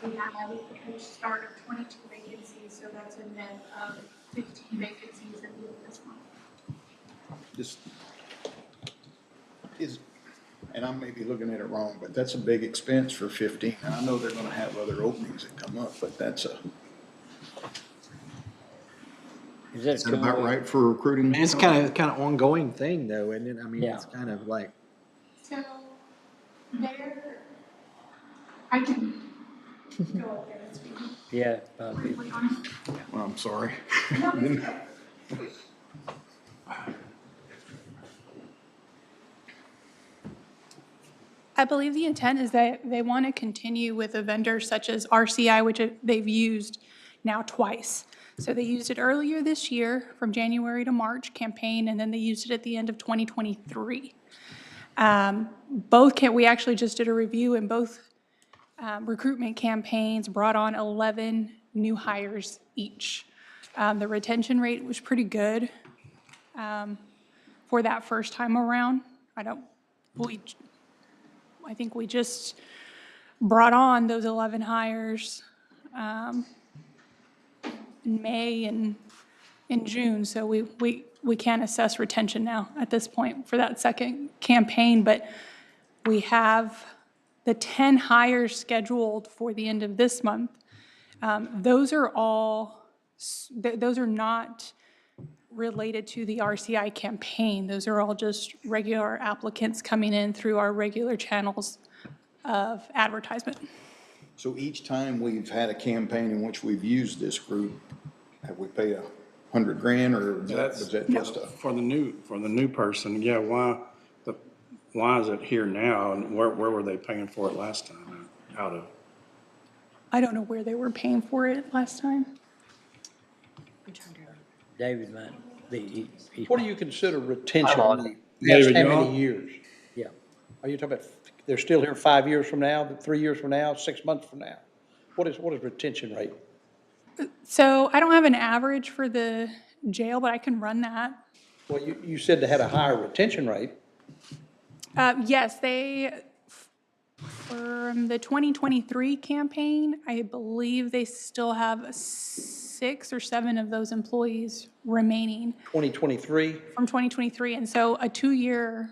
We have a start of 22 vacancies, so that's a net of 15 vacancies at the end of this month. Just is, and I may be looking at it wrong, but that's a big expense for 15. And I know they're gonna have other openings that come up, but that's a, Is is that about right for recruiting? It's kind of ongoing thing though, isn't it? I mean, Yeah. it's kind of like, So there, I can go up there and speak Yeah. briefly on it. Well, I'm sorry. I believe the intent is that they want to continue with a vendor such as RCI, which they've used now twice. So they used it earlier this year from January to March campaign, and then they used it at the end of 2023. We actually just did a review, and both recruitment campaigns brought on 11 new hires each. The retention rate was pretty good for that first time around. I think we just brought on those 11 hires in May and in June, so we can't assess retention now at this point for that second campaign, but we have the 10 hires scheduled for the end of this month. Those are not related to the RCI campaign. Those are all just regular applicants coming in through our regular channels of advertisement. So each time we've had a campaign in which we've used this group, have we paid $100,000 or is that just a? For the new person, yeah, why is it here now and where were they paying for it last time out of? I don't know where they were paying for it last time. David might be. What do you consider retention? I'm on. Yes, David, how you many on? years? Yeah. Are you talking about, they're still here 5 years from now, 3 years from now, 6 months from now? What is retention rate? So I don't have an average for the jail, but I can run that. Well, you said they had a higher retention rate. Yes, from the 2023 campaign, I believe they still have 6 or 7 of those employees remaining 2023, from 2023. And so a 2-year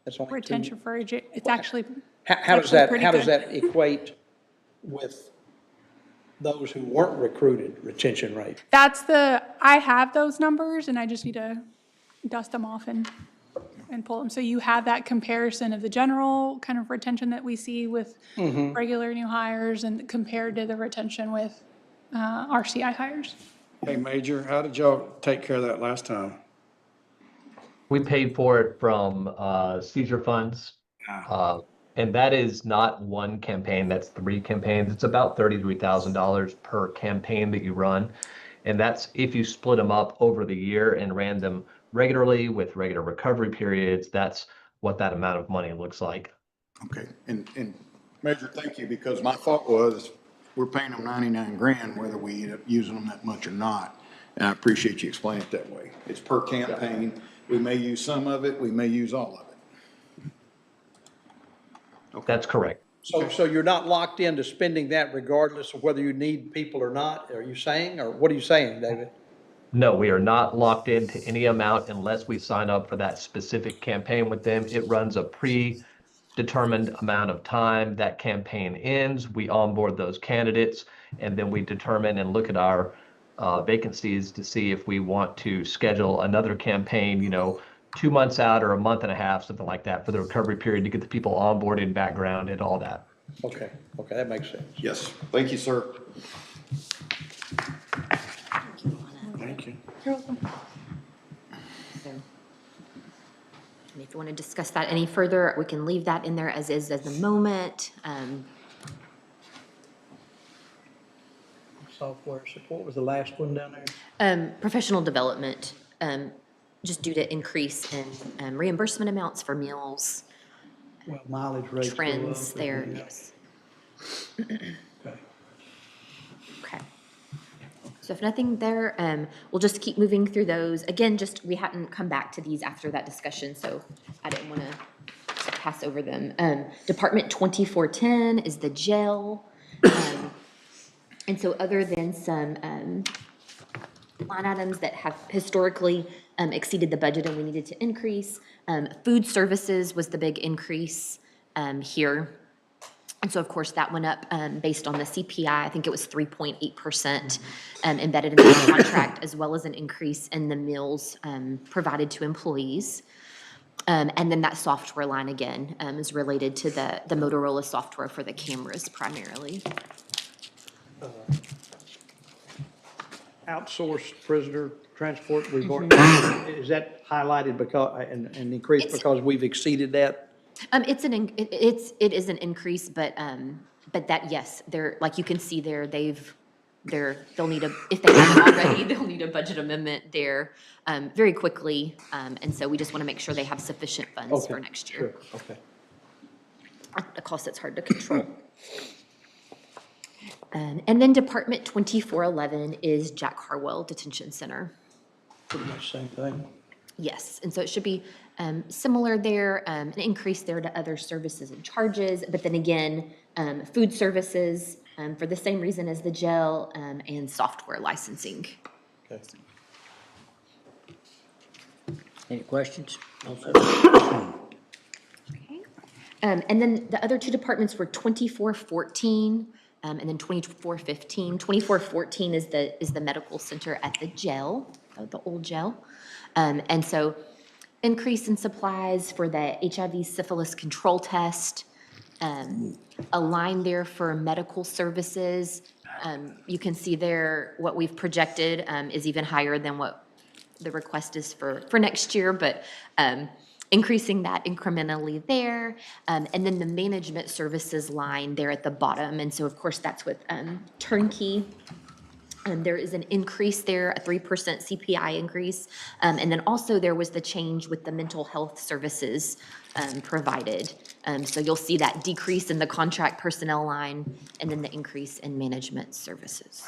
that's only retention for a jail, it's actually. How does actually pretty that good. equate with those who weren't recruited retention rate? I have those numbers and I just need to dust them off and pull them. So you have that comparison of the general kind of retention that we see with regular new hires and compared to the retention with RCI hires. Hey, Major, how did y'all take care of that last time? We paid for it from seizure funds. And that is not one campaign, that's 3 campaigns. It's about $33,000 per campaign that you run. And that's if you split them up over the year and ran them regularly with regular recovery periods, that's what that amount of money looks like. Okay, and Major, thank you, because my thought was, we're paying them $99,000 whether we end up using them that much or not. And I appreciate you explaining it that way. It's per campaign. We may use some of it, we may use all of it. That's correct. So you're not locked into spending that regardless of whether you need people or not, are you saying, or what are you saying, David? No, we are not locked into any amount unless we sign up for that specific campaign with them. It runs a determined amount of time that campaign ends. We onboard those candidates, and then we determine and look at our vacancies to see if we want to schedule another campaign, 2 months out or a month and a half, something like that, for the recovery period to get the people onboarded, background, and all that. Okay, that makes sense. Yes, thank you, sir. Thank you. You're welcome. So, and if you want to discuss that any further, we can leave that in there as is at the moment. Software support was the last one down there? Professional development, just due to increase in reimbursement amounts for meals, Well, mileage rates go trends up, there, yeah. yes. Okay. Okay. So if nothing there, we'll just keep moving through those. Again, we hadn't come back to these after that discussion, so I didn't want to pass over them. Department 2410 is the jail. And so other than some line items that have historically exceeded the budget and we needed to increase, food services was the big increase here. And so, of course, that went up based on the CPI. I think it was 3.8% embedded in the contract, as well as an increase in the meals provided to employees. And then that software line, again, is related to the Motorola software for the cameras primarily. Outsourced prisoner transport, is that highlighted because, and increased because we've exceeded that? It is an increase, but that, yes, they're, like you can see there, they'll need if they haven't already, they'll need a budget amendment there very quickly. And so we just want to make sure they have sufficient funds for next year. Sure, okay. A cost that's hard to control. And then Department 2411 is Jack Harwell Detention Center. Pretty much same thing. Yes, and so it should be similar there, an increase there to other services and charges, but then again, food services for the same reason as the jail and software licensing. Okay. Any questions? And then the other two departments were 2414 and then 2415. 2414 is the medical center at the jail, the old jail. And so increase in supplies for the HIV syphilis control test, a line there for medical services. You can see there what we've projected is even higher than what the request is for next year, but increasing that incrementally there. And then the management services line there at the bottom. And so, of course, that's with turnkey. There is an increase there, a 3% CPI increase. And then also there was the change with the mental health services provided. So you'll see that decrease in the contract personnel line and then the increase in management services.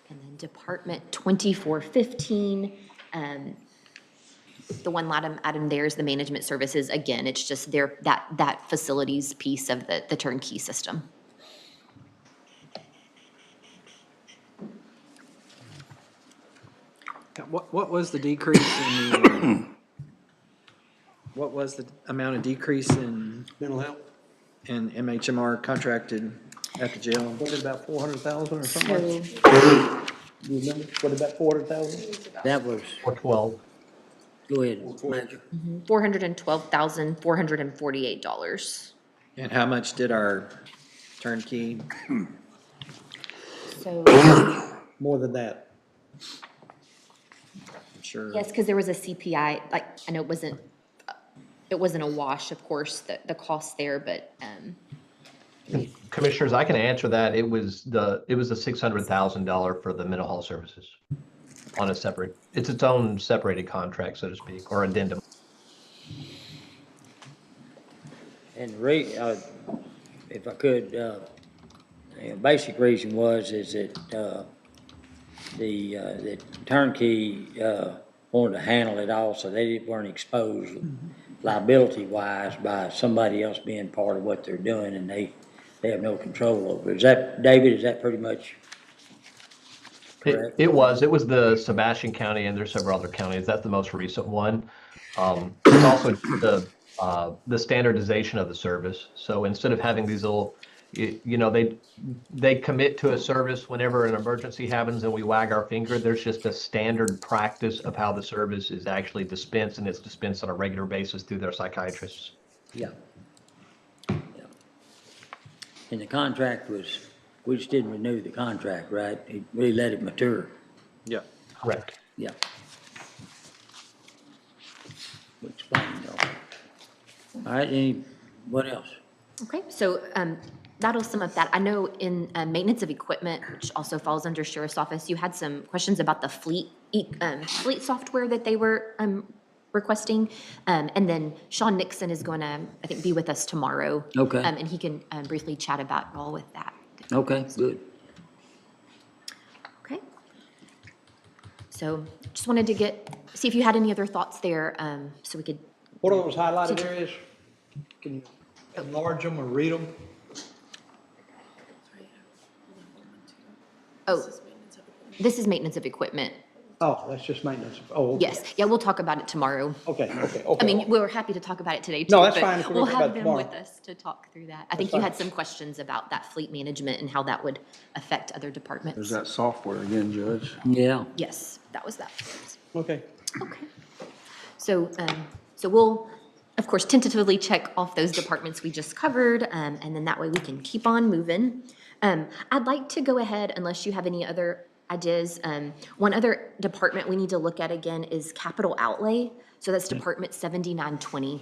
And then Department 2415, the one item there is the management services. Again, it's just that facilities piece of the turnkey system. What was the decrease in the, what was the amount of decrease in? Mental health? In MHMR contracted at the jail? What, about 400,000 or something like that? Do you remember? What, about 400,000? That was. 412. Go ahead, Manager. $412,448. And how much did our turnkey? So. More than that. Sure. Yes, because there was a CPI, like, I know it wasn't a wash, of course, the cost there, but, Commissioners, I can answer that. It was the $600,000 for the mental health services on a separate, it's its own separated contract, so to speak, or addendum. And if I could, the basic reason is that the turnkey wanted to handle it all, so they weren't exposed liability-wise by somebody else being part of what they're doing, and they have no control over it. Is that, David, is that pretty much correct? It was the Sebastian County, and there's several other counties. That's the most recent one. It's also the standardization of the service. So instead of having these little, they commit to a service whenever an emergency happens and we wag our finger. There's just a standard practice of how the service is actually dispensed, and it's dispensed on a regular basis through their psychiatrists. Yeah. Yeah. And the contract was, we just didn't renew the contract, right? We let it mature. Yeah. Correct. Yeah. Explain, though. All right, what else? Okay, so that'll sum up that. I know in maintenance of equipment, which also falls under Sheriff's Office, you had some questions about the fleet software that they were requesting. And then Sean Nixon is going to, I think, be with us tomorrow. Okay. And he can briefly chat about all with that. Okay, good. Okay. So just wanted to see if you had any other thoughts there, so we could. What are those highlighted areas? Can you enlarge them or read them? Oh, this is maintenance of equipment. Oh, that's just maintenance. Oh, okay. Yes, yeah, we'll talk about it tomorrow. Okay. I mean, we're happy to talk about it today, too. No, that's but fine if we're we'll gonna talk have about it them tomorrow. with us to talk through that. I think you had some questions about that fleet management and how that would affect other departments. There's that software again, Judge. Yeah. Yes, that was that. Okay. Okay. So we'll, of course, tentatively check off those departments we just covered, and then that way we can keep on moving. I'd like to go ahead, unless you have any other ideas. One other department we need to look at again is capital outlay. So that's Department 7920.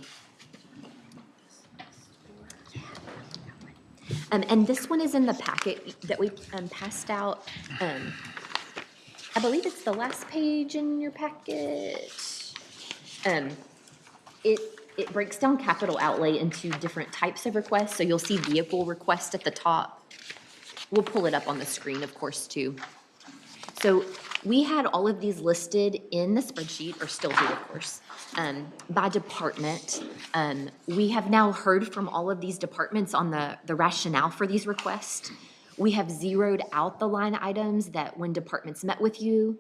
And this one is in the packet that we passed out. I believe it's the last page in your packet. It breaks down capital outlay into different types of requests. So you'll see vehicle request at the top. We'll pull it up on the screen, of course, too. So we had all of these listed in the spreadsheet, or still do, of course, by department. We have now heard from all of these departments on the rationale for these requests. We have zeroed out the line items that when departments met with you,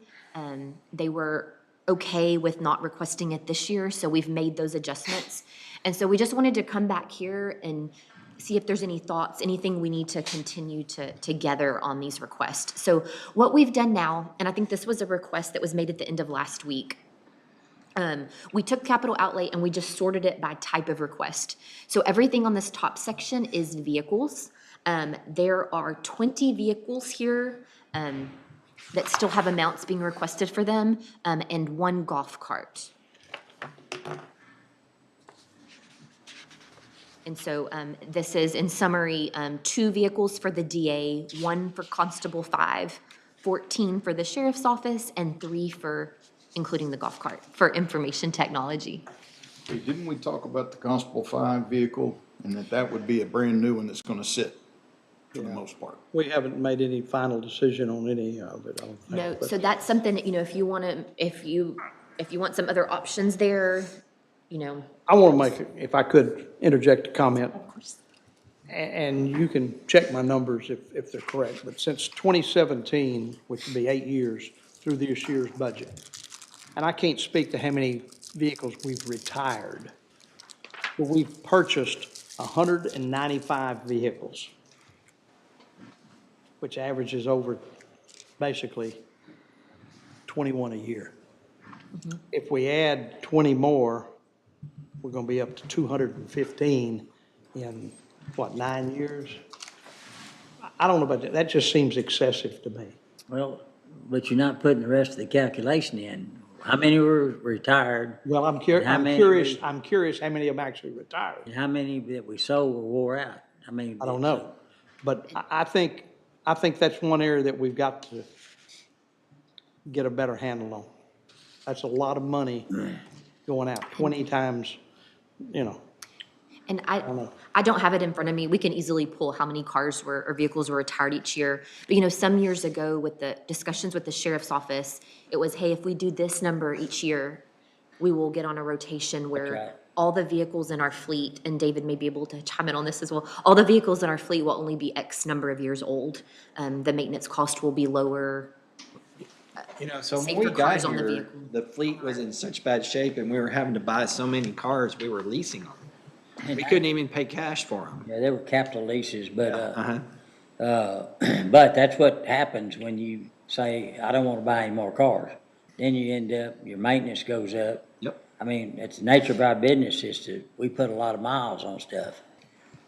they were okay with not requesting it this year, so we've made those adjustments. And so we just wanted to come back here and see if there's any thoughts, anything we need to continue to gather on these requests. So what we've done now, and I think this was a request that was made at the end of last week, we took capital outlay and we just sorted it by type of request. So everything on this top section is vehicles. There are 20 vehicles here that still have amounts being requested for them, and one golf cart. And so this is, in summary, 2 vehicles for the DA, 1 for Constable 5, 14 for the Sheriff's Office, and 3 for, including the golf cart, for information technology. Hey, didn't we talk about the Constable 5 vehicle and that would be a brand new one that's gonna sit for the most part? We haven't made any final decision on any of it, I don't think. No, but- so that's something that, if you want to, if you want some other options there, I want to make, if I could interject a comment. Of course. And you can check my numbers if they're correct, but since 2017, which would be 8 years through this year's budget, and I can't speak to how many vehicles we've retired, but we've purchased 195 vehicles, which averages over basically 21 a year. If we add 20 more, we're going to be up to 215 in, 9 years? I don't know about that. That just seems excessive to me. Well, but you're not putting the rest of the calculation in. How many were retired? Well, I'm How many curious how many of them actually retired. And how many that we sold or wore out? I mean. I don't know. But I think that's one area that we've got to get a better handle on. That's a lot of money going out, 20 times, And I don't have it in front of me. We can easily pull how many cars or vehicles were retired each year. But some years ago with the discussions with the Sheriff's Office, it was, hey, if we do this number each year, we will get on a rotation where all the vehicles in our fleet, and David may be able to chime in on this as well, all the vehicles in our fleet will only be X number of years old. The maintenance cost will be lower You know, so when safer we got cars on the here, vehicle. the fleet was in such bad shape and we were having to buy so many cars, we were leasing them. We couldn't even pay cash for them. Yeah, they were capital leases, but, Uh-huh. but that's what happens when you say, I don't wanna buy any more cars. Then you end up, your maintenance goes up. Yep. I mean, it's the nature of our business is we put a lot of miles on stuff.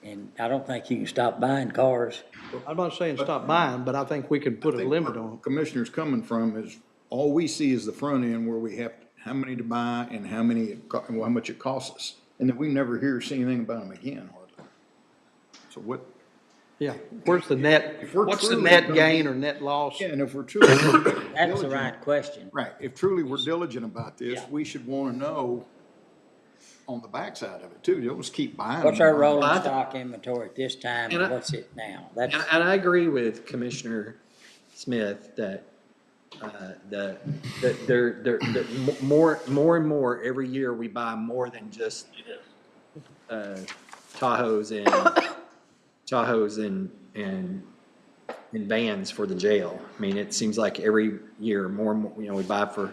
And I don't think you can stop buying cars. I'm not saying stop buying, but I think we can put a limit on it. Commissioner's coming from is, all we see is the front end where we have how many to buy and how much it costs us. And then we never hear or see anything about them again, hardly. So what? Yeah, where's the net, If we're what's the truly net gonna gain be- or net loss? Yeah, and if we're truly. That's the right question. Right, if truly we're diligent about this, we should wanna know on the backside of it too. Don't just keep buying. What's them. our rolling stock inventory at this time And and I- what's it now? That's, And I agree with Commissioner Smith that, that they're more and more, every year we buy more than just, Tahoes and vans for the jail. I mean, it seems like every year more and more, you know, we buy for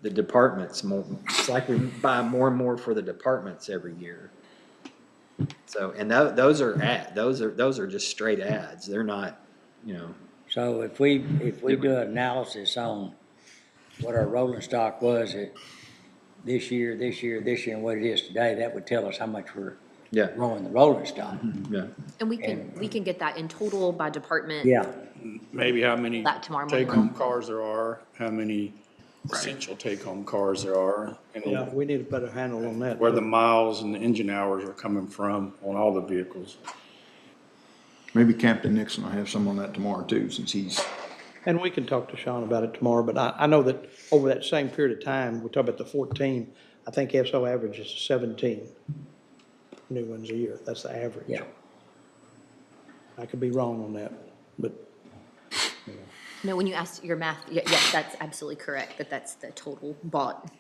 the departments more. It's like we buy more and more for the departments every year. So, and those are just straight ads. They're not, you know. so if we do an analysis on what our rolling stock was at this year, and what it is today, that would tell us how much we're growing the rolling stock. Yeah. And we can get that in total by department. Yeah. Maybe how many That tomorrow morning. take-home cars there are, how many essential take-home cars there are, Yeah, and we need a better handle on that. where the miles and the engine hours are coming from on all the vehicles. Maybe Captain Nixon will have some on that tomorrow too, since he's. And we can talk to Sean about it tomorrow, but I know that over that same period of time, we talk about the 14, I think SO averages 17 new ones a year. That's the average. Yeah. I could be wrong on that, but No, when you asked your math, yes, that's absolutely correct, that's the total bought,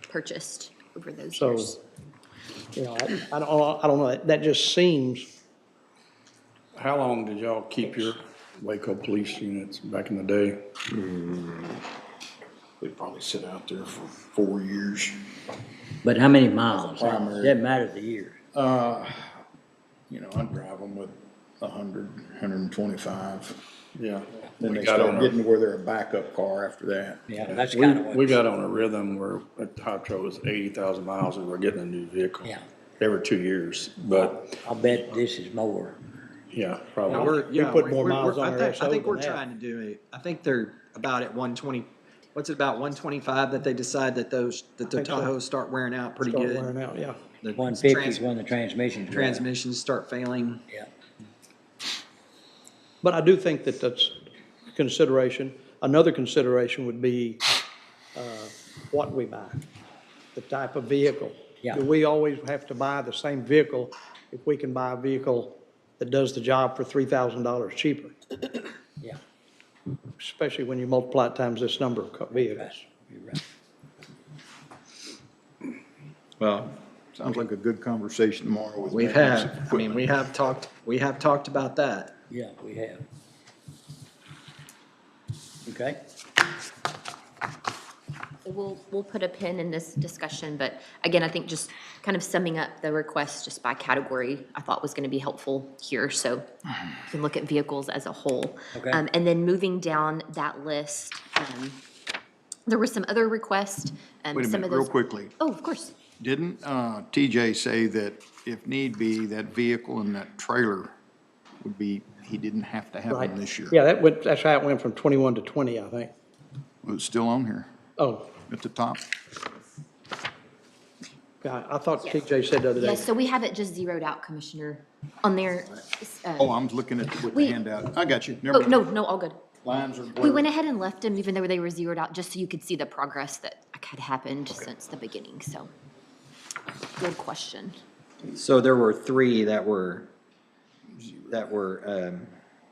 purchased over those so, years. you know, I don't know, that just seems, How long did y'all keep your Waco police units back in the day? They probably sit out there for 4 years. But how many miles? Primary. Doesn't matter the year. You know, I drive them with 100, 125. Yeah. Then We they got start on a- getting to where they're a backup car after that. Yeah, that's kind of what. We got on a rhythm where at High Trail was 80,000 miles and we're getting a new vehicle. Yeah. Every 2 years, but I'll bet this is more. yeah, Yeah, probably. put more miles on our I SO think we're than that. trying to do it. I think they're about at 120, what's it, about 125 that they decide that the think so. Tahoes start wearing out pretty start good? wearing out, yeah. The 150 is when the transmission's going. transmissions start failing. Yeah. But I do think that that's a consideration. Another consideration would be what we buy, the type of vehicle. Yeah. Do we always have to buy the same vehicle if we can buy a vehicle that does the job for $3,000 cheaper? Yeah. Especially when you multiply it times this number of vehicles. You're right. Well, Sounds like a good conversation tomorrow with. we maintenance have, I mean, equipment. we have talked about that. Yeah, we have. Okay. We'll put a pin in this discussion, but again, I think just kind of summing up the request just by category, I thought was going to be helpful here, so you can look at vehicles as a whole. Okay. And then moving down that list, there were some other requests. Wait a some minute, of real those. quickly. Oh, of course. Didn't TJ say that if need be, that vehicle and that trailer would be, he didn't have to have them this year? Yeah, that's how it went from 21 to 20, I think. Well, it's still on here Oh, at the top. yeah, I thought TJ said the other day. Yes, so we have it just zeroed out, Commissioner, on there. Oh, I'm looking at with the We- handout. I got you. Oh, Never mind. no, all good. Lines are We blurred. went ahead and left them even though they were zeroed out, just so you could see the progress that had happened since the beginning, so. Good question. So there were 3 that were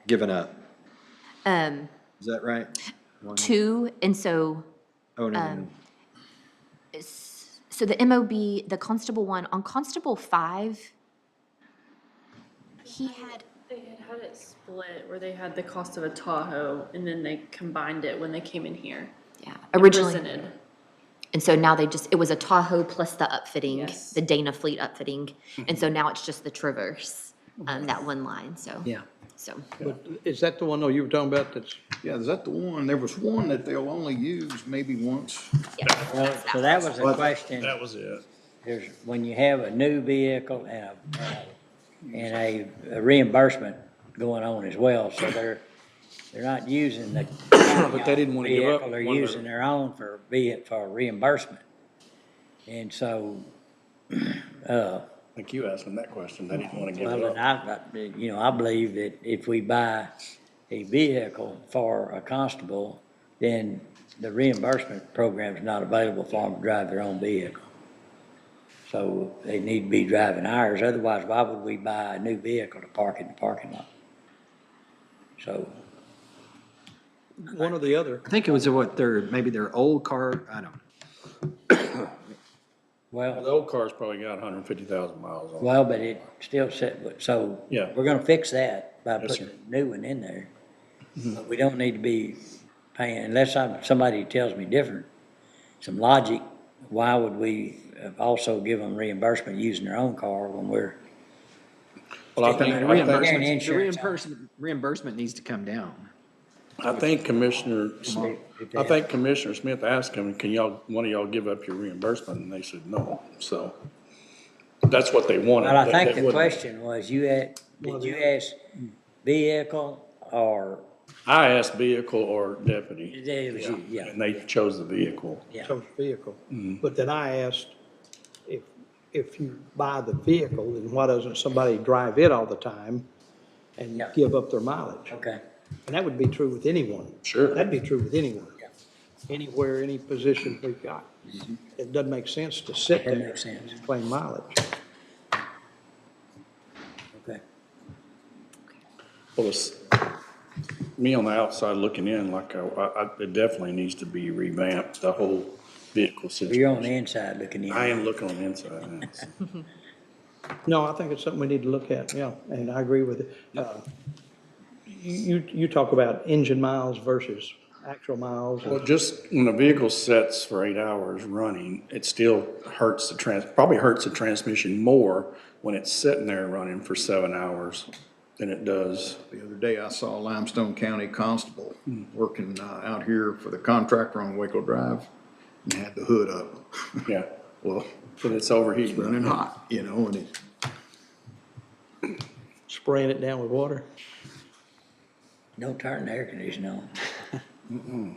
given up. Is that right? 2, and so, Oh, no, no, no. so the MOB, the constable one, on Constable 5, he had, they had it split, where they had the cost of a Tahoe, and then they combined it when they came in here. Yeah, and originally. presented. And so now it was a Tahoe plus the upfitting, Yes. the Dana Fleet upfitting. And so now it's just the Traverse, that one line, so. Yeah. So, But is that the one, though, you were talking about that's? Yeah, is that the one? There was one that they'll only use maybe once. Well, so that was a question. That was it. There's, when you have a new vehicle and a reimbursement going on as well, so they're not using the But they didn't want to give up. vehicle, they're one of using their own for reimbursement. And so, I think you asked them that question. They didn't want to give well, it up. and I believe that if we buy a vehicle for a constable, then the reimbursement program is not available for them to drive their own vehicle. So they need to be driving ours, otherwise why would we buy a new vehicle to park in the parking lot? So, One or the other. I think it was maybe their old car, I don't. well, The old car's probably got 150,000 miles on it. well, but it still said, so Yeah. we're gonna fix that by Yes, putting sir. a new one in there. But we don't need to be paying, unless somebody tells me different, some logic, why would we also give them reimbursement using their own car when we're Well, I think, Reimbursement needs to come down. I think Commissioner Smith asked him, one of y'all give up your reimbursement? And they said no. So that's what they wanted. Well, I They- think they the wouldn't- question was, did you ask vehicle or? I asked vehicle or deputy. It was you, yeah. And they chose the vehicle. Yeah. Chose vehicle. Mm-hmm. But then I asked, if you buy the vehicle, then why doesn't somebody drive it all the time and give up their mileage? Okay. And that would be true with anyone. Sure. That'd be true with anyone. Anywhere, any position we've got. It doesn't make sense to sit That there makes sense. and claim mileage. Okay. Well, me on the outside looking in, like, it definitely needs to be revamped, the whole vehicle situation. You're on the inside looking in. I am looking on the inside. Yes. No, I think it's something we need to look at, yeah, and I agree with it. You talk about engine miles versus actual miles. Well, just when a vehicle sets for 8 hours running, it still hurts probably hurts the transmission more when it's sitting there running for 7 hours than it does. The other day, I saw a Limestone County constable working out here for the contractor on Waco Drive and had the hood up. Yeah, well, but it's overheating. It's running hot, and it. Spraying it down with water. Don't turn the air conditioner on.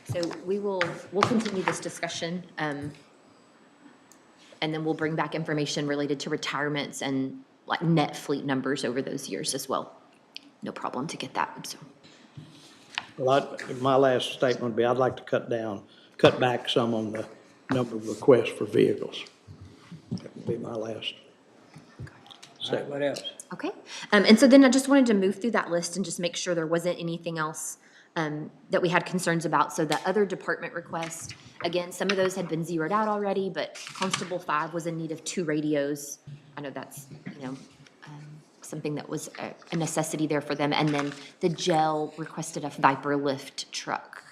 so we'll continue this discussion. And then we'll bring back information related to retirements and like net fleet numbers over those years as well. No problem to get that, so. Well, my last statement would be, I'd like to cut back some on the number of requests for vehicles. That would be my last. All right, what else? Okay, and so then I just wanted to move through that list and just make sure there wasn't anything else that we had concerns about. So the other department request, again, some of those had been zeroed out already, but Constable 5 was in need of 2 radios. I know that's, something that was a necessity there for them. And then the jail requested a Viper lift truck.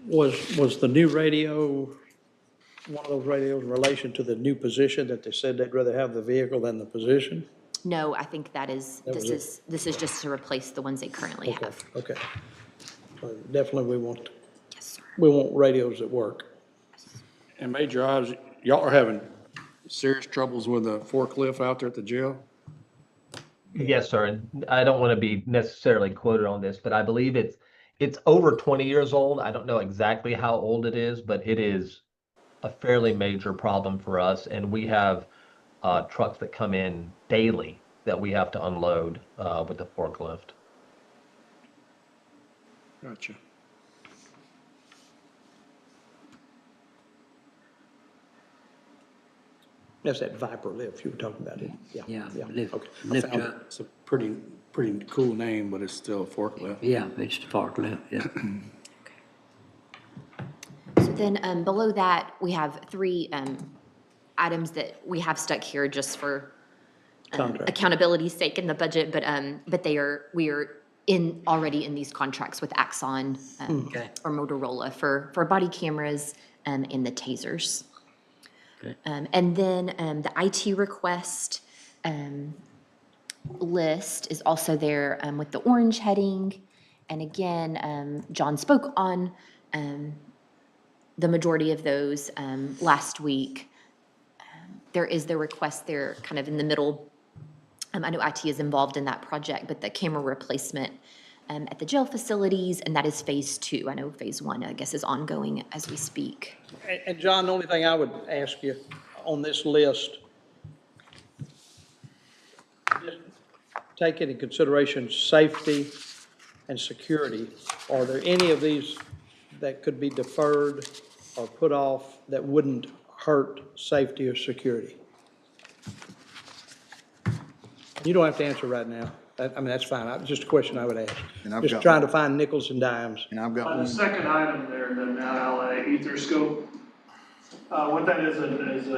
Was the new radio, one of those radios in relation to the new position that they said they'd rather have the vehicle than the position? No, I think this was is just to replace the ones they currently have. Okay. So definitely we want radios that work. And Major Ives, y'all are having serious troubles with the forklift out there at the jail? Yes, sir. And I don't want to be necessarily quoted on this, but I believe it's over 20 years old. I don't know exactly how old it is, but it is a fairly major problem for us. And we have trucks that come in daily that we have to unload with the forklift. Gotcha. That's that Viper lift you were talking about, it. Yeah, Okay. lift I found truck. it. It's a pretty cool name, but it's still a forklift. Yeah, it's the forklift, yeah. So then below that, we have 3 items that we have stuck here just for accountability's sake in the budget, but we are already in these contracts with Axon or Motorola for body cameras and the tasers. And then the IT request list is also there with the orange heading. And again, John spoke on the majority of those last week. There is the request there kind of in the middle. I know IT is involved in that project, but the camera replacement at the jail facilities, and that is phase 2. I know phase 1, I guess, is ongoing as we speak. And John, the only thing I would ask you on this list, just take into consideration safety and security. Are there any of these that could be deferred or put off that wouldn't hurt safety or security? You don't have to answer right now. I mean, that's fine. Just a question I would ask. Just trying to find nickels and dimes. And I've got The one. second item there, the NetLA Etherscope, what that is a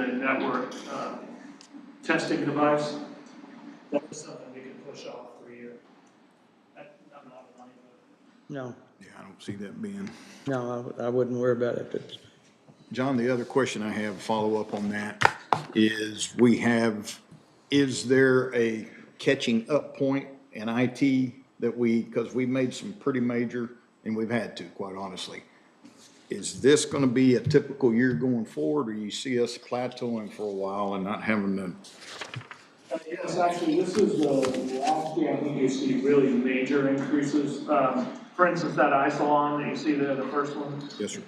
network testing device. That is something we can push off for a year. I'm not a money. No. Yeah, I don't see that being. No, I wouldn't worry about it. But John, the other question I have, follow up on that, is is there a catching up point in IT that because we made some pretty major, and we've had to, quite honestly. Is this gonna be a typical year going forward, or you see us plateauing for a while and not having to? Yes, actually, this is the last year I think you see really major increases. For instance, that iSalon that you see there, the first one. Yes, sir.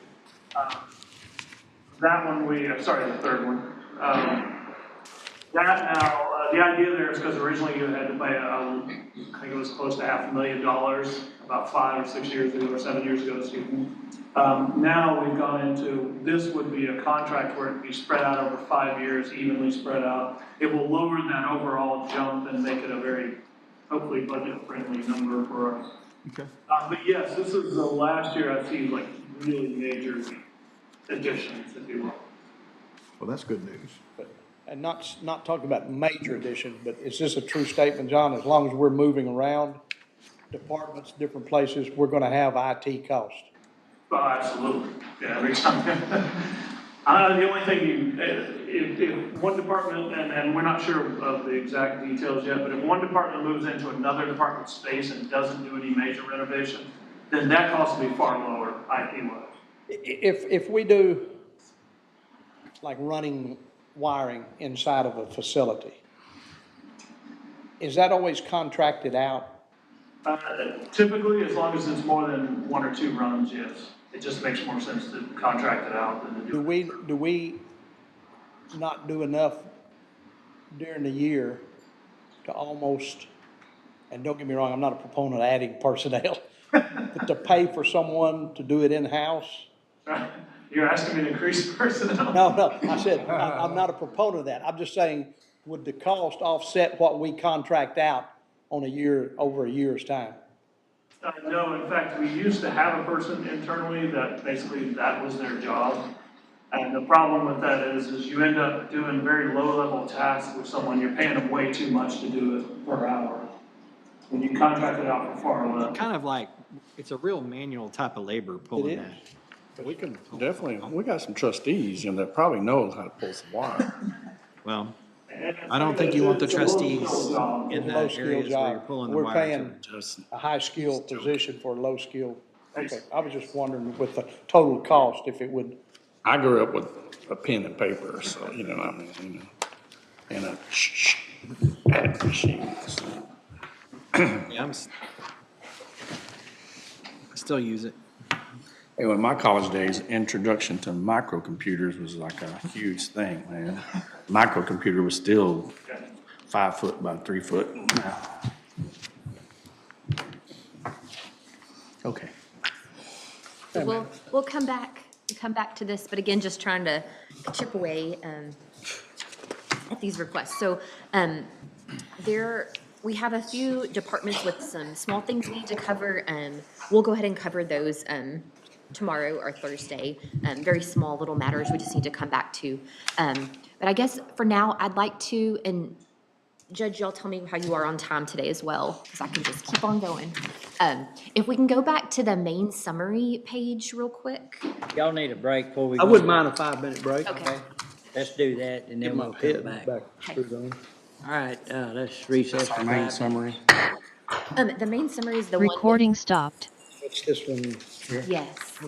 That one the third one. That now, the idea there is because originally you had to pay, I think it was close to $500,000 about 5 or 6 years ago or 7 years ago, excuse me. Now we've gone into, this would be a contract where it'd be spread out over 5 years, evenly spread out. It will lower that overall jump and make it a very, hopefully, budget-friendly number for us. Okay. But yes, this is the last year I've seen like really major additions, if you will. Well, that's good news. and not talking about major additions, but is this a true statement, John? As long as we're moving around departments, different places, we're gonna have IT costs? Oh, absolutely, yeah, every time. The only thing if one department, and we're not sure of the exact details yet, but if one department moves into another department's space and doesn't do any major renovation, then that cost will be far lower IT-wise. If we do like running wiring inside of a facility, is that always contracted out? Typically, as long as it's more than 1 or 2 runs, yes. It just makes more sense to contract it out than to do it. Do we not do enough during the year to almost, and don't get me wrong, I'm not a proponent of adding personnel, but to pay for someone to do it in-house? You're asking me to increase personnel? No, I said, I'm not a proponent of that. I'm just saying, would the cost offset what we contract out on over a year's time? No, in fact, we used to have a person internally that basically that was their job. And the problem with that is you end up doing very low-level tasks with someone, you're paying them way too much to do it per hour. When you contract it out for far less. Kind of like, it's a real manual type of labor pulling that. We can definitely, we got some trustees, that probably knows how to pull some wire. Well, I don't think you want the trustees in that areas where you're pulling the wire. We're paying a high-skilled position for a low-skilled. Okay, I was just wondering with the total cost, if it would. I grew up with a pen and paper, so, and a ad machine. So. Yeah, I still use it. Hey, in my college days, introduction to microcomputers was like a huge thing, man. Microcomputer was still 5 foot by 3 foot now. Okay. We'll come back to this, but again, just trying to chip away at these requests. So we have a few departments with some small things we need to cover. We'll go ahead and cover those tomorrow or Thursday. Very small little matters we just need to come back to. But I guess for now, I'd like to, and Judge, y'all tell me how you are on time today as well, because I can just keep on going. If we can go back to the main summary page real quick. Y'all need a break before we. I wouldn't mind a 5-minute break. Okay. Let's do that and Get then my we'll come head back. back screwed on. All right, let's recess for Our main 5 summary. The main summary is the one. Recording stopped. What's this one here? Yes.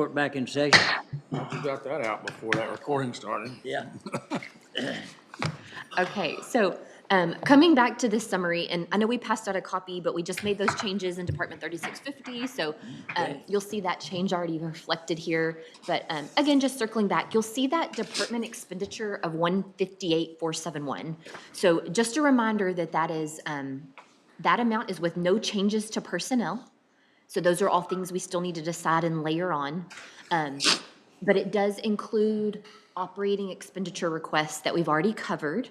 court back in session. You got that out before that recording started. Yeah. Okay, so coming back to this summary, and I know we passed out a copy, but we just made those changes in Department 3650, so you'll see that change already reflected here. But again, just circling back, you'll see that department expenditure of 158,471. So just a reminder that that is, that amount is with no changes to personnel. So those are all things we still need to decide and layer on. But it does include operating expenditure requests that we've already covered.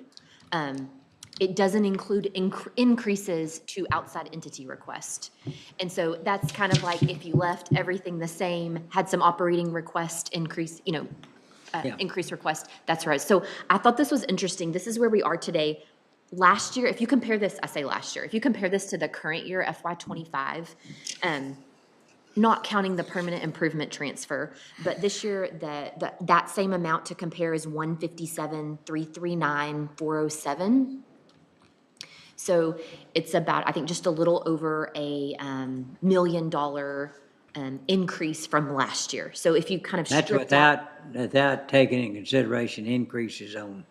It doesn't include increases to outside entity request. And so that's kind of like if you left everything the same, had some operating request increase, increase request, that's right. So I thought this was interesting. This is where we are today. Last year, if you compare this, I say last year, if you compare this to the current year, FY25, not counting the permanent improvement transfer, but this year, that same amount to compare is 157,339,407. So it's about, I think, just a little over a $1 million increase from last year. So if you kind of That's strip out without taking into consideration increases on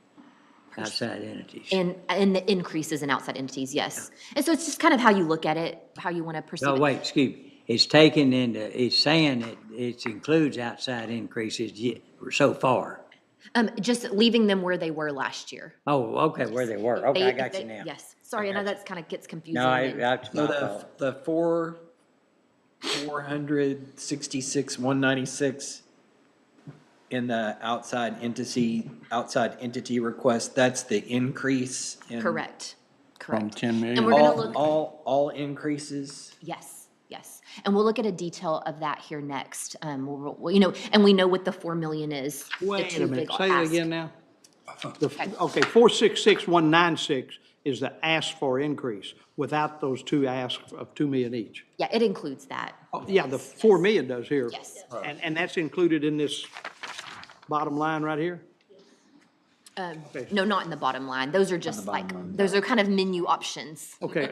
outside entities. and the increases in outside entities, yes. And so it's just kind of how you look at it, how you want to perceive No, it. wait, excuse me. It's taken into, it's saying that it includes outside increases so far. Just leaving them where they were last year. Oh, okay, where they were. Okay, I got you now. Yes, sorry, I know that's kind of gets confusing. No, and- that's my So fault. the 466,196 in the outside entity request, that's the increase in. Correct, From correct. 10 million. And we're gonna look, All increases? yes, yes. And we'll look at a detail of that here next. And we know what the 4 million is. the Wait two a minute, big say it asks. again now. Okay. Okay, 466,196 is the ask for increase without those two asks of 2 million each. Yeah, it includes that. Oh, yeah, the 4 million does here. Yes. And that's included in this bottom line right here? No, not in the bottom line. Those are just like, those are kind of menu options. Okay,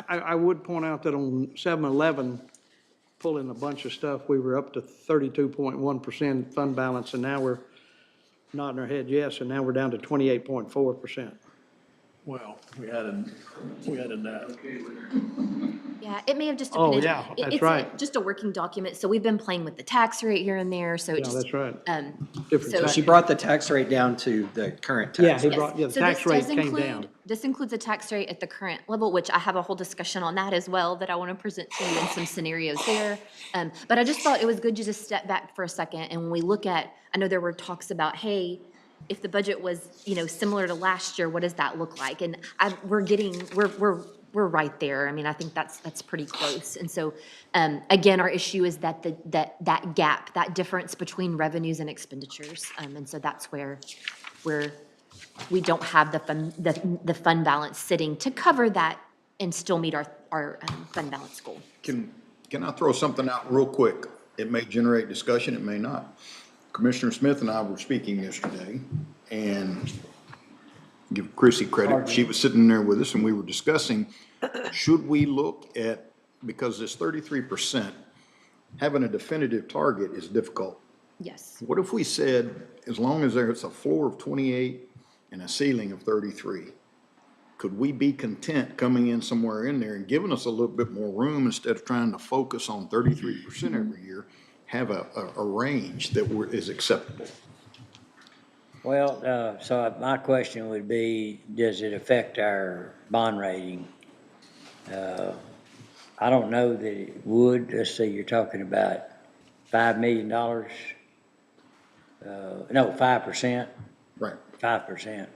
I would point out that on 7-Eleven, pulling a bunch of stuff, we were up to 32.1% fund balance, and now we're nodding our head yes, and now we're down to 28.4%. Well, we added that. Yeah, it may have just Oh, depended. yeah, that's It's right. just a working document, so we've been playing with the tax rate here and there, so it Yeah, just. that's right. So- So she brought the tax rate down to the current tax. Yeah, he rate. brought, yeah, the So tax this rate does came include- down. This includes a tax rate at the current level, which I have a whole discussion on that as well, that I want to present to you in some scenarios there. But I just thought it was good to just step back for a second, and when we look at, I know there were talks about, hey, if the budget was, similar to last year, what does that look like? And we're right there. I mean, I think that's pretty close. And so, again, our issue is that that gap, that difference between revenues and expenditures. And so that's where we don't have the fund balance sitting to cover that and still meet our fund balance goal. Can I throw something out real quick? It may generate discussion, it may not. Commissioner Smith and I were speaking yesterday, and give Chrissy credit, she was sitting there with us, and we were discussing, should we look at, because this 33%, having a definitive target is difficult. Yes. What if we said, as long as there's a floor of 28 and a ceiling of 33, could we be content coming in somewhere in there and giving us a little bit more room instead of trying to focus on 33% every year, have a range that is acceptable? Well, so my question would be, does it affect our bond rating? I don't know that it would. Let's see, you're talking about $5 million. No, 5%. Right. 5%.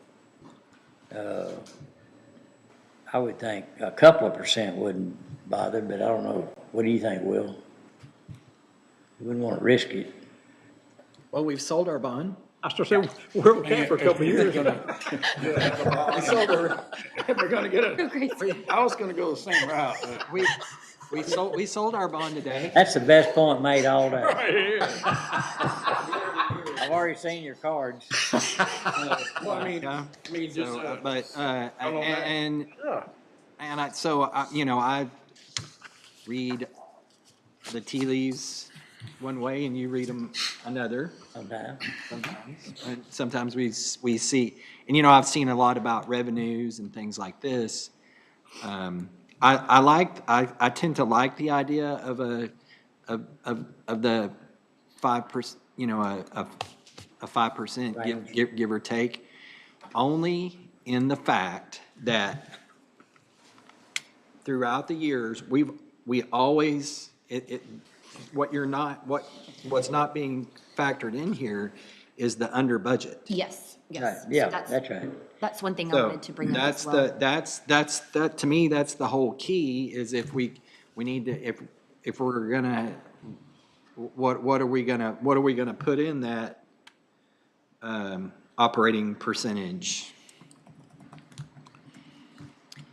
I would think a couple of percent wouldn't bother, but I don't know. What do you think, Will? You wouldn't want to risk it. Well, we've sold our bond. I still say, we're okay for a couple of years. We sold her. We're gonna get it. I was gonna go the same route, but We sold our bond today. That's the best point made all day. right here. I've already seen your cards. Well, I mean, just, I read the tea leaves one way and you read them another. Sometimes. And sometimes we see, and you know, I've seen a lot about revenues and things like this. I tend to like the idea of the 5%, you know, a 5% give or take, only in the fact that throughout the years, we always, what's not being factored in here is the under budget. Yes, yes. Right, yeah, So that's right. That's one thing I So wanted to bring up that's as well. that, to me, that's the whole key, is if we need to, if we're gonna, what are we gonna put in that, operating percentage?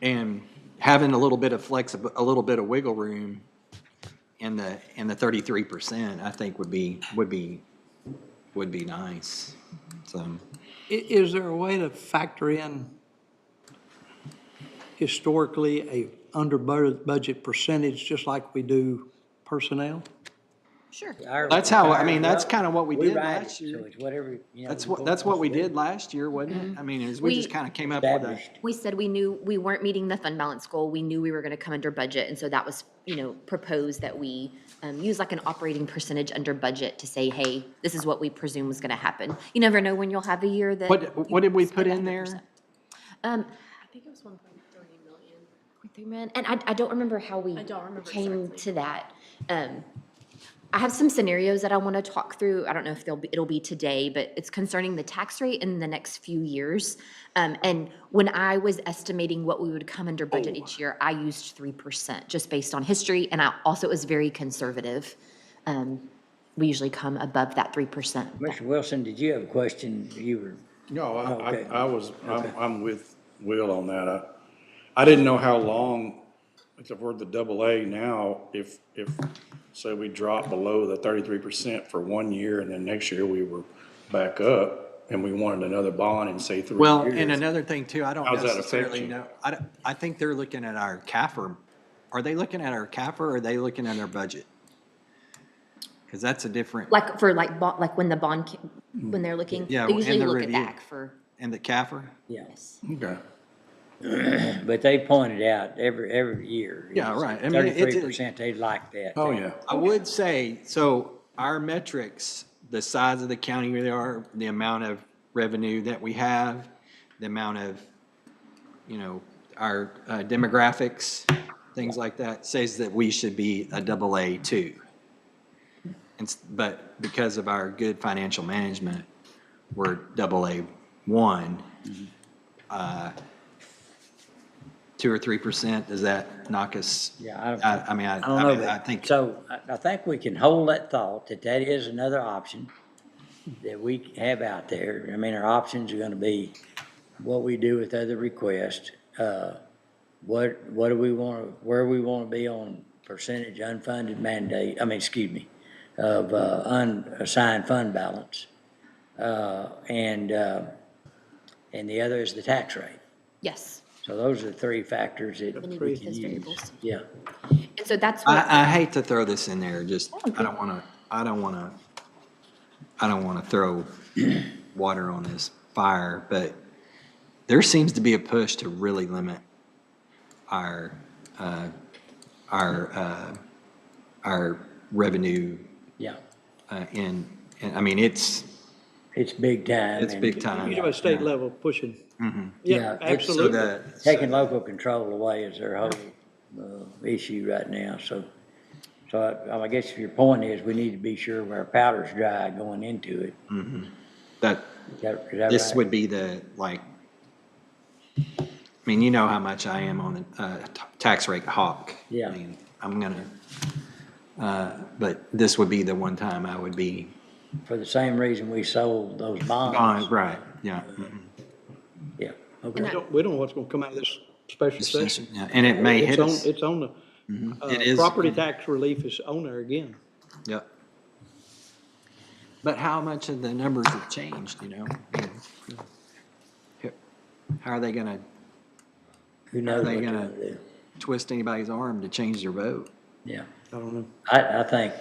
And having a little bit of a little bit of wiggle room in the 33%, I think would be nice, so. Is there a way to factor in historically a under budget percentage, just like we do personnel? Sure. That's how, I mean, that's kind of what we did write last it, year. So it's whatever, you know. That's what we did last year, wasn't it? I mean, we just kind of came up with a. We said we knew we weren't meeting the fund balance goal. We knew we were going to come under budget. And so that was, proposed that we use like an operating percentage under budget to say, hey, this is what we presume was going to happen. You never know when you'll have a year that. What did we put in there? I think it was 1.3 million. 3 million. And I don't remember how we I don't remember came exactly. to that. I have some scenarios that I want to talk through. I don't know if it'll be today, but it's concerning the tax rate in the next few years. And when I was estimating what we would come under budget each year, I used 3% just based on history. And I also was very conservative. We usually come above that 3%. Mr. Wilson, did you have a question? You were. No, Okay. I'm with Will on that. I didn't know how long, if we're the AA now, if say we drop below the 33% for 1 year and then next year we were back up and we wanted another bond in say 3 years. Well, and another thing too, I don't How's that affect necessarily you? know. I think they're looking at our CAFR. Are they looking at our CAFR or are they looking at our budget? Because that's a different. Like for when the bond, when they're looking, Yeah, they usually and the look at review. that for. And the CAFR? Yes. Okay. But they pointed out every year. Yeah, right. I mean, 33%, they like that. Oh, yeah. I would say, so our metrics, the size of the county we are, the amount of revenue that we have, the amount of, our demographics, things like that, says that we should be a AA too. But because of our good financial management, we're AA1. 2 or 3%, does that knock us? Yeah, I don't know, I but- think. So I think we can hold that thought that is another option that we have out there. I mean, our options are gonna be what we do with other requests. What do we want, where we wanna be on percentage unfunded mandate, of unassigned fund balance. And the other is the tax rate. Yes. So those are the three factors that We need we those can use. variables. Yeah. And so that's what. I hate to throw this in there, just, I don't wanna throw water on this fire, but there seems to be a push to really limit our revenue. Yeah. And I mean, it's big time. It's big time. You know, at state level pushing. Mhm. Yeah, it's- absolutely. Taking local control away is their whole issue right now, so I guess your point is we need to be sure our powder's dry going into it. Mhm. That, Is that this right? would be the, I mean, you know how much I am on the tax rate hawk. Yeah. I mean, I'm gonna, but this would be the one time I would be. For the same reason we sold those bonds. Right, yeah. Mhm. Yeah. We don't know what's gonna come out of this special session. Yeah, and it may hit us. It's on the, It is. property tax relief is on there again. Yep. But how much of the numbers have changed, How are they gonna? Who knows How are they what they're gonna twist anybody's arm to change their vote? Yeah. I don't know. I think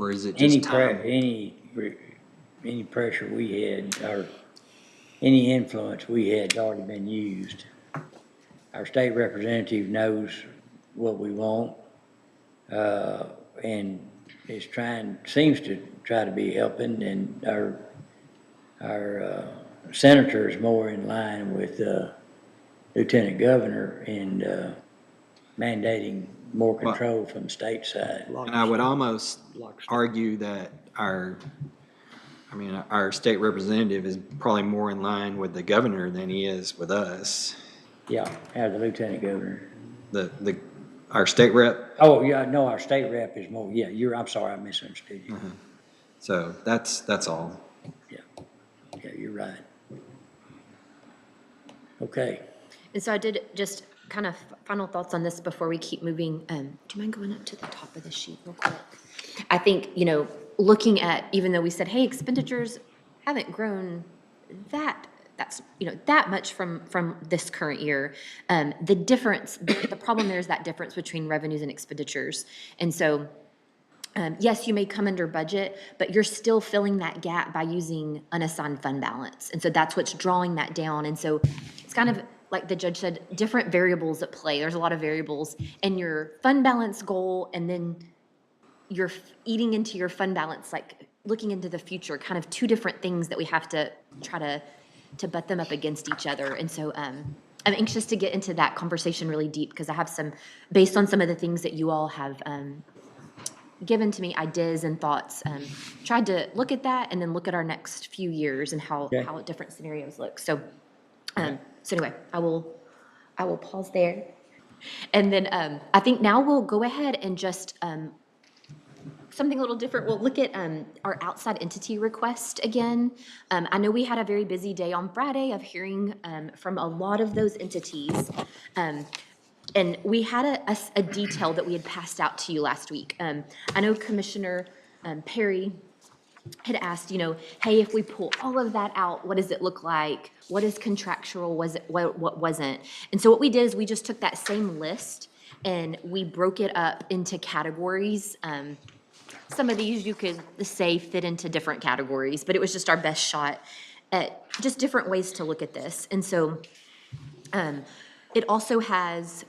Or is it just time? Any pressure we had, or any influence we had already been used. Our state representative knows what we want, and seems to try to be helping, and our senator is more in line with Lieutenant Governor in mandating more control from the state side. And I would almost argue that our state representative is probably more in line with the governor than he is with us. Yeah, the Lieutenant Governor. Our state rep. Oh, yeah, no, our state rep is more, I'm sorry, I misunderstood you. So that's all. Yeah, you're right. Okay. And so I did just kind of final thoughts on this before we keep moving. Do you mind going up to the top of the sheet real quick? I think, looking at, even though we said, hey, expenditures haven't grown that much from this current year, the problem there is that difference between revenues and expenditures. And so, yes, you may come under budget, but you're still filling that gap by using unassigned fund balance. And so that's what's drawing that down. And so it's kind of, like the judge said, different variables at play. There's a lot of variables in your fund balance goal, and then you're eating into your fund balance, like looking into the future, kind of two different things that we have to try to butt them up against each other. And so I'm anxious to get into that conversation really deep, because I have based on some of the things that you all have given to me, ideas and thoughts, tried to look at that and then look at our next few years and how different scenarios look. So anyway, I will pause there. And then I think now we'll go ahead and just something a little different. We'll look at our outside entity request again. I know we had a very busy day on Friday of hearing from a lot of those entities. And we had a detail that we had passed out to you last week. I know Commissioner Perry had asked, hey, if we pull all of that out, what does it look like? What is contractual? What wasn't? And so what we did is we just took that same list and we broke it up into categories. Some of these you could say fit into different categories, but it was just our best shot at just different ways to look at this. And so it also has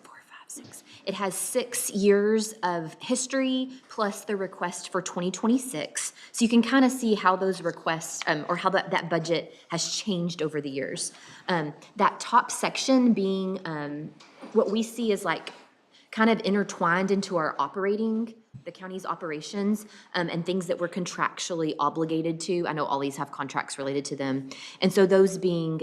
6 years of history plus the request for 2026. So you can kind of see how those requests or how that budget has changed over the years. That top section being what we see as like kind of intertwined into our the county's operations, and things that we're contractually obligated to. I know all these have contracts related to them. And so those being,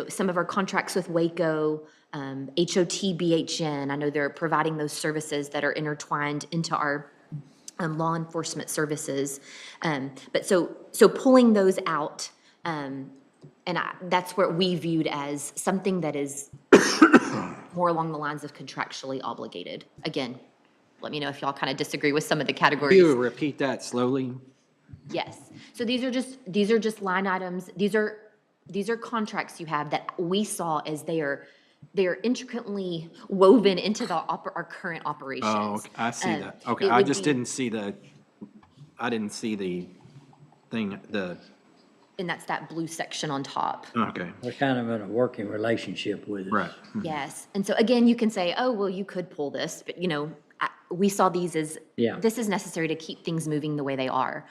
some of our contracts with Waco, HOT, BHN, I know they're providing those services that are intertwined into our law enforcement services. But so pulling those out, that's what we viewed as something that is more along the lines of contractually obligated. Again, let me know if y'all kind of disagree with some of the categories. Can you repeat that slowly? Yes. So these are just line items. These are contracts you have that we saw as they are intricately woven into our current operations. Oh, okay. I see that. Okay, I just didn't see the thing, and that's that blue section on top. Okay. We're kind of in a working relationship with it. Right. Yes. And so again, you can say, oh, well, you could pull this, but we saw these as, this is necessary to keep things moving the way they are.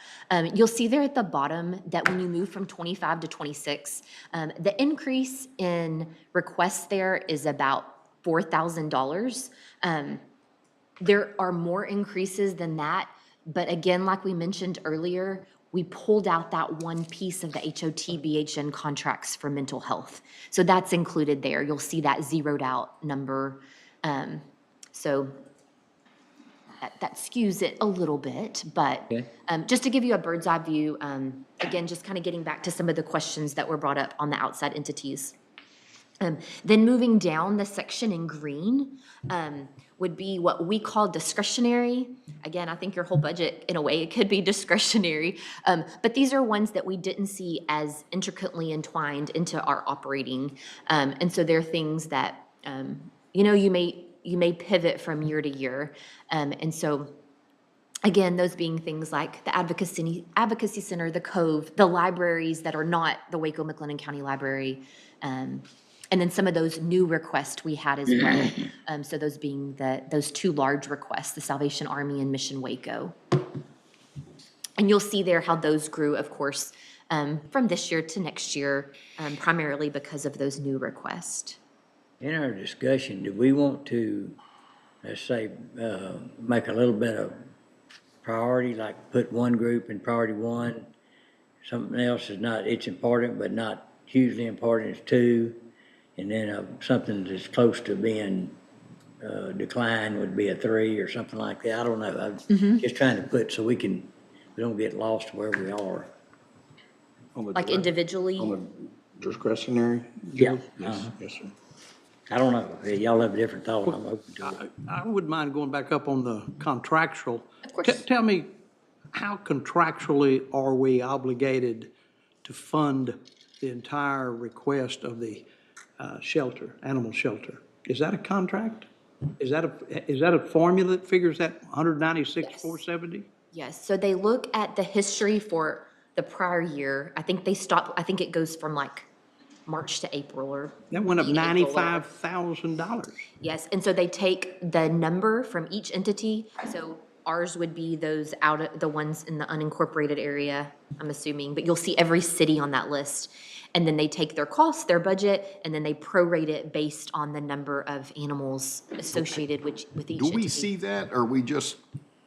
You'll see there at the bottom that when you move from 25 to 26, the increase in requests there is about $4,000. There are more increases than that, but again, like we mentioned earlier, we pulled out that one piece of the HOT BHN contracts for mental health. So that's included there. You'll see that zeroed out number. So that skews it a little bit, but just to give you a bird's eye view, again, just kind of getting back to some of the questions that were brought up on the outside entities. Then moving down, the section in green would be what we call discretionary. Again, I think your whole budget, in a way, it could be discretionary. But these are ones that we didn't see as intricately entwined into our operating. And so they're things that, you may pivot from year to year. And so Again, those being things like the Advocacy Center, the Cove, the libraries that are not the Waco McLennan County Library, and then some of those new requests we had as well. So those being those two large requests, the Salvation Army and Mission Waco. And you'll see there how those grew, of course, from this year to next year, primarily because of those new requests. In our discussion, do we want to, let's say, make a little bit of priority, like put one group in priority one, something else is not, it's important, but not hugely important, it's two, and then something that's close to being decline would be a three or something like that? I don't know. I'm just trying to put so we don't get lost where we are. Like individually? On the discretionary? Yeah. Yes, yes, sir. I don't know. Y'all have a different thought. I'm open to it. I wouldn't mind going back up on the contractual. Of course. Tell me, how contractually are we obligated to fund the entire request of the shelter, animal shelter? Is that a contract? Is that a formula that figures that 196,470? Yes, so they look at the history for the prior year. I think it goes from like March to April or. That went up April or- $95,000. Yes, and so they take the number from each entity. So ours would be those the ones in the unincorporated area, I'm assuming, but you'll see every city on that list. And then they take their costs, their budget, and then they prorate it based on the number of animals associated with each Do we entity. see that, or we just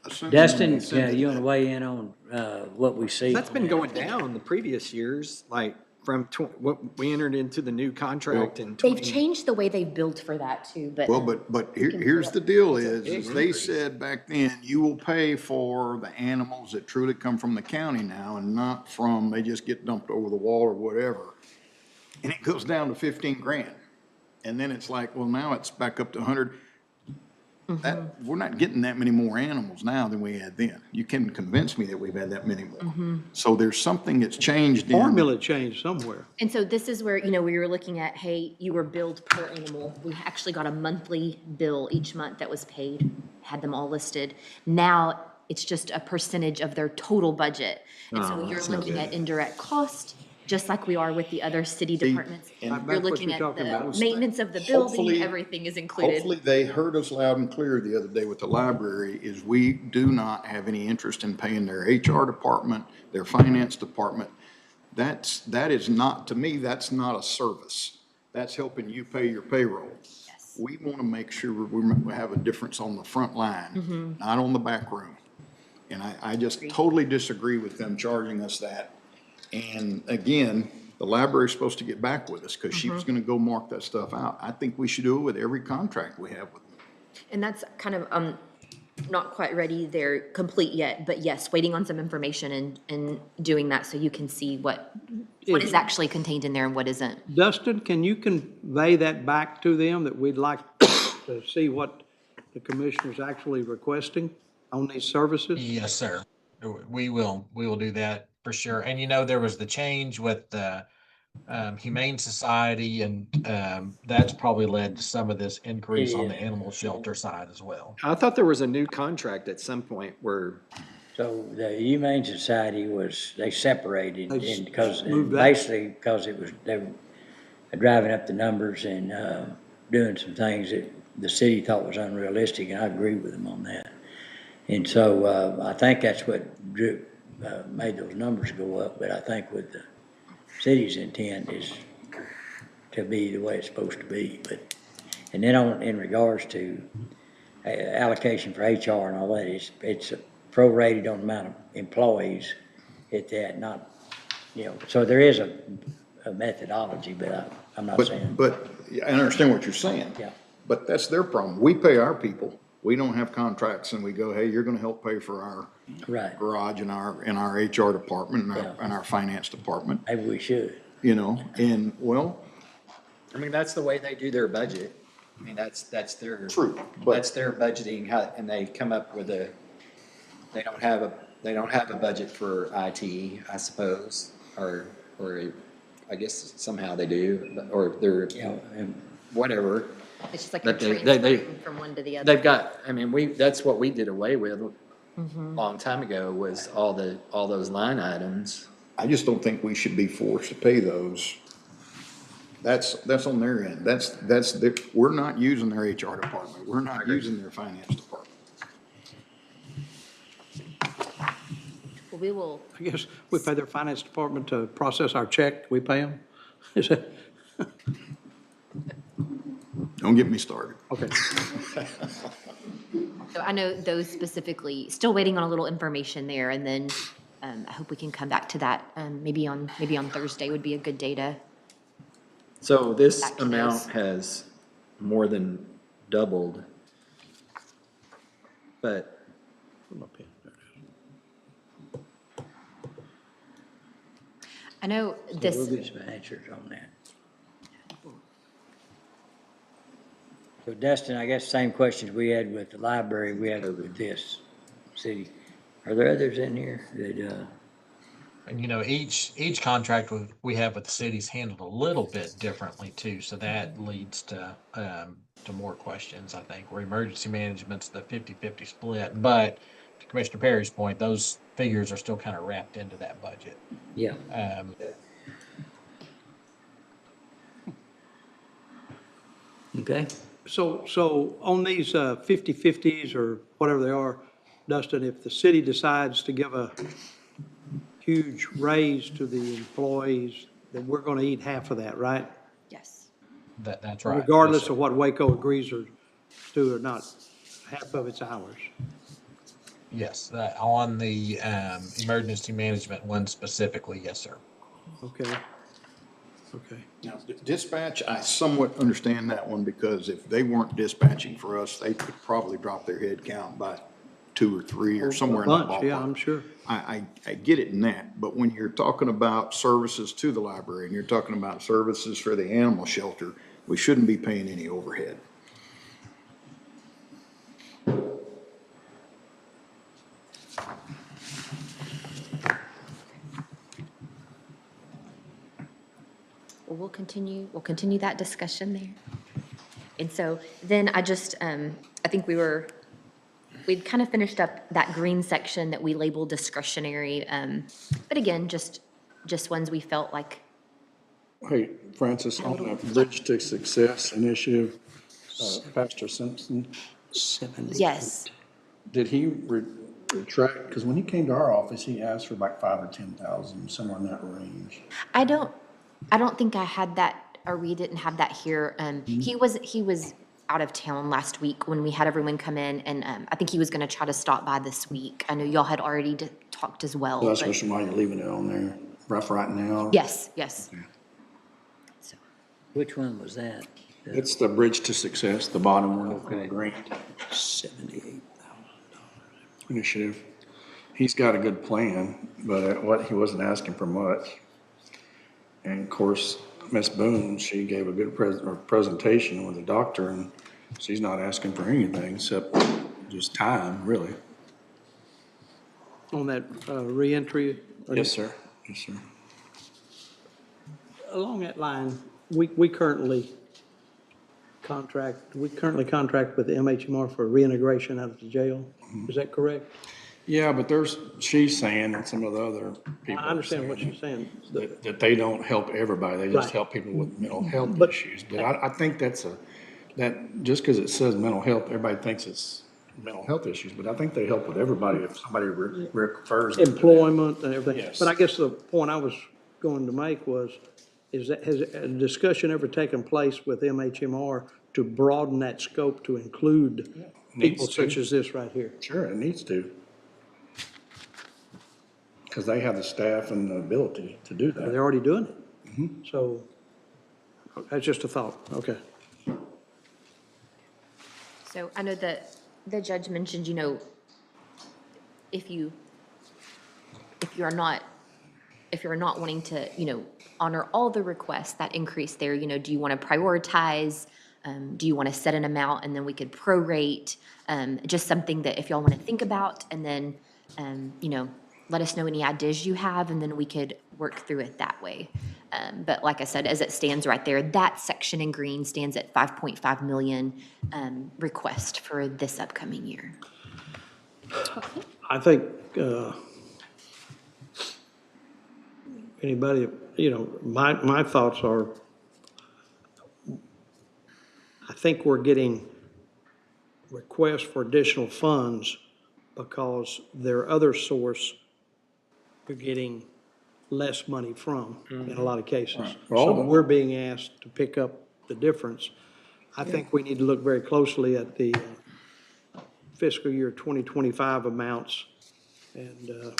assume? Dustin, you want to weigh in on what we see? That's been going down the previous years, like from what we entered into the new contract in They've changed the way they've billed for that too, but. Well, but here's the deal is they said back then, you will pay for the animals that truly come from the county now and not from, they just get dumped over the wall or whatever. And it goes down to 15 grand. And then it's like, well, now it's back up to 100. We're not getting that many more animals now than we had then. You can convince me that we've had that many more. So there's something that's changed in. Formula changed somewhere. And so this is where, we were looking at, hey, you were billed per animal. We actually got a monthly bill each month that was paid, had them all listed. Now it's just a percentage of their total budget. And so you're looking at indirect cost, just like we are with the other city departments. You're looking at the maintenance of the building, Hopefully- everything is included. Hopefully, they heard us loud and clear the other day with the library, is we do not have any interest in paying their HR department, their finance department. That is not, to me, that's not a service. That's helping you pay your payroll. Yes. We want to make sure we have a difference on the front line, not on the back room. And I just totally disagree with them charging us that. And again, the library's supposed to get back with us because she was going to go mark that stuff out. I think we should do it with every contract we have with them. And that's kind of, not quite ready, they're complete yet, but yes, waiting on some information and doing that so you can see what is actually contained in there and what isn't. Dustin, can you convey that back to them, that we'd like to see what the commissioner's actually requesting on these services? Yes, sir. We will do that for sure. And there was the change with the Humane Society, and that's probably led to some of this increase on the animal shelter side as well. I thought there was a new contract at some point where. So the Humane Society they separated They and because moved that. basically because they were driving up the numbers and doing some things that the city thought was unrealistic, and I agree with them on that. And so I think that's what made those numbers go up, but I think with the city's intent is to be the way it's supposed to be. And then in regards to allocation for HR and all that, it's prorated on the amount of employees at that, not, so there is a methodology, but I'm not saying. But I understand what you're saying. Yeah. But that's their problem. We pay our people. We don't have contracts and we go, hey, you're going to help pay for our garage and our HR department and our finance department. Maybe we should. And well. I mean, that's the way they do their budget. I mean, that's their. True. That's their budgeting, and they come up with they don't have a budget for IT, I suppose, or I guess somehow they do, or they're, whatever. It's just like But you're they transferring from one to the other. They've got, I mean, that's what we did away with long time ago was all those line items. I just don't think we should be forced to pay those. That's on their end. We're not using their HR department. We're not using their finance department. Well, we will, I guess we pay their finance department to process our check, we pay them? Is that, Don't get me started. okay. so I know those specifically, still waiting on a little information there, and then I hope we can come back to that, maybe on Thursday would be a good day to. So this Back to amount those. has more than doubled. But I know So this. we'll get some answers on that. So Dustin, I guess same questions we had with the library, we had with this city. Are there others in here that, And you know, each contract we have with the cities handled a little bit differently too, so that leads to more questions, I think, where emergency management's the 50-50 split, but to Commissioner Perry's point, those figures are still kind of wrapped into that budget. yeah. Okay, So on these 50/50s or whatever they are, Dustin, if the city decides to give a huge raise to the employees, then we're going to eat half of that, right? Yes. That's right. Regardless Yes, sir. of what Waco agrees or to or not, half of it's ours. Yes, on the emergency management one specifically, yes, sir. Okay. Okay. Now, dispatch, I somewhat understand that one because if they weren't dispatching for us, they could probably drop their head count by 2 or 3 or somewhere in that Bunch, ballpark. yeah, I'm sure. I get it in that, but when you're talking about services to the library and you're talking about services for the animal shelter, we shouldn't be paying any overhead. Well, we'll continue that discussion there. And so then I just, I think we'd kind of finished up that green section that we labeled discretionary. But again, just ones we felt like, Hey, Francis, on the Bridge to Success initiative, Pastor Simpson, 70. yes. did he retract? Because when he came to our office, he asked for like 5,000 or 10,000, somewhere in that range. I don't think I had that, or we didn't have that here. He was out of town last week when we had everyone come in, and I think he was gonna try to stop by this week. I know y'all had already talked as well. So that's but- the reason why you're leaving it on there, rough right now? Yes. Which one was that? It's the Bridge to Success, the bottom one, Okay. the grant $78,000. initiative. He's got a good plan, but he wasn't asking for much. And of course, Miss Boone, she gave a good presentation with the doctor, and she's not asking for anything except just time, really. On that reentry? Yes, sir. Yes, sir. Along that line, we currently contract with MHMR for reintegration out of the jail. Is that correct? Yeah, but she's saying, and some of the other people. I understand what you're saying. That they don't help everybody, they just Right. help people with mental health But- issues. But I think that just because it says mental health, everybody thinks it's mental health issues, but I think they help with everybody if somebody refers them to that. Employment and everything. Yes. But I guess the point I was going to make is that has a discussion ever taken place with MHMR to broaden that scope to include people Needs to. such as this right here? Sure, it needs to. Because they have the staff and the ability to do that. They're already doing it. So that's just a thought. Okay. So I know that the judge mentioned, if you are not wanting to, honor all the requests that increase there, do you want to prioritize? Do you want to set an amount and then we could prorate? Just something that if y'all want to think about, and then, let us know any ideas you have, and then we could work through it that way. But like I said, as it stands right there, that section in green stands at 5.5 million request for this upcoming year. I think, anybody, my thoughts are, I think we're getting requests for additional funds because their other source are getting less money from in a lot of cases. Right. So Well, we're being asked to pick up the difference. I think we need to look very closely at the fiscal year 2025 amounts and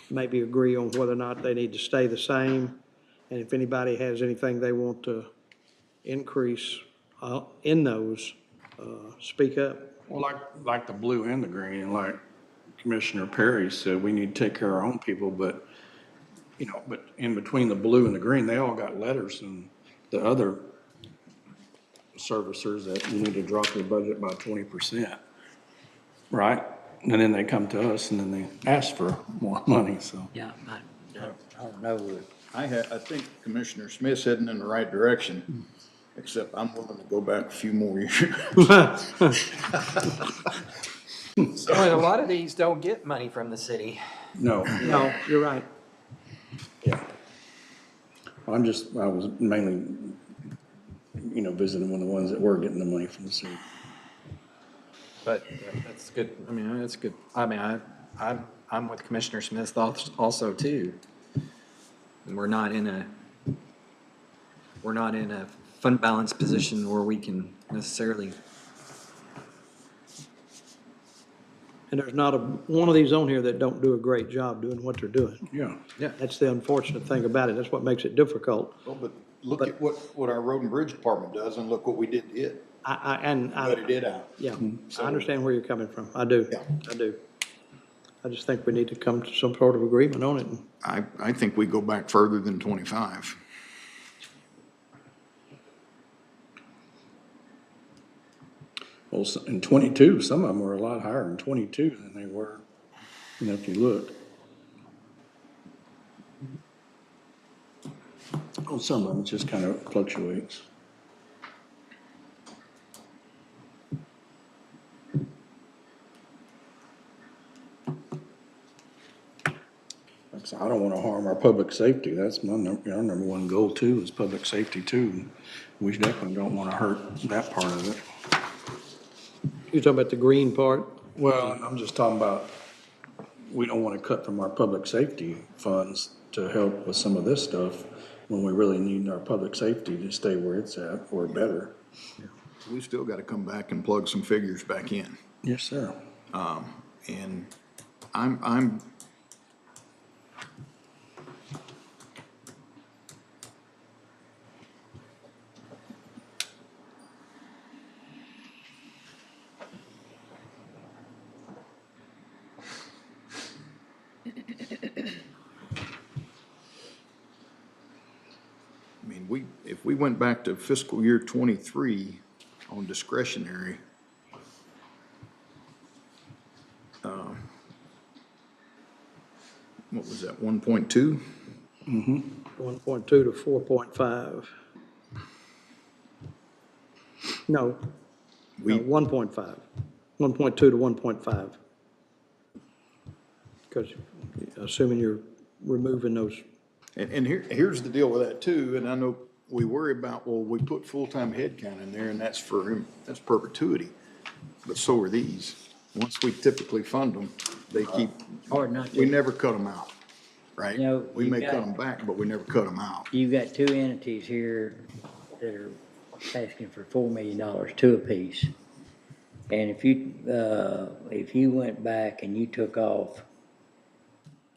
maybe agree on whether or not they need to stay the same. And if anybody has anything they want to increase in those, speak up. Well, like the blue and the green, and like Commissioner Perry said, we need to take care of our own people, but, but in between the blue and the green, they all got letters and the other servicers that you need to drop your budget by 20%, right? And then they come to us and then they ask for more money, so. Yeah, I don't know. I think Commissioner Smith's heading in the right direction, except I'm willing to go back a few more years. Well, a lot of these don't get money from the city. No. No, you're right. Yeah. I was mainly, visiting one of the ones that were getting the money from the city. But that's good. I mean, that's good. I mean, I'm with Commissioner Smith's thoughts also too. And we're not in a fund balance position where we can necessarily. And there's not one of these on here that don't do a great job doing what they're doing. Yeah. Yeah. That's the unfortunate thing about it. That's what makes it difficult. Well, but look at what our road and bridge department does and look what we did to it. But it did out. Yeah, I understand where you're coming from. I do. Yeah. I do. I just think we need to come to some sort of agreement on it. I think we go back further than 25. Well, in 22, some of them were a lot higher in 22 than they were, if you look. Well, some of them just kind of fluctuates. So I don't want to harm our public safety. That's our number one goal too, is public safety too. We definitely don't want to hurt that part of it. You're talking about the green part? Well, I'm just talking about, we don't want to cut from our public safety funds to help with some of this stuff when we really need our public safety to stay where it's at or better. We still got to come back and plug some figures back in. Yes, sir. And I'm if we went back to fiscal year 23 on discretionary, what was that, 1.2? Mm-hmm. 1.2 to 4.5. No, 1.5. 1.2 to 1.5. Because assuming you're removing those. And here's the deal with that too, and I know we worry about, well, we put full-time head count in there and that's perpetuity. But so are these. Once we typically fund them, they keep, we never cut them out, right? We may cut them back, but we never cut them out. You've got two entities here that are asking for $4 million, two apiece. And if you went back and you took off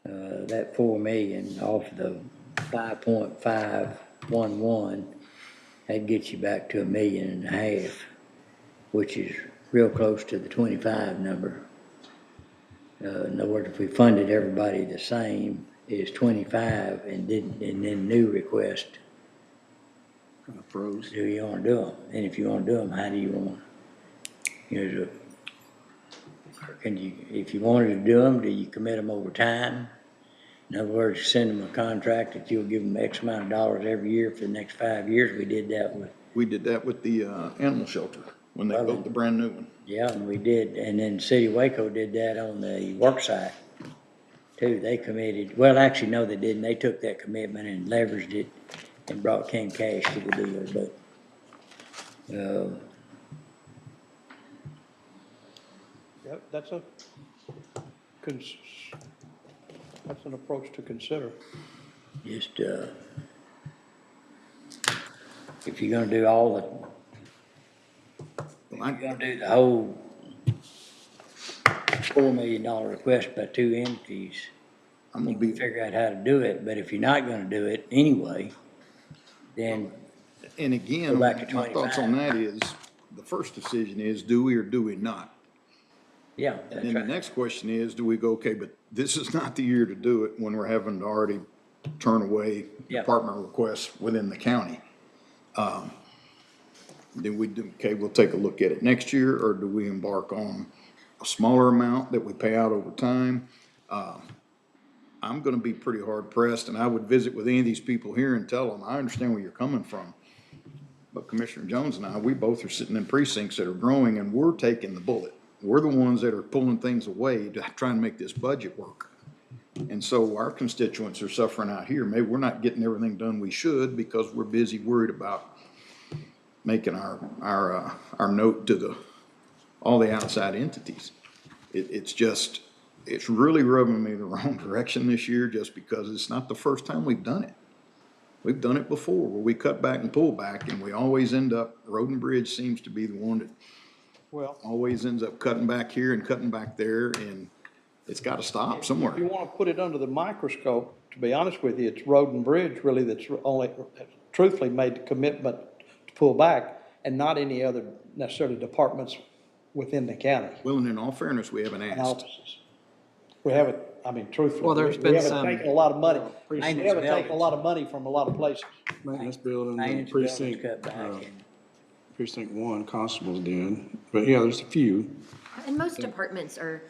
that 4 million off the 5.511, that'd get you back to $1.5 million, which is real close to the 25 number. In other words, if we funded everybody the same, is 25, and then new request. Kind of froze. Do you want to do them? And if you want to do them, how do you want? If you wanted to do them, do you commit them over time? In other words, send them a contract that you'll give them X amount of dollars every year for the next 5 years. We did that with the animal shelter. when they built the brand new one. Yeah, and we did, and then City of Waco did that on the work site too. They committed, well, actually, no, they didn't. They took that commitment and leveraged it and came cash to the deal, but, Yep, that's that's an approach to consider. just, if you're gonna do all if you're gonna do the whole $4 million request by two entities, I'm gonna be, figure out how to do it, but if you're not gonna do it anyway, then and again, Go back to my thoughts on 25. that is, the first decision is, do we or do we not? yeah, And that's then the right. next question is, do we go, okay, but this is not the year to do it when we're having to already turn away Yeah. department requests within the county? Then we do, okay, we'll take a look at it next year, or do we embark on a smaller amount that we pay out over time? I'm gonna be pretty hard pressed, and I would visit with any of these people here and tell them, I understand where you're coming from. But Commissioner Jones and I, we both are sitting in precincts that are growing, and we're taking the bullet. We're the ones that are pulling things away to try and make this budget work. And so our constituents are suffering out here. Maybe we're not getting everything done we should because we're busy worried about making our note to all the outside entities. It's really rubbing me the wrong direction this year, just because it's not the first time we've done it. We've done it before, where we cut back and pull back, and we always end up, Road and Bridge seems to be the one that always ends up cutting back here and cutting back there, and it's gotta stop somewhere. If you want to put it under the microscope, to be honest with you, it's Road and Bridge really that's only truthfully made the commitment to pull back, and not any other necessarily departments within the county Well, and in all fairness, we haven't and asked. offices. We haven't, I mean, truthfully. Well, there's we been haven't some- taken a lot of money. We Maintenance haven't taken a buildings. lot of money from a lot of places. Maintenance building, Maintenance precinct, buildings cut back and- precinct 1, constables did. But yeah, there's a few. And most departments are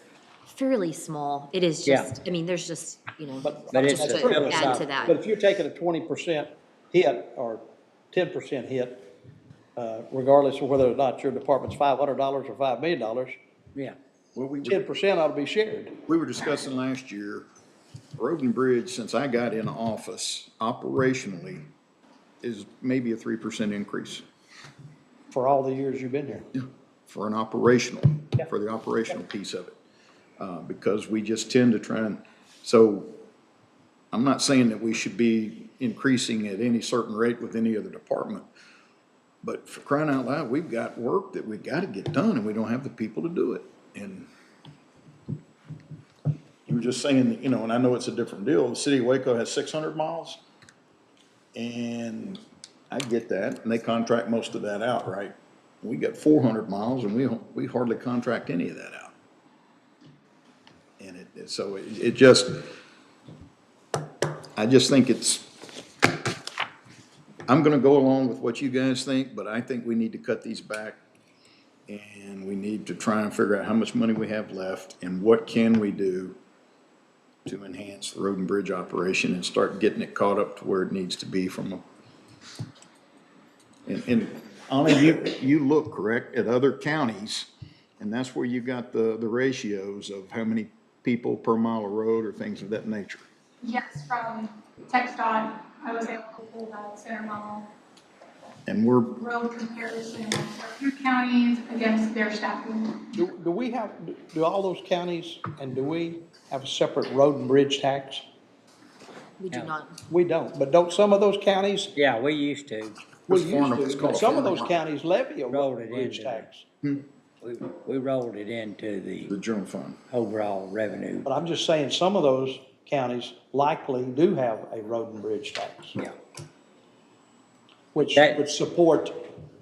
fairly small. It is Yeah. just, I mean, there's just, But it's just a to add to philosophical- that. But if you're taking a 20% hit or 10% hit, regardless of whether or not your department's $500 or $5 million, Yeah, Well, we were, 10% ought to be shared. we were discussing last year, Road and Bridge, since I got in office, operationally, is maybe a 3% increase For all the years you've been here. for an operational, for the operational piece of it. Because we just tend to try and, so I'm not saying that we should be increasing at any certain rate with any other department. But for crying out loud, we've got work that we've got to get done, and we don't have the people to do it. And you were just saying, that, and I know it's a different deal. The city of Waco has 600 miles. And I get that, and they contract most of that out, right? We got 400 miles, and we hardly contract any of that out. And I just think I'm gonna go along with what you guys think, but I think we need to cut these back. And we need to try and figure out how much money we have left and what can we do to enhance the road and bridge operation and start getting it caught up to where it needs to be and Anna, you look, correct, at other counties, and that's where you got the ratios of how many people per mile of road or things of that nature. Yes, from TxDOT, I was able to pull that center mile And we're, road comparison for a few counties against their staffing. Do all those counties, and do we have a separate road and bridge tax? We do not. We don't, but don't some of those counties? yeah, we used to. We It's farm- it's used to, called but some of farm. those counties levy a road Rolled and it bridge into tax. We rolled it into the the general fund. overall revenue. But I'm just saying, some of those counties likely do have a road and bridge tax. Yeah. Which That- would support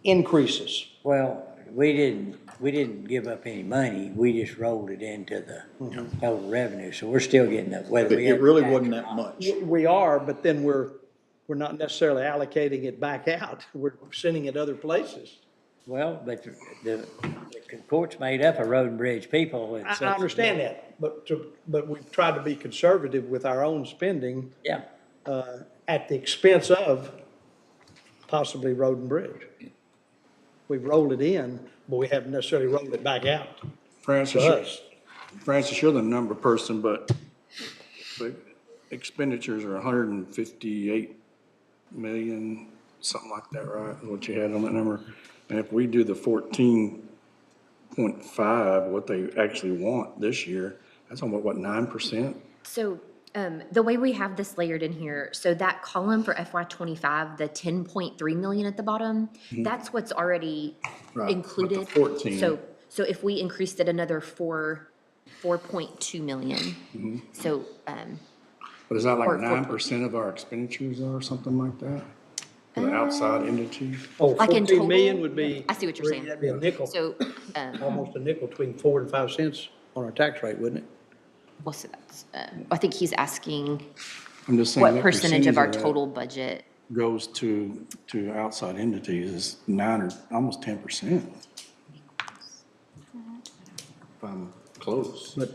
increases. Well, we didn't give up any money, we just rolled it into the total revenue, so we're still getting that, whether But we it have. really tax wasn't or that not. much. We are, but then we're not necessarily allocating it back out. We're sending it other places. Well, but the court's made up of road and bridge people. and I such- understand that, but we've tried to be conservative with our own spending. Yeah. At the expense of possibly road and bridge. we've rolled it in, but we haven't necessarily rolled it back out to Francis, us. Francis, you're the number person, but expenditures are 158 million, something like that, right? Is what you had on that number. And if we do the 14.5, what they actually want this year, that's almost, what, 9%? So the way we have this layered in here, so that column for FY '25, the 10.3 million at the bottom, that's what's already Right, but the included. 14. So if we increased it another 4.2 million, so, But is that like Or 9% of our expenditures or something like that? For the outside entities? Oh, Like in 14 million total? would be. I see what you're saying. That'd be a nickel, So, almost a nickel, between 4 and 5 cents on our tax rate, wouldn't it? well, so that's, I think he's asking I'm just saying. what what percentage of our that total budget. Goes to outside entities is 9 or almost 10%. If I'm close. But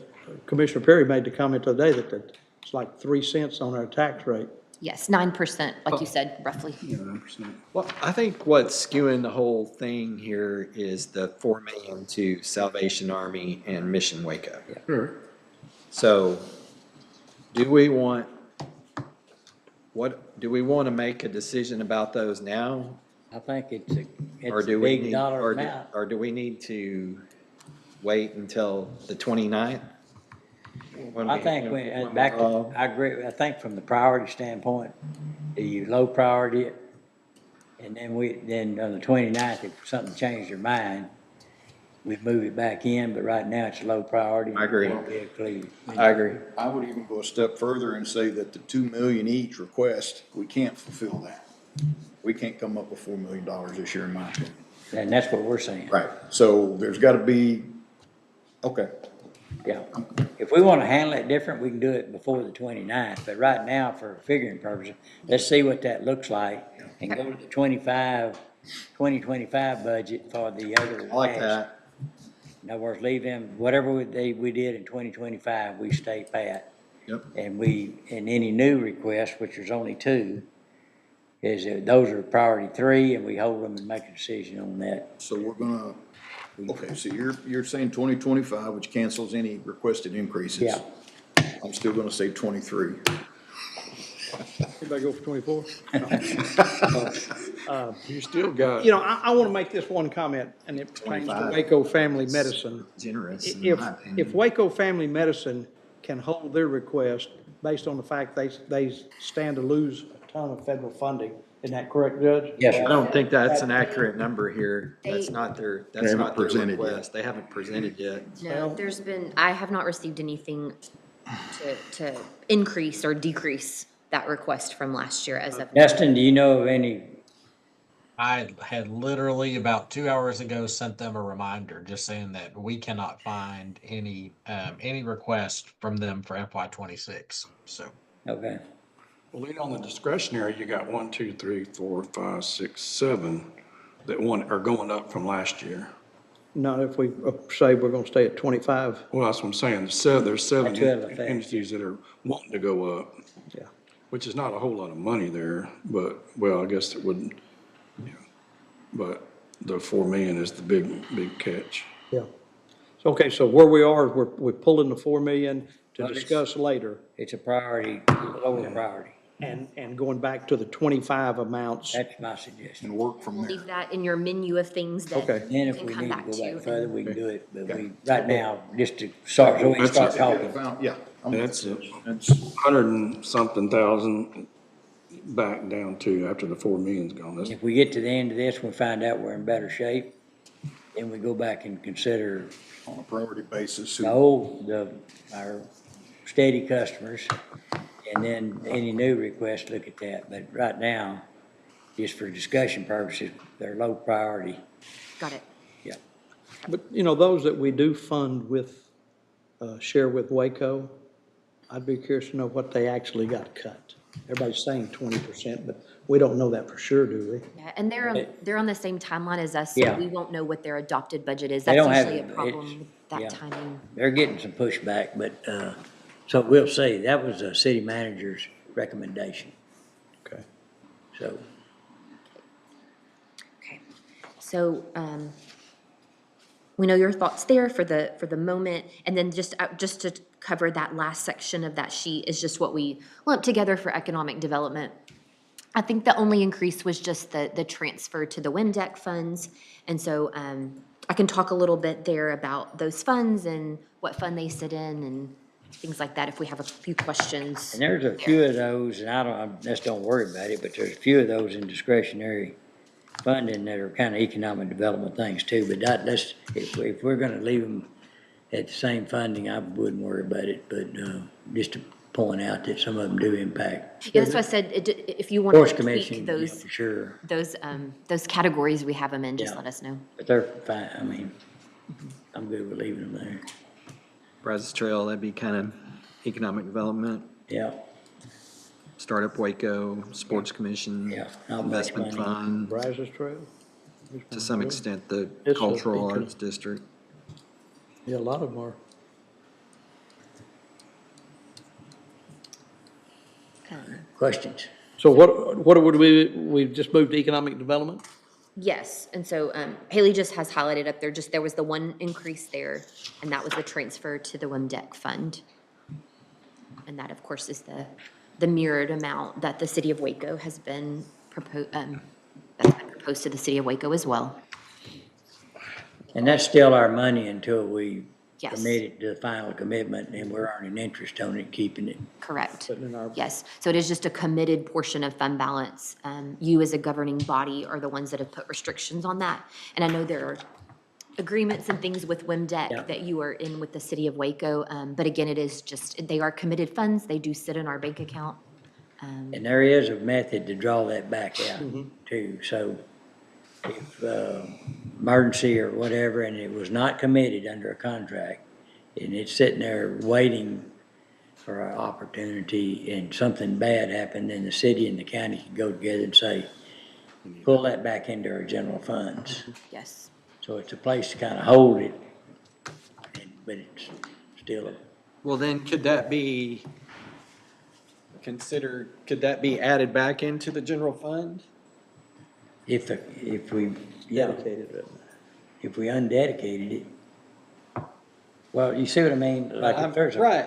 Commissioner Perry made the comment the other day that it's like 3 cents on our tax rate. Yes, 9%, like you said, roughly. Yeah, 9%. Well, I think what's skewing the whole thing here is the 4 million to Salvation Army and Mission Waco. Sure. So, do we want to make a decision about those now? I think it's a Or do we big need, dollar amount. or do we need to wait until the 29th? When I we- think when- when back, we're all- I agree, I think from the priority standpoint, do you low priority it? And then on the 29th, if something changed your mind, we'd move it back in, but right now it's low priority. I agree. It won't be included. I agree. I would even go a step further and say that the 2 million each request, we can't fulfill that. We can't come up with $4 million this year, in my opinion. And that's what we're saying. Right, so there's gotta be, okay. Yeah. If we want to handle it different, we can do it before the 29th, but right now, for figuring purposes, let's see what that looks like and go to the 2025 budget for the other. I like acts. that. In other words, leave them, whatever we did in 2025, we stay pat. Yep. And any new requests, which there's only 2, those are priority 3, and we hold them and make a decision on that. So we're gonna, okay, so you're saying 2025, which cancels any requested increases. Yeah. I'm still gonna say 23. Anybody go for 24? You still got. You know, I want to make this one comment, and it pertains to 25. Waco Family Medicine. Generous, in If, my opinion. if Waco Family Medicine can hold their request based on the fact they stand to lose a ton of federal funding, isn't that correct, Judge? Yes, I sir. don't think that's an accurate number here. That's They- not their, They that's haven't not their presented yet. request. They haven't presented yet. No, I have not received anything to increase or decrease that request from last year as of. Dustin, do you know of any, I had literally about 2 hours ago sent them a reminder, just saying that we cannot find any request from them for FY '26. So okay, Well, lead on the discretionary, you got 1, 2, 3, 4, 5, 6, 7 that are going up from last year. Not if we say we're going to stay at 25. Well, that's what I'm saying. There's 7 That's good effect. entities that are wanting to go up. Yeah. Which is not a whole lot of money there, but, well, I guess it wouldn't, yeah. But the 4 million is the big catch. Yeah. So, okay, so where we are, we're pulling the 4 million to Well, it's- discuss later, it's a priority, lower priority. and going back to the 25 amounts. That's my suggestion. And work from there. Leave that in your menu of things that Okay. Then you if can we come need to back go to. back further, we can do it, but right now, just to start, so we can That's start it. talking. Yeah. That's it. That's, 100 and something thousand back down to after the 4 million's gone. That's, If we get to the end of this, we find out we're in better shape, then we go back and consider on a priority basis. our steady customers, and then any new requests, look at that. But right now, just for discussion purposes, they're low priority. Got it. Yeah. But, you know, those that we do fund with, share with Waco, I'd be curious to know what they actually got cut. Everybody's saying 20%, but we don't know that for sure, do we? Yeah, and they're on the same timeline as us, so Yeah. we won't know what their adopted budget is. They That's don't have usually a it. problem with Yeah. that timing. They're getting some pushback, but, so we'll see. That was the city manager's recommendation. Okay. So, Okay. So, we know your thoughts there for the moment, and then just to cover that last section of that sheet is just what we lumped together for economic development. I think the only increase was just the transfer to the WINDEC funds, and so, I can talk a little bit there about those funds and what fund they sit in and things like that if we have a few questions. And there's a few of those, and just don't worry about it, but there's a few of those in discretionary funding that are kind of economic development things too, but that's, if we're gonna leave them at the same funding, I wouldn't worry about it, but, just to point out that some of them do impact. Yeah, that's why I said, if you want Forest to Commission, tweak yeah, those, for sure, those categories, we have them in, just Yeah. let us know. but they're fine, I mean, I'm good with leaving them there. Brazos Trail, that'd be kind of economic development. Yeah. Startup Waco, Sports Commission. Yeah, not much Investment money. Fund, Brazos Trail? to some extent, the It's a Cultural beacon. Arts District. Yeah, a lot of them are. Questions? So what would we just moved to economic development? Yes, and so Haley just has highlighted up there, there was the one increase there, and that was the transfer to the WIMDEC fund. And that, of course, is the mirrored amount that the city of Waco has been proposed to the city of Waco as well. And that's still our money until we Yes. commit it to the final commitment, and we're earning interest on it, keeping it. Correct. Yes, so it is just a committed portion of fund balance. You as a governing body are the ones that have put restrictions on that. And I know there are agreements and things with WIMDEC that you are in with the city of Waco. But again, it is just, they are committed funds. They do sit in our bank account. And there is a method to draw that back out too, so if, emergency or whatever, and it was not committed under a contract, and it's sitting there waiting for an opportunity, and something bad happened, then the city and the county can go together and say, pull that back into our general funds. Yes. So it's a place to kind of hold it, but it's still a. Well, then, could that be considered, could that be added back into the general fund? If we, yeah, Dedicated it. if we undedicated it. Well, you see what I mean? Like if there's a. Right,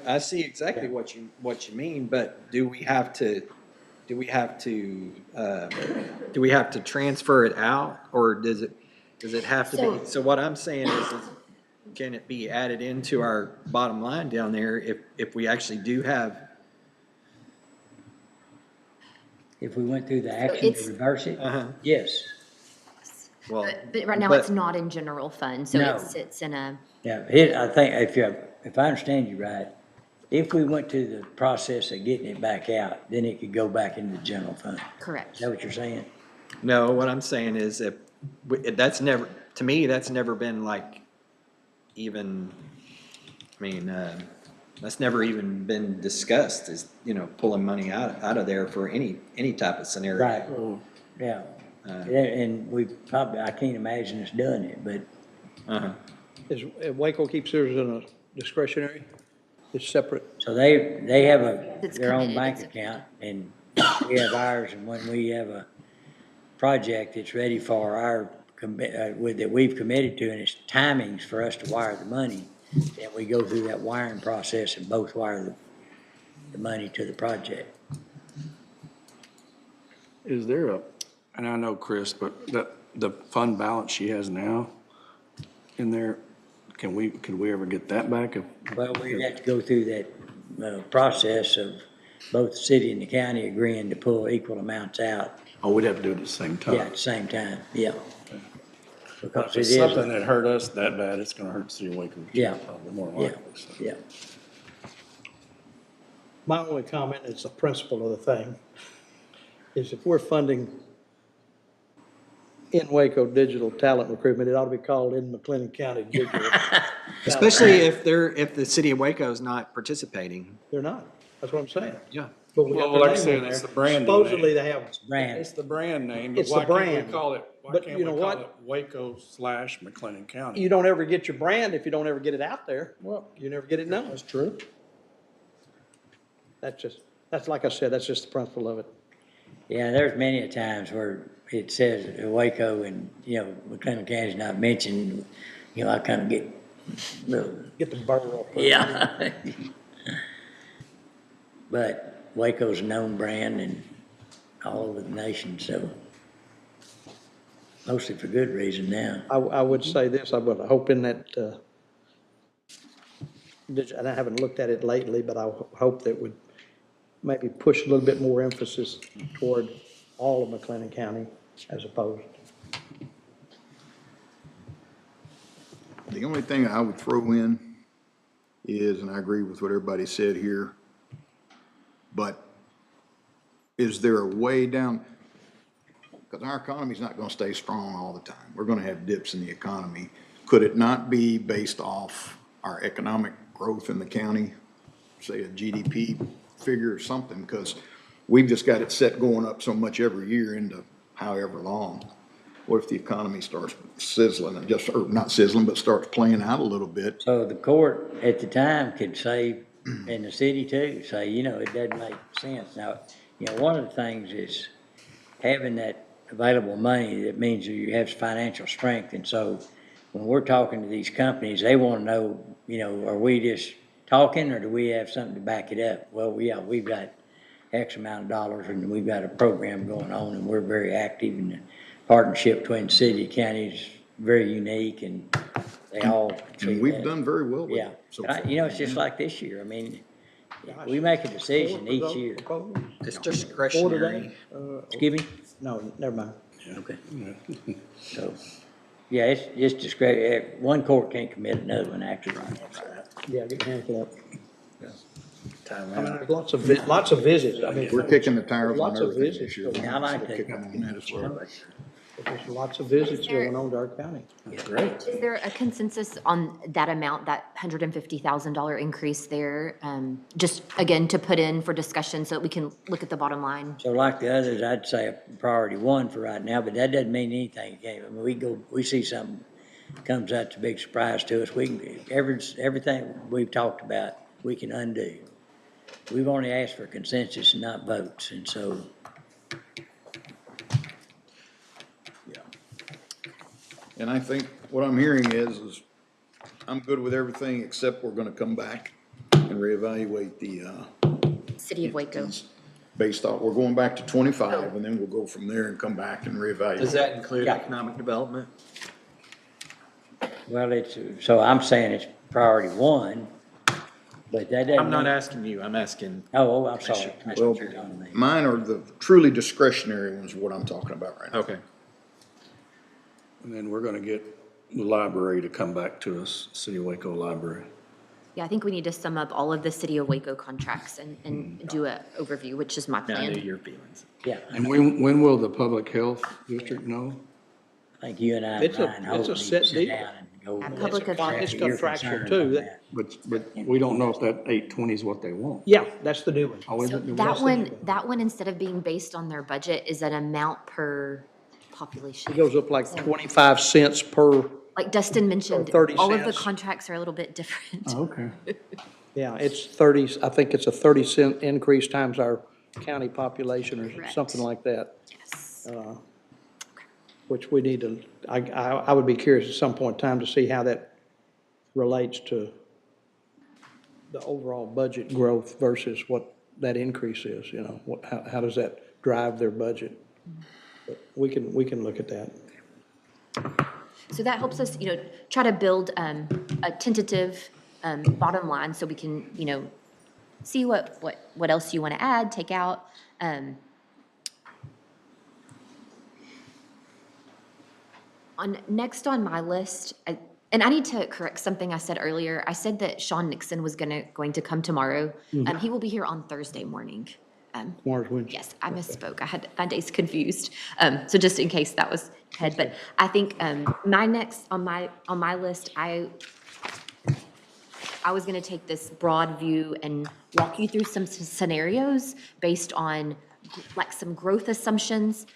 I see exactly what you mean, but do we have to transfer it out, or does it have to be? So what I'm saying is can it be added into our bottom line down there if we actually do have? If we went through the action to reverse it, yes. Well, But right now, it's not in general fund, so No. it sits in a, Yeah, I think if I understand you right, if we went to the process of getting it back out, then it could go back into the general fund. correct. Is that what you're saying? No, what I'm saying is that's never, to me, that's never been like even, I mean, that's never even been discussed, is, pulling money out of there for any type of scenario. Right, yeah. And we probably, I can't imagine us doing it, but. Is Waco keeps theirs in a discretionary? It's separate? So they have It's their own committed, bank it's- account, and we have ours, and when we have a project that's ready for our that we've committed to, and it's timings for us to wire the money, then we go through that wiring process and both wire the money to the project. Is there and I know Chris, but the fund balance she has now in there, could we ever get that back? Well, we'd have to go through that process of both the city and the county agreeing to pull equal amounts out. Oh, we'd have to do it at the same time. Yeah, at the same time, yeah. Because If it it's is. something that hurt us that bad, it's gonna hurt the city of Waco. Yeah. Probably more Yeah, likely, so. yeah. My only comment is the principle of the thing, is if we're funding in Waco digital talent recruitment, it ought to be called in McLennan County digital. Especially if the city of Waco is not participating. They're not, that's what I'm saying. Yeah. But we Well, got like I their said, name on it's there. the brand Supposedly name. they have. Brand. It's the brand name, but It's the why can't brand. we call it, But you know what? it Waco/McLennan County? You don't ever get your brand if you don't ever get it out there. Well, you never get it known. That's true. That's like I said, that's just the principle of it. Yeah, there's many a times where it says Waco and, McLennan County's not mentioned, I kind of get a little, Get the burr up. yeah. But Waco's a known brand and all over the nation, so mostly for good reason now. I would say this, I would hoping that, and I haven't looked at it lately, but I hope that would maybe push a little bit more emphasis toward all of McLennan County as opposed. The only thing I would throw in is, and I agree with what everybody said here, but is there a way down, because our economy's not gonna stay strong all the time. We're gonna have dips in the economy. Could it not be based off our economic growth in the county, say a GDP figure or something? Because we've just got it set going up so much every year into however long. What if the economy starts sizzling and just, or not sizzling, but starts playing out a little bit? So the court at the time could say, and the city too, say, it doesn't make sense. Now, one of the things is having that available money, that means you have financial strength. And so when we're talking to these companies, they want to know, are we just talking or do we have something to back it up? Well, yeah, we've got X amount of dollars and we've got a program going on and we're very active, and the partnership between city and county is very unique, and they all see And we've that. done very well with Yeah, it so but far. it's just like this year. I mean, we make a decision each year. It's discretionary. Excuse me? No, never mind. Okay. So, yeah, it's discretionary. One court can't commit another one, actually. Yeah, get your hands up. I mean, there's lots of visits. I mean, We're kicking the tires on lots of everything visits this year. going I on. like Kicking on that as well. There's lots of visits going on to our county. Is there a consensus on that amount, that $150,000 increase there? Just again, to put in for discussion so that we can look at the bottom line. So like the others, I'd say a priority one for right now, but that doesn't mean anything. I mean, we see something comes out, it's a big surprise to us. Everything we've talked about, we can undo. We've only asked for consensus and not votes, and so. And I think what I'm hearing is I'm good with everything except we're gonna come back and reevaluate the, City of Waco. based off, we're going back to 25 and then we'll go from there and come back and reevaluate. Does that include economic development? Well, so I'm saying it's priority one, but that doesn't. I'm not mean- asking you, I'm asking. Oh, I'm sorry. Well, mine are the truly discretionary ones, what I'm talking about right now. Okay. And then we're gonna get the library to come back to us, City of Waco Library. Yeah, I think we need to sum up all of the City of Waco contracts and do a overview, which is my I plan. knew your feelings. Yeah, And when will the public health district know? I think you and I, It's a- Brian, it's a Hope, set need to sit deal. down and go over And this. public events. It's You're contractual concerned too. about that. But we don't know if that 820 is what they want. Yeah, that's the new one. Oh, is So it? that one, instead of being based on their budget, is an amount per population. It goes up like 25 cents per, Like Dustin mentioned, 30 all of the cents. contracts are a little bit different. Oh, okay. yeah, it's 30, I think it's a 30-cent increase times our county population or Correct. something like that. Yes. Which we need to, I would be curious at some point in time to see how that relates to the overall budget growth versus what that increase is, how does that drive their budget? But we can look at that. So that helps us, try to build a tentative bottom line so we can, see what else you want to add, take out. Next on my list, and I need to correct something I said earlier. I said that Sean Nixon was going to come tomorrow. He will be here on Thursday morning. Tomorrow's Wednesday. Yes, I misspoke. I had my days confused. So just in case that was ahead, but I think my next on my list, I was going to take this broad view and walk you through some scenarios based on like some growth assumptions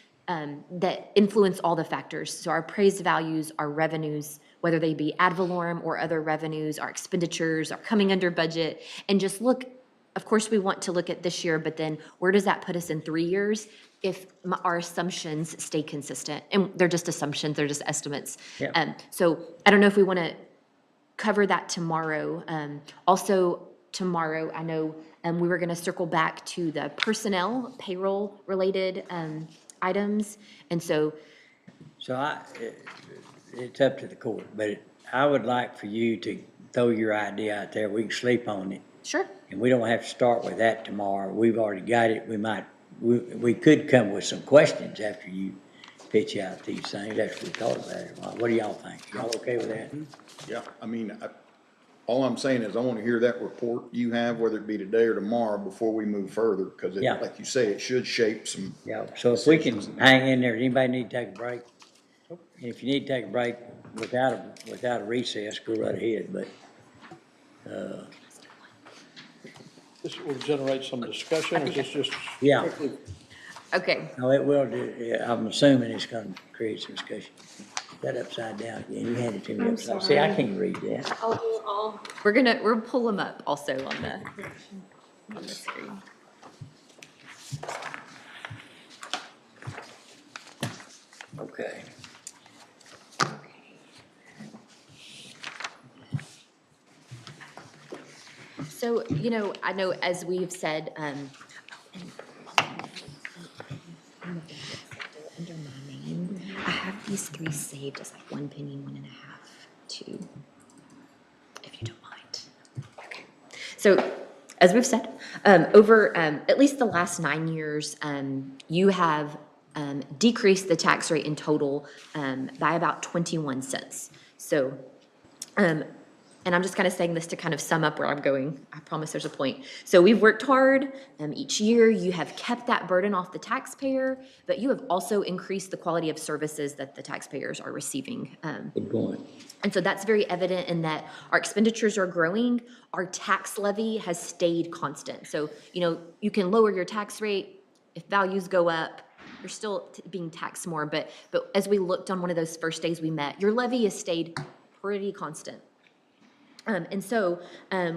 that influence all the factors. So our appraised values, our revenues, whether they be ad valorem or other revenues, our expenditures are coming under budget, and just look of course, we want to look at this year, but then where does that put us in 3 years if our assumptions stay consistent? And they're just assumptions, they're just estimates. Yeah. So I don't know if we want to cover that tomorrow. Also, tomorrow, I know we were going to circle back to the personnel, payroll-related items. And so, it's up to the court, but I would like for you to throw your idea out there. We can sleep on it. sure. And we don't have to start with that tomorrow. We've already got it. We could come with some questions after you pitch out these things, after we thought about it. What do y'all think? Y'all okay with that? Yeah, I mean, all I'm saying is I want to hear that report you have, whether it be today or tomorrow, before we move further, because Yeah. like you say, it should shape some. Yeah, so if we can hang in there, anybody need to take a break? If you need to take a break without a recess, go right ahead, but, This will generate some discussion, or is this just? yeah. Okay. No, it will do, yeah, I'm assuming it's gonna create some discussion. That upside down again, you handed it to me I'm upside. See, I sorry. can't read that. We'll pull them up also on the screen. Okay. So, I know as we've said, under my name, I have these three saved as like 1 penny, 1.5, 2, if you don't mind. Okay. So, as we've said, over at least the last 9 years, you have decreased the tax rate in total by about 21 cents. So, and I'm just kind of saying this to kind of sum up where I'm going. I promise there's a point. So we've worked hard each year. You have kept that burden off the taxpayer, but you have also increased the quality of services that the taxpayers are receiving. Good point. And so that's very evident in that our expenditures are growing. Our tax levy has stayed constant. So, you can lower your tax rate. If values go up, you're still being taxed more. But as we looked on one of those first days we met, your levy has stayed pretty constant. And so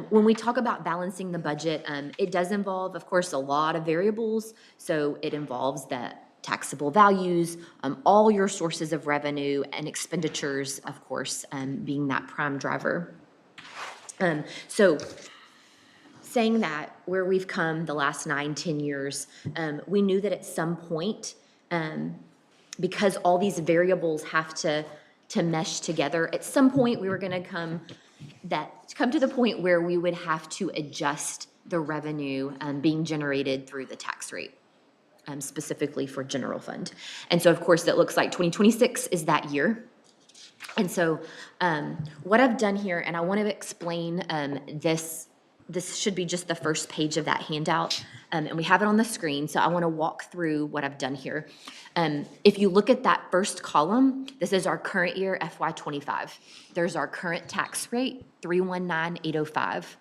when we talk about balancing the budget, it does involve, of course, a lot of variables. So it involves the taxable values, all your sources of revenue, and expenditures, of course, being that prime driver. So saying that, where we've come the last 9-10 years, we knew that at some point, because all these variables have to mesh together, at some point we were going to come to the point where we would have to adjust the revenue being generated through the tax rate, specifically for general fund. And so, of course, it looks like 2026 is that year. And so what I've done here, and I want to explain this should be just the first page of that handout, and we have it on the screen, so I want to walk through what I've done here. If you look at that first column, this is our current year, FY25. There's our current tax rate, 319,805.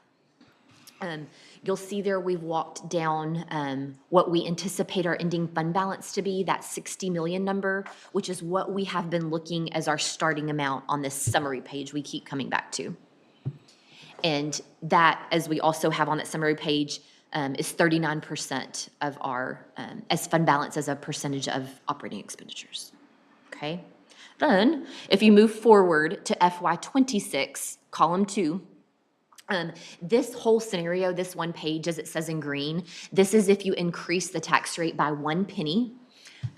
You'll see there we've walked down what we anticipate our ending fund balance to be, that 60 million number, which is what we have been looking as our starting amount on this summary page we keep coming back to. And that, as we also have on that summary page, is 39% of our, as fund balance as a percentage of operating expenditures. Okay? Then, if you move forward to FY26, column 2, this whole scenario, this one page, as it says in green, this is if you increase the tax rate by 1 penny.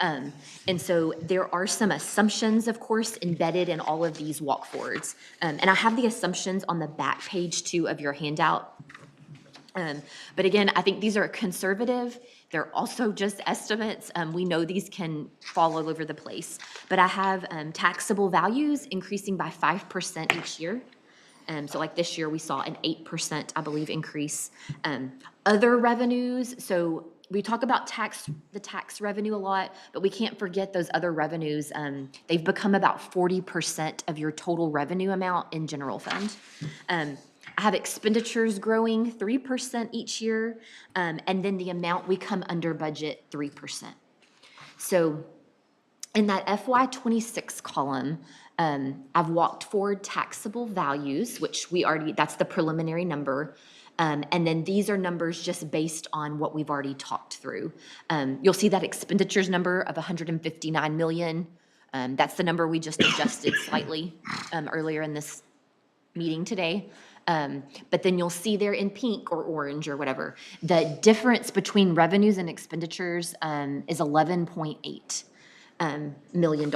And so there are some assumptions, of course, embedded in all of these walk forwards. And I have the assumptions on the back page too of your handout. But again, I think these are conservative. They're also just estimates. We know these can fall all over the place. But I have taxable values increasing by 5% each year. So like this year, we saw an 8%, I believe, increase. Other revenues, so we talk about the tax revenue a lot, but we can't forget those other revenues. They've become about 40% of your total revenue amount in general fund. I have expenditures growing 3% each year, and then the amount we come under budget, 3%. So in that FY26 column, I've walked forward taxable values, which that's the preliminary number. And then these are numbers just based on what we've already talked through. You'll see that expenditures number of 159 million. That's the number we just adjusted slightly earlier in this meeting today. But then you'll see there in pink or orange or whatever, the difference between revenues and expenditures is $11.8 million.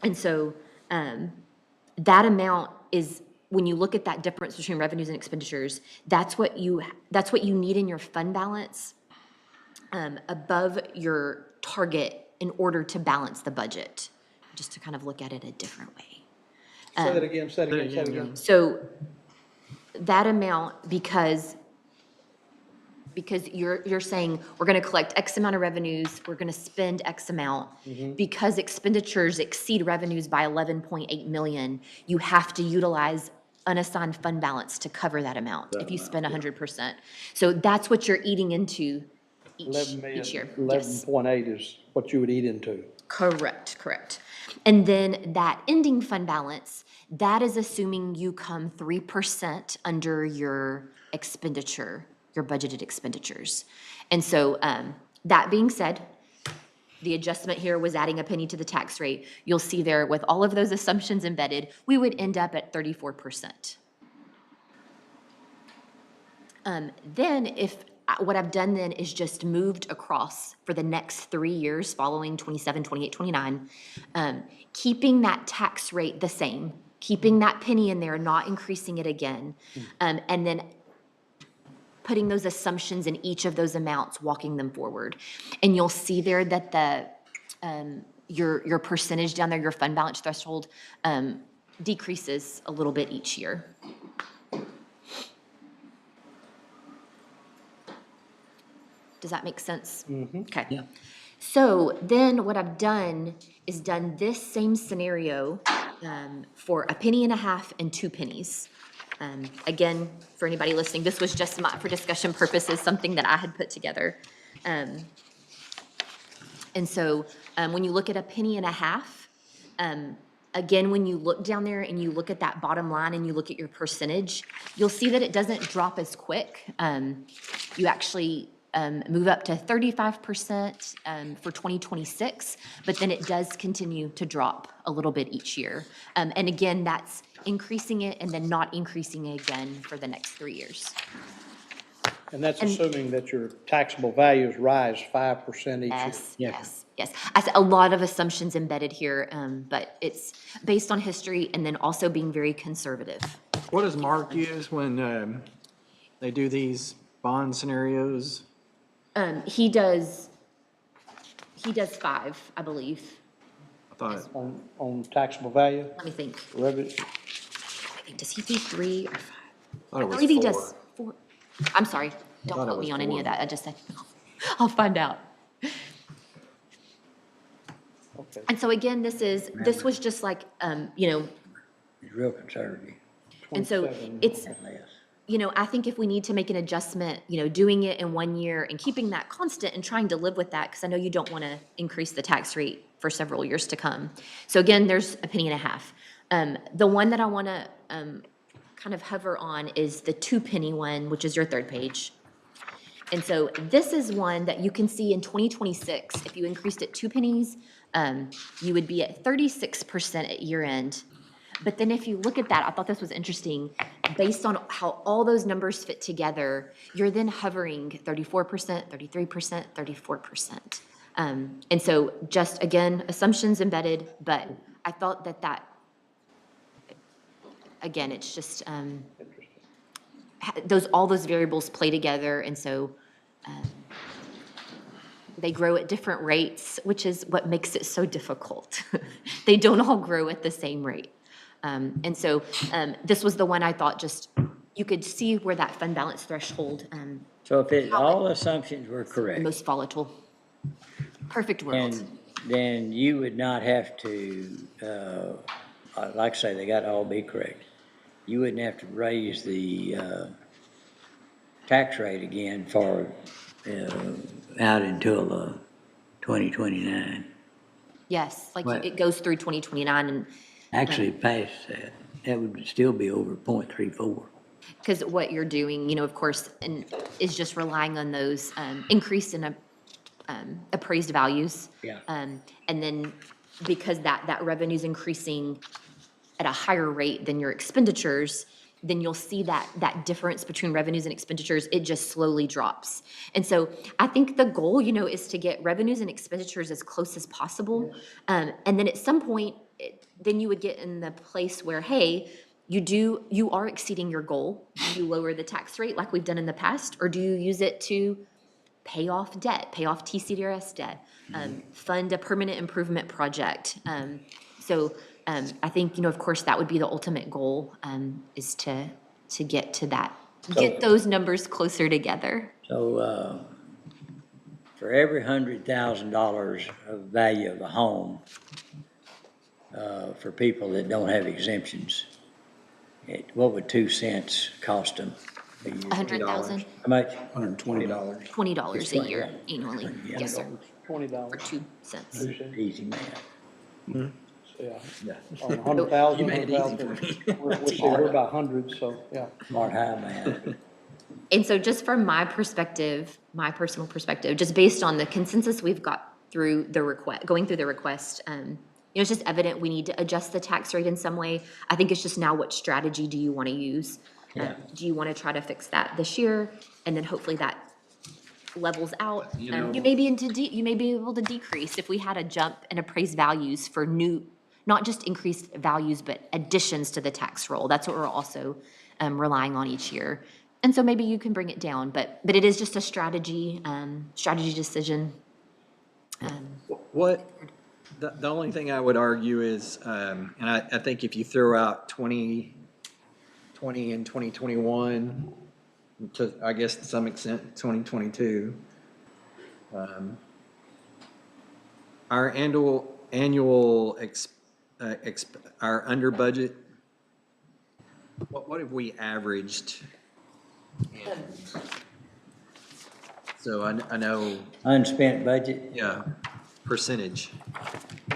And so that amount is, when you look at that difference between revenues and expenditures, that's what you need in your fund balance above your target in order to balance the budget, just to kind of look at it a different way. Say that again, say it again. So that amount, because you're saying we're going to collect X amount of revenues, we're going to spend X amount, because expenditures exceed revenues by 11.8 million, you have to utilize unassigned fund balance to cover that amount if you spend 100%. So that's what you're eating into each year. 11.8 is what you would eat into. Correct. And then that ending fund balance, that is assuming you come 3% under your expenditure, your budgeted expenditures. And so that being said, the adjustment here was adding a penny to the tax rate. You'll see there with all of those assumptions embedded, we would end up at 34%. Then what I've done then is just moved across for the next 3 years following 27, 28, 29, keeping that tax rate the same, keeping that penny in there, not increasing it again, and then putting those assumptions in each of those amounts, walking them forward. And you'll see there that your percentage down there, your fund balance threshold, decreases a little bit each year. Does that make sense? Okay. Yeah. So then what I've done is done this same scenario for a penny and a half and 2 pennies. Again, for anybody listening, this was just for discussion purposes, something that I had put together. And so when you look at a penny and a half, again, when you look down there and you look at that bottom line and you look at your percentage, you'll see that it doesn't drop as quick. You actually move up to 35% for 2026, but then it does continue to drop a little bit each year. And again, that's increasing it and then not increasing it again for the next 3 years. And that's assuming that your taxable values rise 5% each year. Yes. I said a lot of assumptions embedded here, but it's based on history and then also being very conservative. What does Mark use when they do these bond scenarios? He does 5, I believe. I thought on taxable value? Let me think. Revenue. Does he do 3 or 5? I believe he does 4. I'm sorry. Don't quote me on any of that. I just said, I'll find out. Okay. And so again, this was just like, He's real conservative. and so it's, I think if we need to make an adjustment, doing it in 1 year and keeping that constant and trying to live with that, because I know you don't want to increase the tax rate for several years to come. So again, there's a penny and a half. The one that I want to kind of hover on is the 2 penny one, which is your 3rd page. And so this is one that you can see in 2026, if you increased it 2 pennies, you would be at 36% at year end. But then if you look at that, I thought this was interesting, based on how all those numbers fit together, you're then hovering 34%, 33%, 34%. And so just, again, assumptions embedded, but I thought that, again, it's just, all those variables play together, and so they grow at different rates, which is what makes it so difficult. They don't all grow at the same rate. And so this was the one I thought just, you could see where that fund balance threshold. So if all assumptions were correct. The most volatile. Perfect world. Then you would not have to, like I say, they got to all be correct. You wouldn't have to raise the tax rate again for out until 2029. Yes, it goes through 2029 and. Actually, past that would still be over 0.34. Because what you're doing, you know, of course, and is just relying on those increased in appraised values. Yeah. And then because that revenue's increasing at a higher rate than your expenditures, then you'll see that difference between revenues and expenditures, it just slowly drops. And so I think the goal, you know, is to get revenues and expenditures as close as possible. And then at some point, then you would get in the place where, hey, you are exceeding your goal. Do you lower the tax rate like we've done in the past, or do you use it to pay off debt, pay off TCDRS debt, fund a permanent improvement project? I think, you know, of course, that would be the ultimate goal, is to get to that, get those numbers closer together. So, for every $100,000 of value of a home, for people that don't have exemptions, what would 2 cents cost them a year? $100,000, How much? $120. $20 a year annually. Yes, sir. $20. For 2 cents. Easy math. Yeah. On 100,000. You made it easy for me. We're about hundreds, so, yeah. Smart high math. And so just from my perspective, my personal perspective, just based on the consensus we've got through the request, going through the request, you know, it's just evident we need to adjust the tax rate in some way. I think it's just now, what strategy do you want to use? Yeah. Do you want to try to fix that this year? And then hopefully that levels out. You may be you may be able to decrease if we had a jump in appraised values for new, not just increased values, but additions to the tax roll. That's what we're also relying on each year. And so maybe you can bring it down, but it is just a strategy decision. The only thing I would argue is, and I think if you throw out 2020 and 2021, to, I guess to some extent, 2022, our our under budget, what have we averaged? So I know. Unspent budget? Yeah, percentage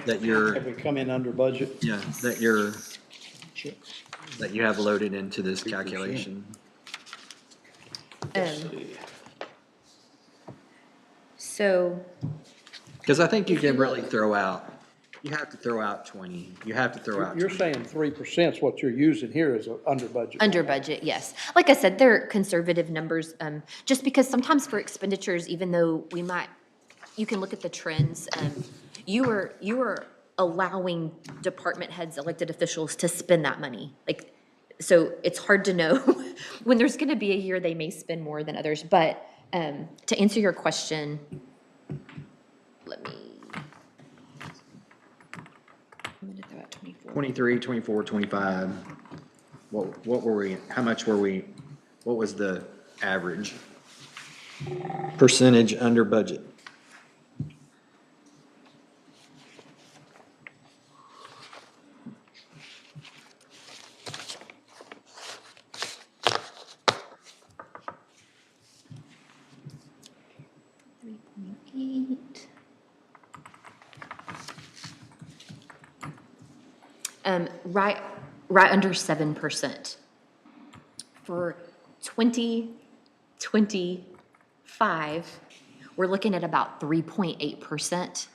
that you're. Have we come in under budget? Yeah, that you have loaded into this calculation. So. Because I think you can really you have to throw out 20, you have to throw out. You're saying 3% is what you're using here is under budget. Under budget, yes. Like I said, they're conservative numbers, just because sometimes for expenditures, even though you can look at the trends, you are allowing department heads, elected officials to spend that money. Like, so it's hard to know when there's gonna be a year they may spend more than others. But to answer your question, let me, I'm gonna throw out 24. 23, 24, 25, what were we, how much were we, what was the average percentage under budget? Right under 7%. For 2025, we're looking at about 3.8%.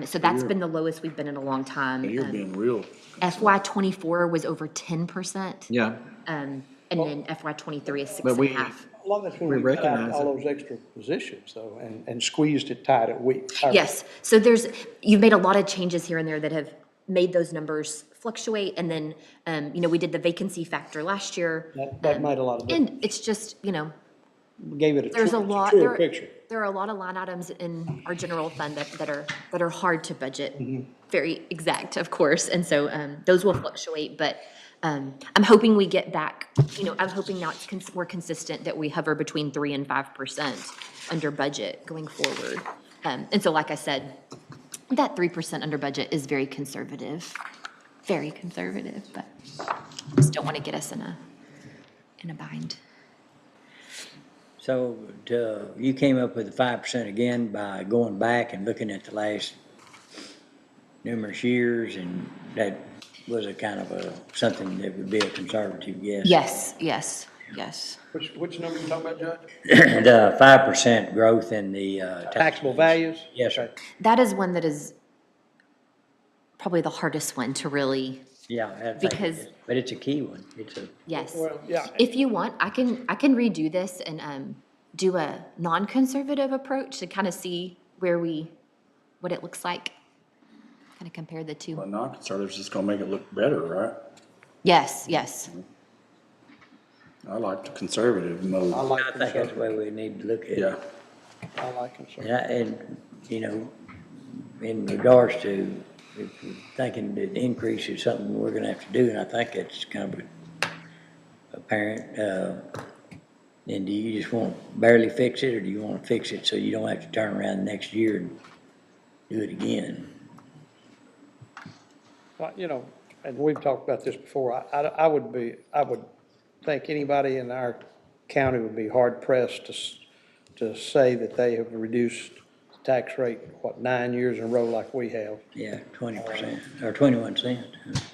So that's been the lowest we've been in a long time. You're being real. FY '24 was over 10%. Yeah. And then FY '23 is But 6.5. A lot of that's when we cut out recognize all those extra positions, though, and squeezed it tight at week. Yes, so you've made a lot of changes here and there that have made those numbers fluctuate, and then, we did the vacancy factor last year. That made a lot of difference. And it's just, Gave it a there's a lot, truer picture. there are a lot of line items in our general fund that are hard to budget, very exact, of course, and so, those will fluctuate, but, I'm hoping we get back, I'm hoping now it's more consistent, that we hover between 3% and 5% under budget going forward. And so, like I said, that 3% under budget is very conservative, but just don't want to get us in a bind. So, you came up with the 5% again by going back and looking at the last numerous years, and that was a kind of something that would be a conservative guess. Yes, yes, yes. Which number you talking about, Judge? The 5% growth in the Taxable values? Yes, sir. That is one that is probably the hardest one to really, Yeah, I think it Because- is. But it's a key one. It's a, yes. Well, yeah. If you want, I can redo this and do a non-conservative approach to kind of see what it looks like. Kind of compare the two. Well, non-conservative's just gonna make it look better, right? Yes, yes. I like the conservative mode. I think that's the way we need to look at it. Yeah. I like conservative. And, you know, in regards to, if you're thinking that increase is something we're gonna have to do, and I think it's kind of apparent, and do you just want to barely fix it, or do you want to fix it so you don't have to turn around next year and do it again? Well, you know, and we've talked about this before, I would think anybody in our county would be hard pressed to say that they have reduced the tax rate, 9 years in a row like we have. Yeah, 20%, or 21 cents.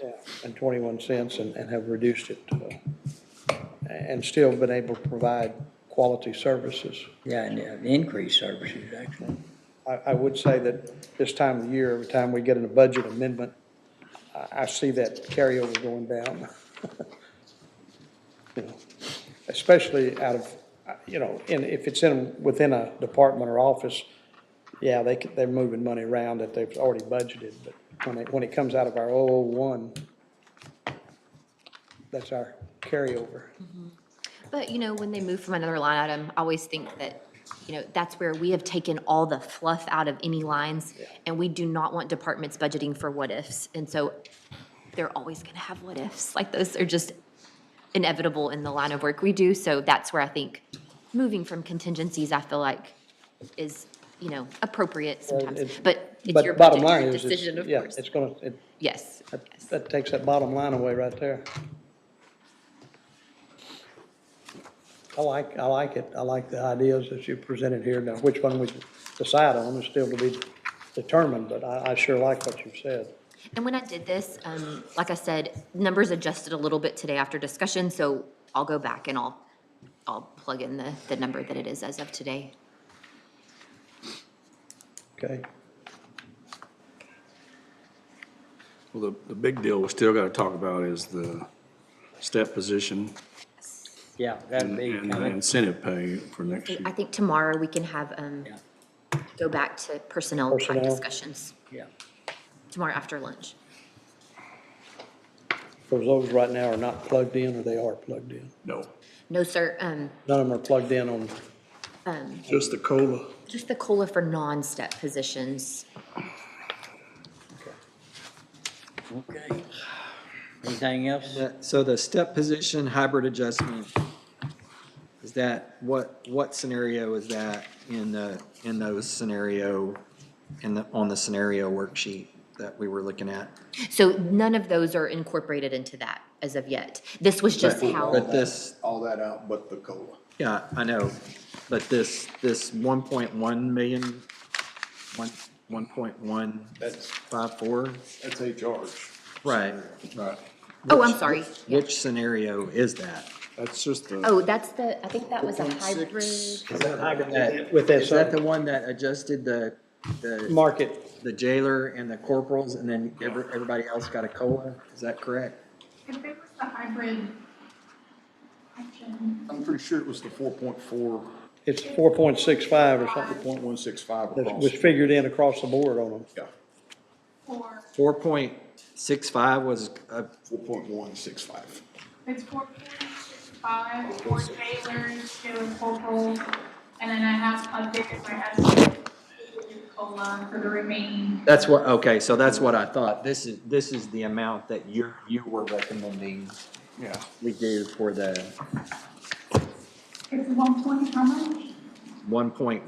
Yeah, and 21 cents and have reduced it, and still been able to provide quality services. Yeah, and increased services, actually. I would say that this time of year, every time we get in a budget amendment, I see that carryover going down. You know, especially out of, you know, if it's within a department or office, yeah, they're moving money around that they've already budgeted, but when it comes out of our 001, that's our carryover. But, you know, when they move from another line item, I always think that, you know, that's where we have taken all the fluff out of any lines, and we do not want departments budgeting for what-ifs. And so they're always going to have what-ifs. Like, those are just inevitable in the line of work we do. So that's where I think moving from contingencies, I feel like, is, you know, appropriate sometimes. But it's your bottom budget, line your is, decision, of yeah, course. it's gonna, Yes. that takes that bottom line away right there. I like it. I like the ideas that you presented here. Now, which one we decide on is still to be determined, but I sure like what you've said. And when I did this, like I said, numbers adjusted a little bit today after discussion, so I'll go back and I'll plug in the number that it is as of today. Okay. Well, the big deal we still gotta talk about is the step position Yeah, that'd and be and the coming. incentive pay for next year. I think tomorrow we can have, go back to personnel type Personnel. discussions, Yeah. tomorrow after lunch. Because those right now are not plugged in, or they are plugged in? No, No, sir, None of them are plugged in on, just the COLA. just the COLA for non-step positions. Okay. Anything else? So the step position hybrid adjustment, is that, what scenario is that on the scenario worksheet that we were looking at? So none of those are incorporated into that as of yet. This was just how. But this, All that out but the COLA. yeah, I know, but this 1.1 million, 1.154, That's HR. right? Right. Oh, I'm sorry. Yeah. Which scenario is that? That's just the, Oh, that's I think that was a hybrid. with that, Is that the one that adjusted the market. the jailer and the corporals, and then everybody else got a COLA? Is that correct? If it was the hybrid option. I'm pretty sure it was the 4.4, It's 4.65 or something. 4.165 That across. was figured in across the board on them. Yeah, 4.65 was 4.165. It's 4.65 for jailers, jailer corporals, and then I have updated my estimate COLA for the remaining. that's what, okay, so that's what I thought. This is the amount that you were recommending yeah, we do for the It's 1 how much? 1.14,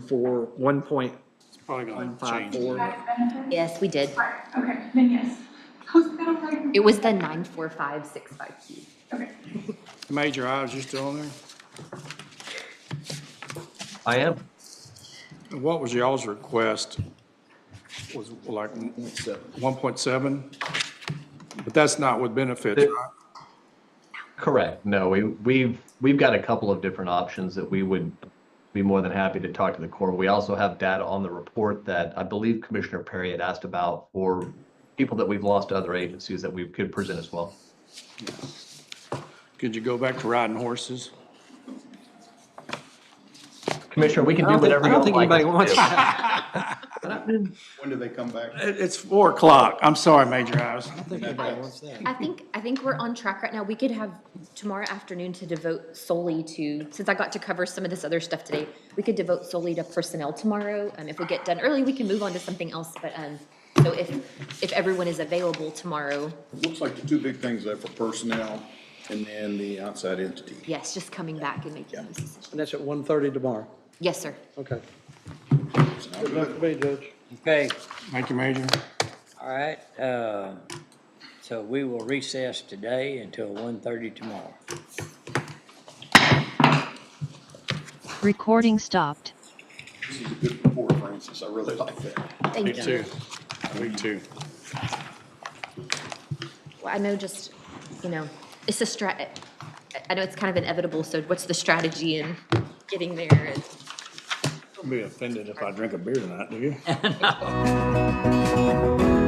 1.154. it's probably gonna change. Benefit? Yes, we did. Right, okay, then yes. How's that okay? It was the 94565Q. Okay. Major Ives, you still on there? I am. And what was y'all's request? Was like 1.7? But that's not with benefits, right? Correct. No, we've got a couple of different options that we would be more than happy to talk to the Corps. We also have data on the report that I believe Commissioner Perry had asked about for people that we've lost to other agencies that we could present as well. Could you go back to riding horses? Commissioner, we can do whatever you like. I don't think anybody us to wants do. that. When do they come back? It's 4 o'clock. I'm sorry, Major House. I think we're on track right now. We could have tomorrow afternoon to devote solely to, since I got to cover some of this other stuff today, we could devote solely to personnel tomorrow. If we get done early, we can move on to something else, but, so if everyone is available tomorrow, Looks like the two big things there for personnel and then the outside entity. yes, just coming back and making those decisions. And that's at 1:30 tomorrow. Yes, sir. Okay. Good enough for me, Judge. Okay, Thank you, Major. all right, so we will recess today until 1:30 tomorrow. Recording stopped. This is a good report, Francis. I really like that. Thank Me you. too. Me too. Well, I know just, it's a I know it's kind of inevitable, so what's the strategy in getting there? Don't be offended if I drink a beer tonight, do you? No.